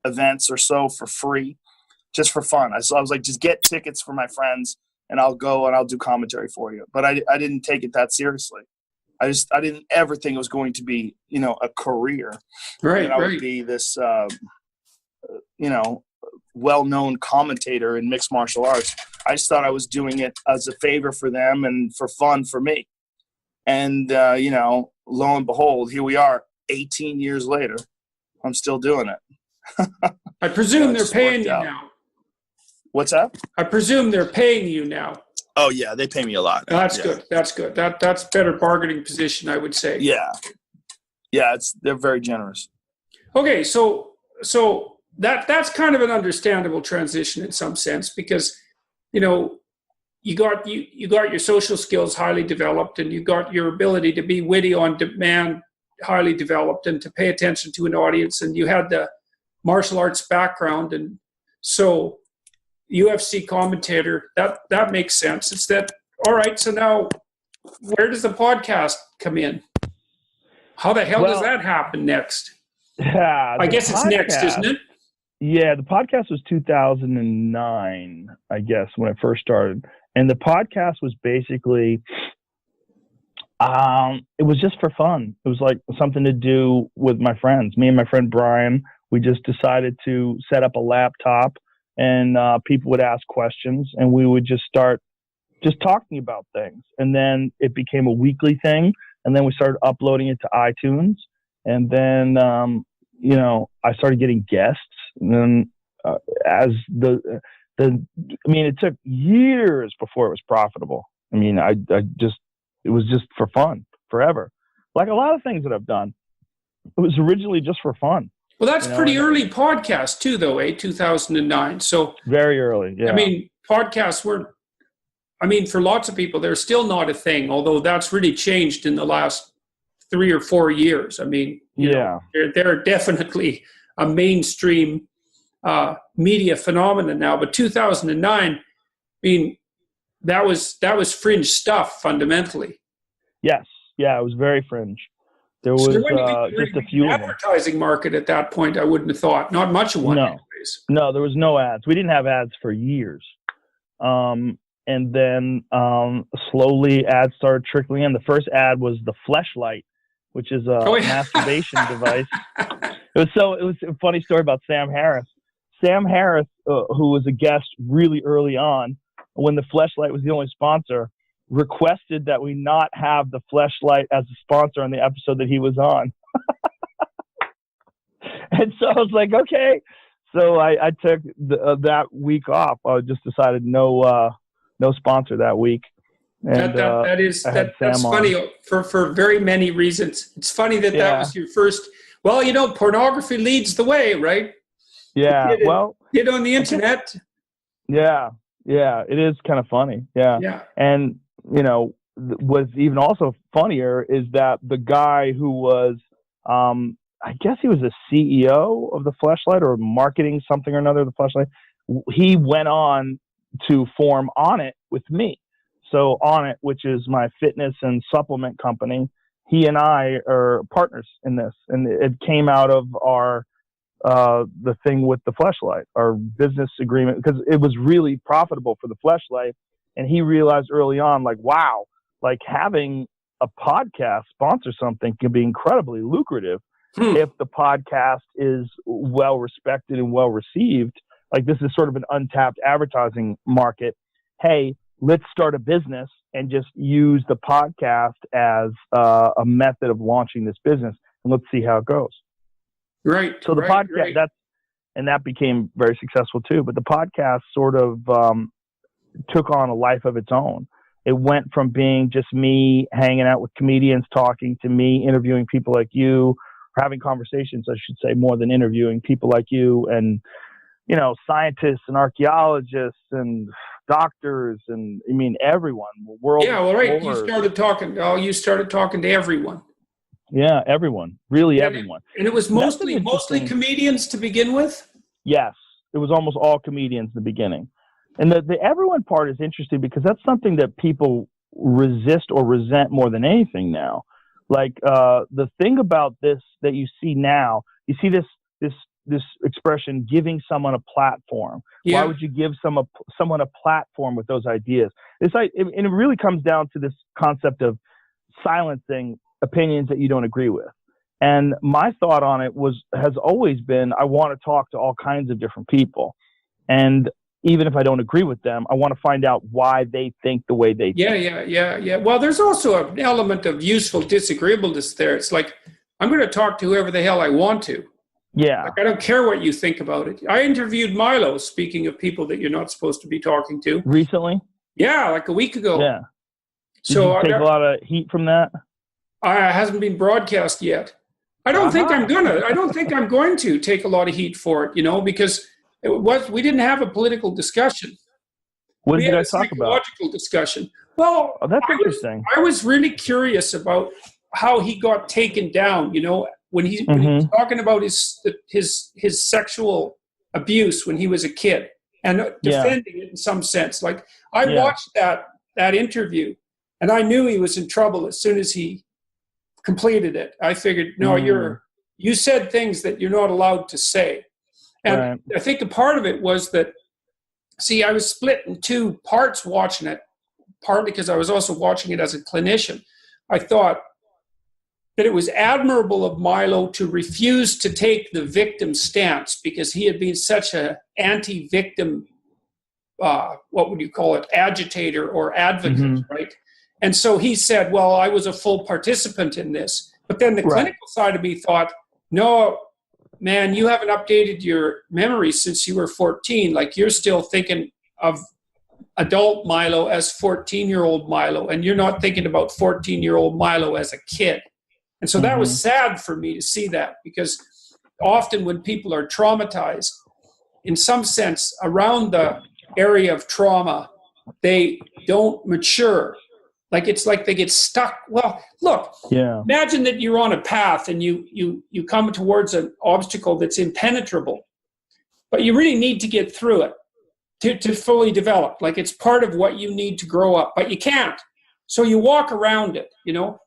events or so for free, just for fun. I was like, just get tickets for my friends, and I'll go and I'll do commentary for you. But I didn't take it that seriously. I didn't ever think it was going to be, you know, a career. Right. And I would be this, you know, well-known commentator in mixed martial arts. I just thought I was doing it as a favor for them and for fun for me. And, you know, lo and behold, here we are 18 years later. I'm still doing it. I presume they're paying you now. What's that? I presume they're paying you now. Oh, yeah, they pay me a lot. That's good. That's good. That's better bargaining position, I would say. Yeah. Yeah, they're very generous. Okay, so that's kind of an understandable transition in some sense, because, you know, you got your social skills highly developed, and you got your ability to be witty on demand highly developed, and to pay attention to an audience, and you had the martial arts background, and so UFC commentator, that makes sense. It's that, all right, so now where does the podcast come in? How the hell does that happen next? Yeah, I guess it's next, isn't it? Yeah, the podcast was 2009, I guess, when it first started. And the podcast was basically, it was just for fun. It was like something to do with my friends. Me and my friend Brian, we just decided to set up a laptop, and people would ask questions, and we would just start just talking about things. And then it became a weekly thing, and then we started uploading it to iTunes. And then, you know, I started getting guests. And then it took years before it was profitable. I mean, it was just for fun forever. Like a lot of things that I've done, it was originally just for fun. Well, that's pretty early podcast too, though, 2009. So very early. Yeah. I mean, podcasts for lots of people, they're still not a thing, although that's really changed in the last 3 or 4 years. I mean, you know, they're definitely a mainstream media phenomenon now. But 2009, I mean, that was fringe stuff fundamentally. Yes. Yeah, it was very fringe. There was just a few advertising market at that point. I wouldn't have thought. Not much of one. Anyways. No, there was no ads. We didn't have ads for years. And then slowly ads started trickling in. The first ad was the Fleshlight, which is a masturbation device. It was a funny story about Sam Harris. Sam Harris, who was a guest really early on, when the Fleshlight was the only sponsor, requested that we not have the Fleshlight as a sponsor on the episode that he was on. And so I was like, okay. So I took that week off. I just decided no sponsor that week. And that's funny for very many reasons. It's funny that was your first. Well, you know, pornography leads the way, right? Yeah. Get on the internet. Yeah. Yeah. It is kind of funny. Yeah. Yeah. And you know, what's even also funnier is that the guy who was, I guess he was the CEO of the Fleshlight or marketing something or another of the Fleshlight. He went on to form On It with me. So On It, which is my fitness and supplement company, he and I are partners in this, and it came out of our the thing with the Fleshlight, our business agreement, because it was really profitable for the Fleshlight. And he realized early on, like, wow, like having a podcast sponsor something can be incredibly lucrative if the podcast is well respected and well received. Like, this is sort of an untapped advertising market. Hey, let's start a business and just use the podcast as a method of launching this business, and let's see how it goes. Right. So the podcast, that became very successful too. But the podcast sort of took on a life of its own. It went from being just me hanging out with comedians, talking to me interviewing people like you, or having conversations, I should say, more than interviewing people like you, and scientists and archaeologists and doctors, and I mean everyone. World. Yeah, well, right. You started talking. Oh, you started talking to everyone. Yeah, everyone. Really, everyone. And it was mostly comedians to begin with. Yes, it was almost all comedians in the beginning. And the everyone part is interesting because that's something that people resist or resent more than anything now. Like the thing about this that you see now, you see this expression, giving someone a platform. Yeah. Why would you give someone a platform with those ideas? And it really comes down to this concept of silencing opinions that you don't agree with. And my thought on it has always been, I want to talk to all kinds of different people. And even if I don't agree with them, I want to find out why they think the way they think. Yeah. Well, there's also an element of useful disagreeableness there. It's like, I'm going to talk to whoever the hell I want to. Yeah. Like, I don't care what you think about it. I interviewed Milo, speaking of people that you're not supposed to be talking to. Recently? Yeah, like a week ago. Yeah. Did you take a lot of heat from that? It hasn't been broadcast yet. I don't think I'm going to take a lot of heat for it, because we didn't have a political discussion. What did I talk about? Psychological discussion. Well, that's interesting. I was really curious about how he got taken down, when he was talking about his sexual abuse when he was a kid and defending it in some sense. Like, I watched that interview and I knew he was in trouble as soon as he completed it. I figured, no, you said things that you're not allowed to say. And I think a part of it was that, I was split in two parts watching it, partly because I was also watching it as a clinician. I thought that it was admirable of Milo to refuse to take the victim stance because he had been such an anti-victim, what would you call it, agitator or advocate, right? And so he said, well, I was a full participant in this. But then the clinical side of me thought, no, man, you haven't updated your memory since you were 14. Like, you're still thinking of adult Milo as 14-year-old Milo, and you're not thinking about 14-year-old Milo as a kid. And so that was sad for me to see that, because often when people are traumatized, in some sense, around the area of trauma, they don't mature. Like, it's like they get stuck. Well, look, imagine that you're on a path and you come towards an obstacle that's impenetrable, but you really need to get through it to fully develop. Like, it's part of what you need to grow up, but you can't. So you walk around it,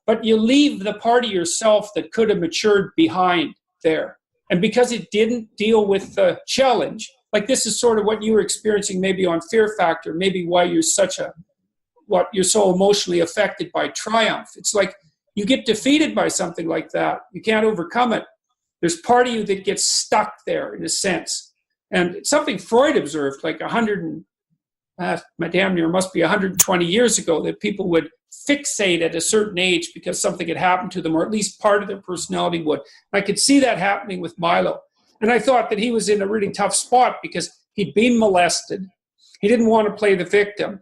but you leave the part of yourself that could have matured behind there. And because it didn't deal with the challenge, like, this is sort of what you were experiencing maybe on Fear Factor, maybe why you're you're so emotionally affected by triumph. It's like you get defeated by something like that. You can't overcome it. There's part of you that gets stuck there in a sense. And it's something Freud observed like 120 years ago, that people would fixate at a certain age because something had happened to them, or at least part of their personality would. I could see that happening with Milo. And I thought that he was in a really tough spot because he'd been molested. He didn't want to play the victim.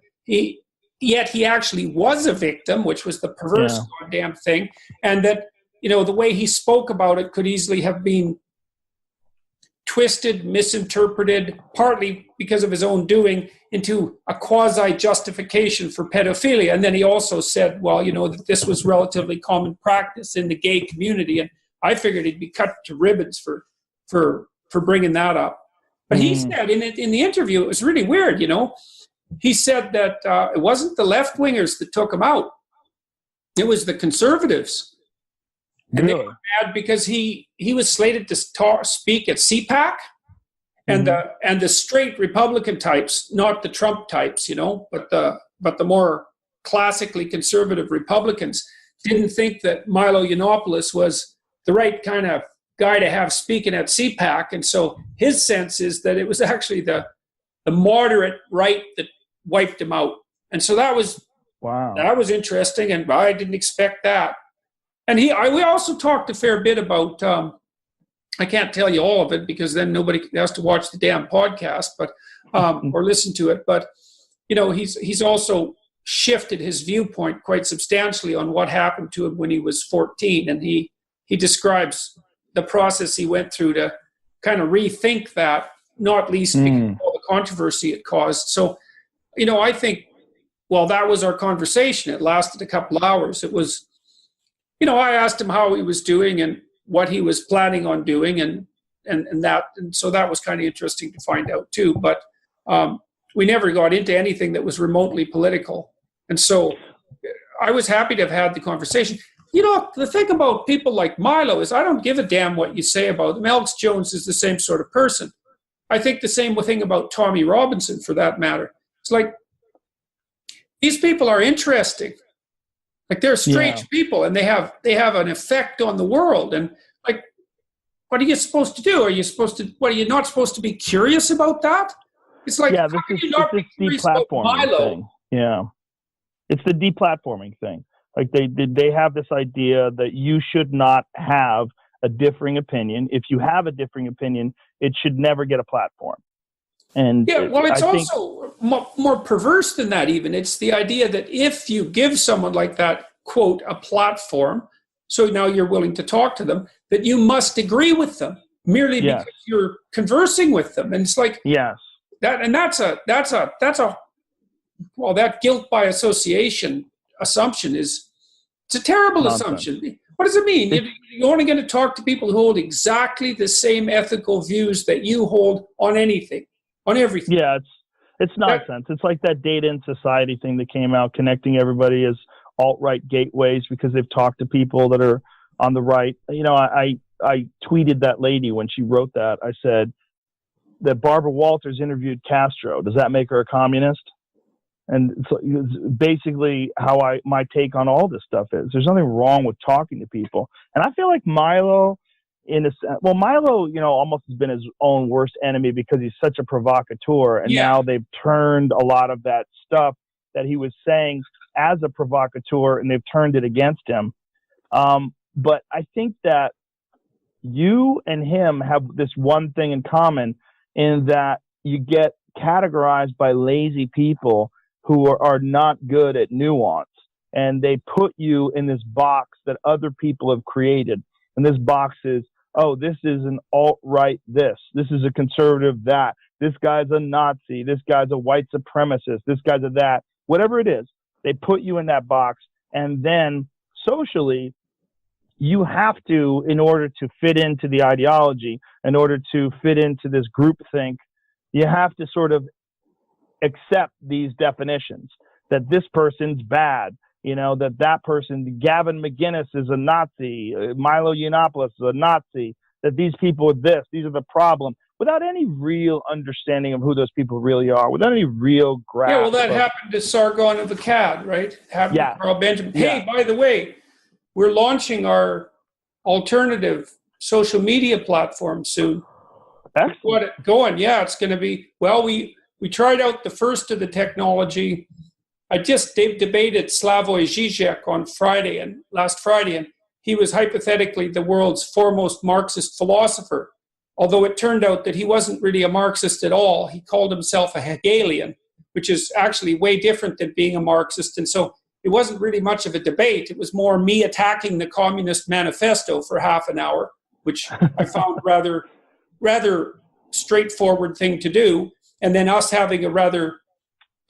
Yet he actually was a victim, which was the perverse goddamn thing. And that, the way he spoke about it could easily have been twisted, misinterpreted, partly because of his own doing, into a quasi-justification for pedophilia. And then he also said, well, that this was relatively common practice in the gay community. And I figured he'd be cut to ribbons for bringing that up. But he said in the interview, it was really weird, He said that it wasn't the left-wingers that took him out. It was the conservatives. And they were mad because he was slated to speak at CPAC, and the straight Republican types, not the Trump types, but the more classically conservative Republicans, didn't think that Milo Yiannopoulos was the right kind of guy to have speaking at CPAC. And so his sense is that it was actually the moderate right that wiped him out. And so that was interesting, and I didn't expect that. And we also talked a fair bit about, I can't tell you all of it because then nobody has to watch the damn podcast, but or listen to it. But he's also shifted his viewpoint quite substantially on what happened to him when he was 14, and he describes the process he went through to kind of rethink that, not least because of all the controversy it caused. So, I think, well, that was our conversation. It lasted a couple of hours. It was, I asked him how he was doing and what he was planning on doing, and so that was kind of interesting to find out too. But we never got into anything that was remotely political, and so I was happy to have had the conversation. The thing about people like Milo is I don't give a damn what you say about them. Alex Jones is the same sort of person. I think the same thing about Tommy Robinson, for that matter. It's like, these people are interesting. Like, they're strange people, and they have an effect on the world. And like, what are you supposed to do? Are you not supposed to be curious about that? It's like, this is this deplatforming thing. Yeah, it's the deplatforming thing. Like, they have this idea that you should not have a differing opinion. If you have a differing opinion, it should never get a platform. And it's also more perverse than that even. It's the idea that if you give someone like that, quote, a platform, so now you're willing to talk to them, that you must agree with them merely because you're conversing with them. And it's like, that guilt by association assumption it's a terrible assumption. What does it mean? You're only going to talk to people who hold exactly the same ethical views that you hold on anything, on everything. Yeah, it's nonsense. It's like that Data and Society thing that came out, connecting everybody as alt-right gateways because they've talked to people that are on the right. I tweeted that lady when she wrote that. I said that Barbara Walters interviewed Castro. Does that make her a communist? And it's basically how my take on all this stuff is. There's nothing wrong with talking to people. And I feel like Milo, almost has been his own worst enemy because he's such a provocateur. And now they've turned a lot of that stuff that he was saying as a provocateur, and they've turned it against him. But I think that you and him have this one thing in common, in that you get categorized by lazy people who are not good at nuance, and they put you in this box that other people have created. And this box is, this is an alt-right this is a conservative that, this guy's a Nazi, this guy's a white supremacist, this guy's a that, whatever it is, they put you in that box. And then socially, you have to, in order to fit into the ideology, in order to fit into this groupthink, you have to sort of accept these definitions, that this person's bad, that person, Gavin McGinnis, is a Nazi, Milo Yiannopoulos is a Nazi, that these people are this, these are the problem, without any real understanding of who those people really are, without any real grasp. Yeah, well, that happened to Sargon of Akkad, right? Happened to Carl Benjamin. Hey, by the way, we're launching our alternative social media platform soon. Excellent. Got it going. Yeah, it's going to be, we tried out the first of the technology. I just debated Slavoj Žižek on last Friday, and he was hypothetically the world's foremost Marxist philosopher, although it turned out that he wasn't really a Marxist at all. He called himself a Hegelian, which is actually way different than being a Marxist. And so it wasn't really much of a debate. It was more me attacking the Communist Manifesto for half an hour, which I found rather straightforward thing to do, and then us having a rather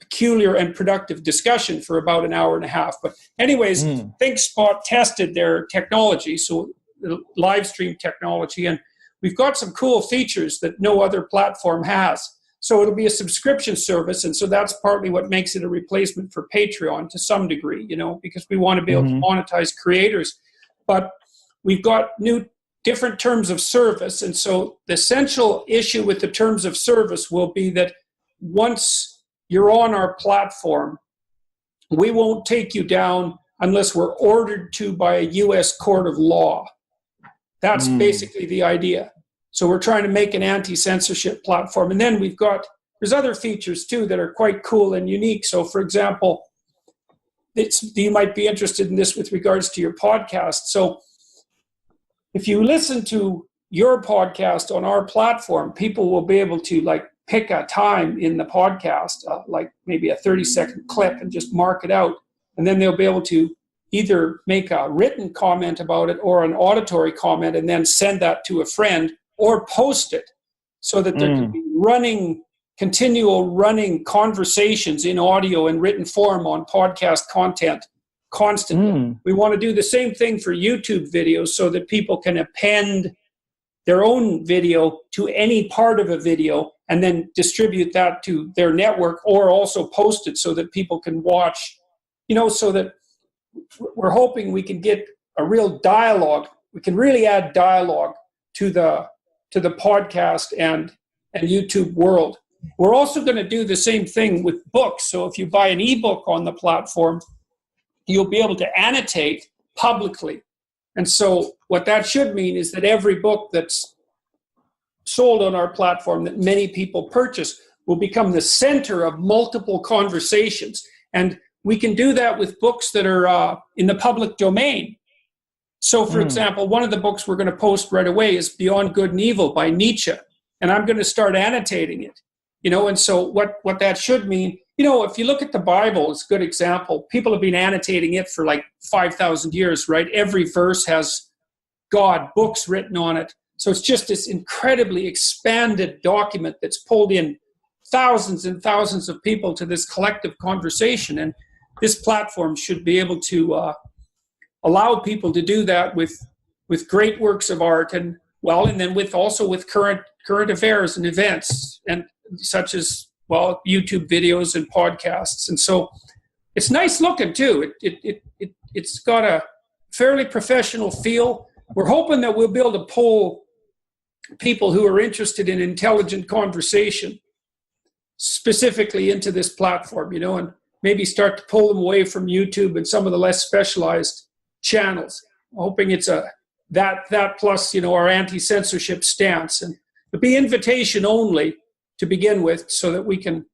peculiar and productive discussion for about an hour and a half. But anyways, ThinkSpot tested their technology, so the live stream technology, and we've got some cool features that no other platform has. So it'll be a subscription service, and so that's partly what makes it a replacement for Patreon to some degree, because we want to be able to monetize creators. But we've got different terms of service, and so the essential issue with the terms of service will be that once you're on our platform, we won't take you down unless we're ordered to by a U.S. court of law. That's basically the idea. So we're trying to make an anti-censorship platform. And then there's other features too that are quite cool and unique. So for example, you might be interested in this with regards to your podcast. So if you listen to your podcast on our platform, people will be able to like pick a time in the podcast, like maybe a 30-second clip, and just mark it out. And then they'll be able to either make a written comment about it or an auditory comment and then send that to a friend or post it, so that there can be continual running conversations in audio and written form on podcast content constantly. We want to do the same thing for YouTube videos so that people can append their own video to any part of a video and then distribute that to their network, or also post it so that people can watch, so that we're hoping we can get a real dialogue. We can really add dialogue to the podcast and YouTube world. We're also going to do the same thing with books. So if you buy an ebook on the platform, you'll be able to annotate publicly. And so what that should mean is that every book that's sold on our platform that many people purchase will become the center of multiple conversations. And we can do that with books that are in the public domain. So, for example, one of the books we're going to post right away is Beyond Good and Evil by Nietzsche. And I'm going to start annotating it. And so what that should mean, if you look at the Bible, it's a good example. People have been annotating it for like 5,000 years, right? Every verse has God, books written on it. So it's just this incredibly expanded document that's pulled in thousands and thousands of people to this collective conversation. And this platform should be able to allow people to do that with great works of art, and then with current affairs and events, and such as YouTube videos and podcasts. And so it's nice looking too. It's got a fairly professional feel. We're hoping that we'll be able to pull people who are interested in intelligent conversation specifically into this platform, and maybe start to pull them away from YouTube and some of the less specialized channels. I'm hoping it's that plus our anti-censorship stance, and it'll be invitation only to begin with, so that we can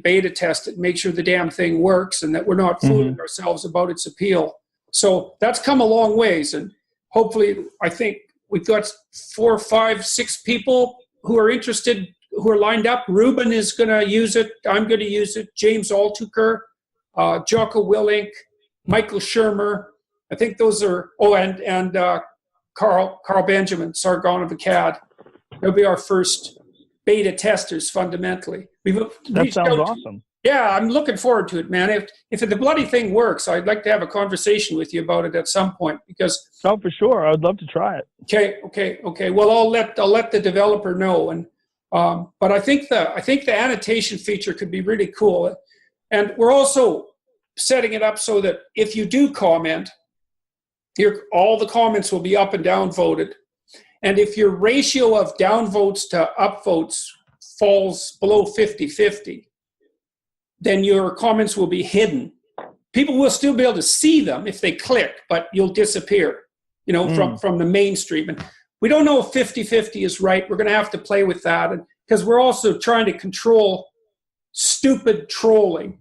beta test it, make sure the damn thing works, and that we're not fooling ourselves about its appeal. So that's come a long ways, and hopefully, I think we've got 4, 5, 6 people who are interested, who are lined up. Ruben is going to use it. I'm going to use it. James Altucher, Jocko Willink, Michael Shermer. I think those are, and Carl Benjamin, Sargon of Akkad. They'll be our first beta testers, fundamentally. That sounds awesome. Yeah, I'm looking forward to it, man. If the bloody thing works, I'd like to have a conversation with you about it at some point, because. Oh, for sure. I would love to try it. Okay. Well, I'll let the developer know, and but I think the annotation feature could be really cool, and we're also setting it up so that if you do comment, all the comments will be up and down voted. And if your ratio of down votes to up votes falls below 50-50, then your comments will be hidden. People will still be able to see them if they click, but you'll disappear, from the mainstream. And we don't know if 50-50 is right. We're going to have to play with that, because we're also trying to control stupid trolling.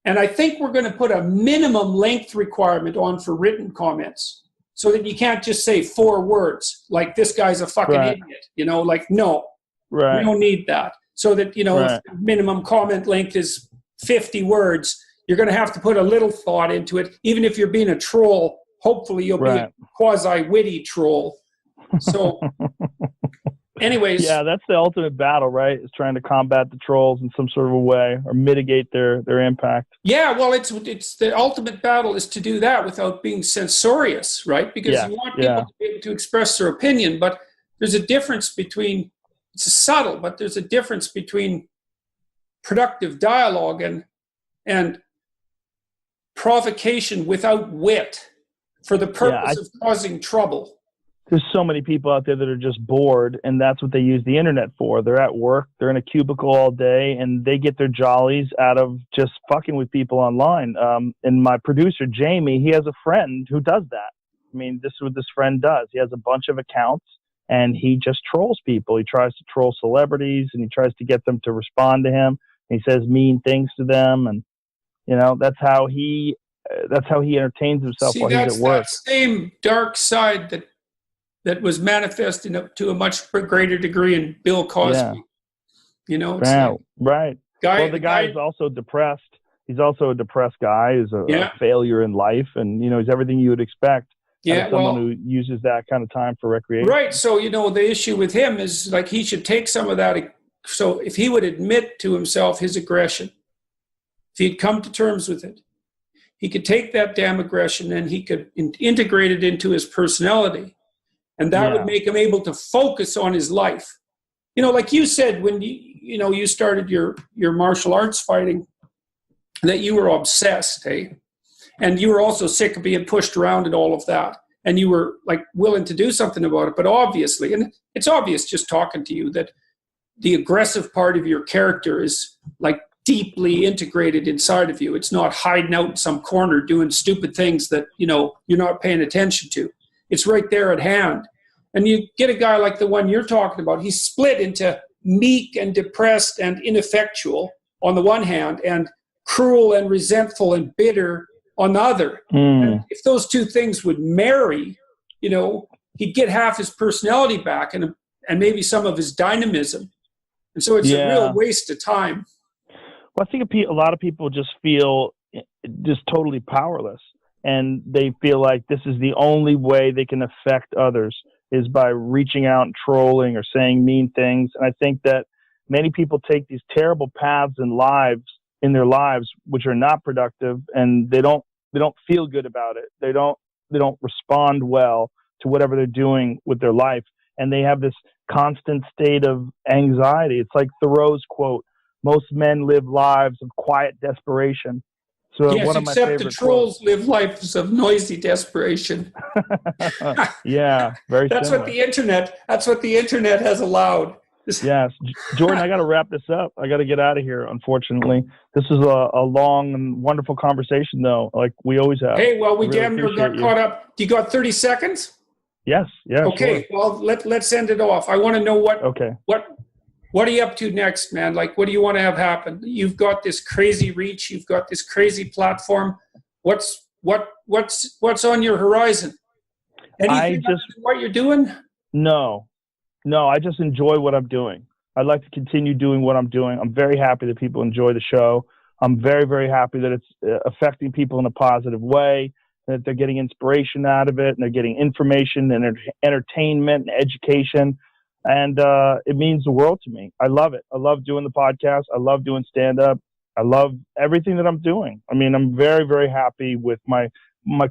And I think we're going to put a minimum length requirement on for written comments, so that you can't just say 4 words, like this guy's a fucking idiot, no, we don't need that. So that, if the minimum comment length is 50 words, you're going to have to put a little thought into it. Even if you're being a troll, hopefully you'll be a quasi-witty troll. So anyways. Yeah, that's the ultimate battle, right? Is trying to combat the trolls in some sort of a way, or mitigate their impact. Yeah, well, it's the ultimate battle is to do that without being censorious, right? Because you want people to be able to express their opinion, but there's a difference between, it's subtle, but there's a difference between productive dialogue and provocation without wit for the purpose of causing trouble. there's so many people out there that are just bored, and that's what they use the internet for. They're at work, they're in a cubicle all day, and they get their jollies out of just fucking with people online. And my producer, Jamie, he has a friend who does that. I mean, this is what this friend does. He has a bunch of accounts, and he just trolls people. He tries to troll celebrities, and he tries to get them to respond to him. He says mean things to them, and that's how he entertains himself while he's at work. That same dark side that was manifesting to a much greater degree in Bill Cosby. Yeah. Right. The guy is also depressed. He's also a depressed guy. He's a failure in life, and he's everything you would expect. Yeah, someone who uses that kind of time for recreation. Right. So the issue with him is like he should take some of that. So if he would admit to himself his aggression, if he'd come to terms with it, he could take that damn aggression and he could integrate it into his personality. And that would make him able to focus on his life. Like you said, when you started your martial arts fighting, that you were obsessed, hey? And you were also sick of being pushed around and all of that. And you were like willing to do something about it. But obviously, and it's obvious just talking to you, that the aggressive part of your character is like deeply integrated inside of you. It's not hiding out in some corner doing stupid things that, you're not paying attention to. It's right there at hand. And you get a guy like the one you're talking about, he's split into meek and depressed and ineffectual on the one hand, and cruel and resentful and bitter on the other. And if those two things would marry, he'd get half his personality back and maybe some of his dynamism. And so it's a real waste of time. Well, I think a lot of people just feel just totally powerless. And they feel like this is the only way they can affect others is by reaching out and trolling or saying mean things. And I think that many people take these terrible paths in their lives, which are not productive, and they don't feel good about it. They don't respond well to whatever they're doing with their life. And they have this constant state of anxiety. It's like Thoreau's quote, "Most men live lives of quiet desperation." So yes, one of my except the trolls live lives of noisy desperation. Yeah, very. That's similar. That's what the internet has allowed. Yes, Jordan, I got to wrap this up. I got to get out of here. Unfortunately, this is a long and wonderful conversation, though, like we always have. Hey, well, we damn near got caught up. You got 30 seconds? Yes. Yeah. Okay. Sure. Well, let's end it off. I want to know what are you up to next, man? Like, what do you want to have happen? You've got this crazy reach. You've got this crazy platform. What's on your horizon? Anything what you're doing? No, I just enjoy what I'm doing. I'd like to continue doing what I'm doing. I'm very happy that people enjoy the show. I'm very, very happy that it's affecting people in a positive way, that they're getting inspiration out of it, and they're getting information and entertainment and education. And it means the world to me. I love it. I love doing the podcast. I love doing stand-up. I love everything that I'm doing. I mean, I'm very, very happy with my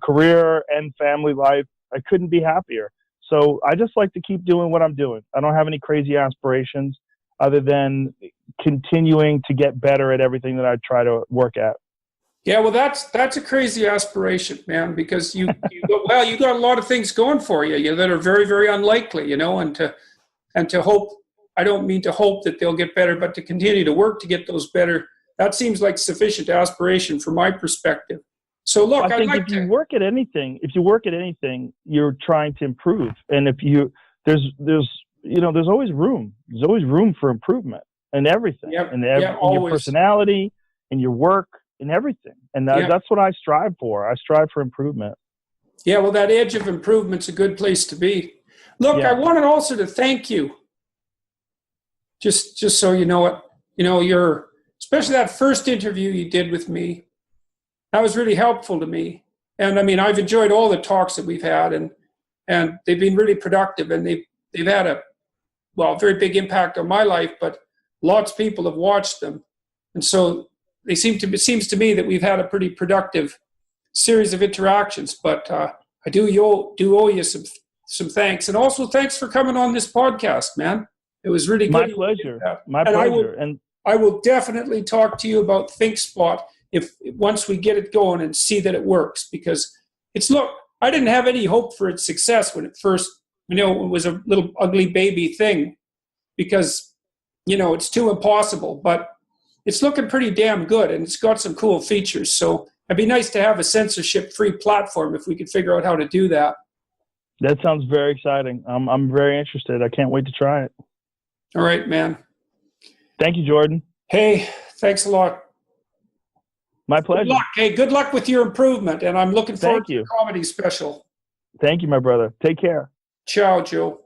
career and family life. I couldn't be happier. So I just like to keep doing what I'm doing. I don't have any crazy aspirations other than continuing to get better at everything that I try to work at. Yeah, well, that's a crazy aspiration, man, because you got a lot of things going for you that are very, very unlikely, and to hope, I don't mean to hope that they'll get better, but to continue to work to get those better, that seems like sufficient aspiration from my perspective. So look, I think if you work at anything, you're trying to improve. And there's always room. There's always room for improvement in everything, in your personality, in your work, in everything. And that's what I strive for. I strive for improvement. Yeah, well, that edge of improvement's a good place to be. Look, I wanted also to thank you. Just so you know it, especially that first interview you did with me. That was really helpful to me. And I mean, I've enjoyed all the talks that we've had, and they've been really productive, and they've had a very big impact on my life, but lots of people have watched them. And so it seems to me that we've had a pretty productive series of interactions, but I do owe you some thanks. And also thanks for coming on this podcast, man. It was really good. My pleasure. And I will definitely talk to you about ThinkSpot once we get it going and see that it works, because I didn't have any hope for its success when it first You know, it was a little ugly baby thing because, you know, it's too impossible, but it's looking pretty damn good and it's got some cool features. So it'd be nice to have a censorship-free platform if we could figure out how to do that. That sounds very exciting. I'm very interested. I can't wait to try it. All right, man. Thank you, Jordan. Hey, thanks a lot. My pleasure. Good luck. Hey, good luck with your improvement, and I'm looking forward to the comedy special. Thank you, my brother. Take care. Ciao, Joe.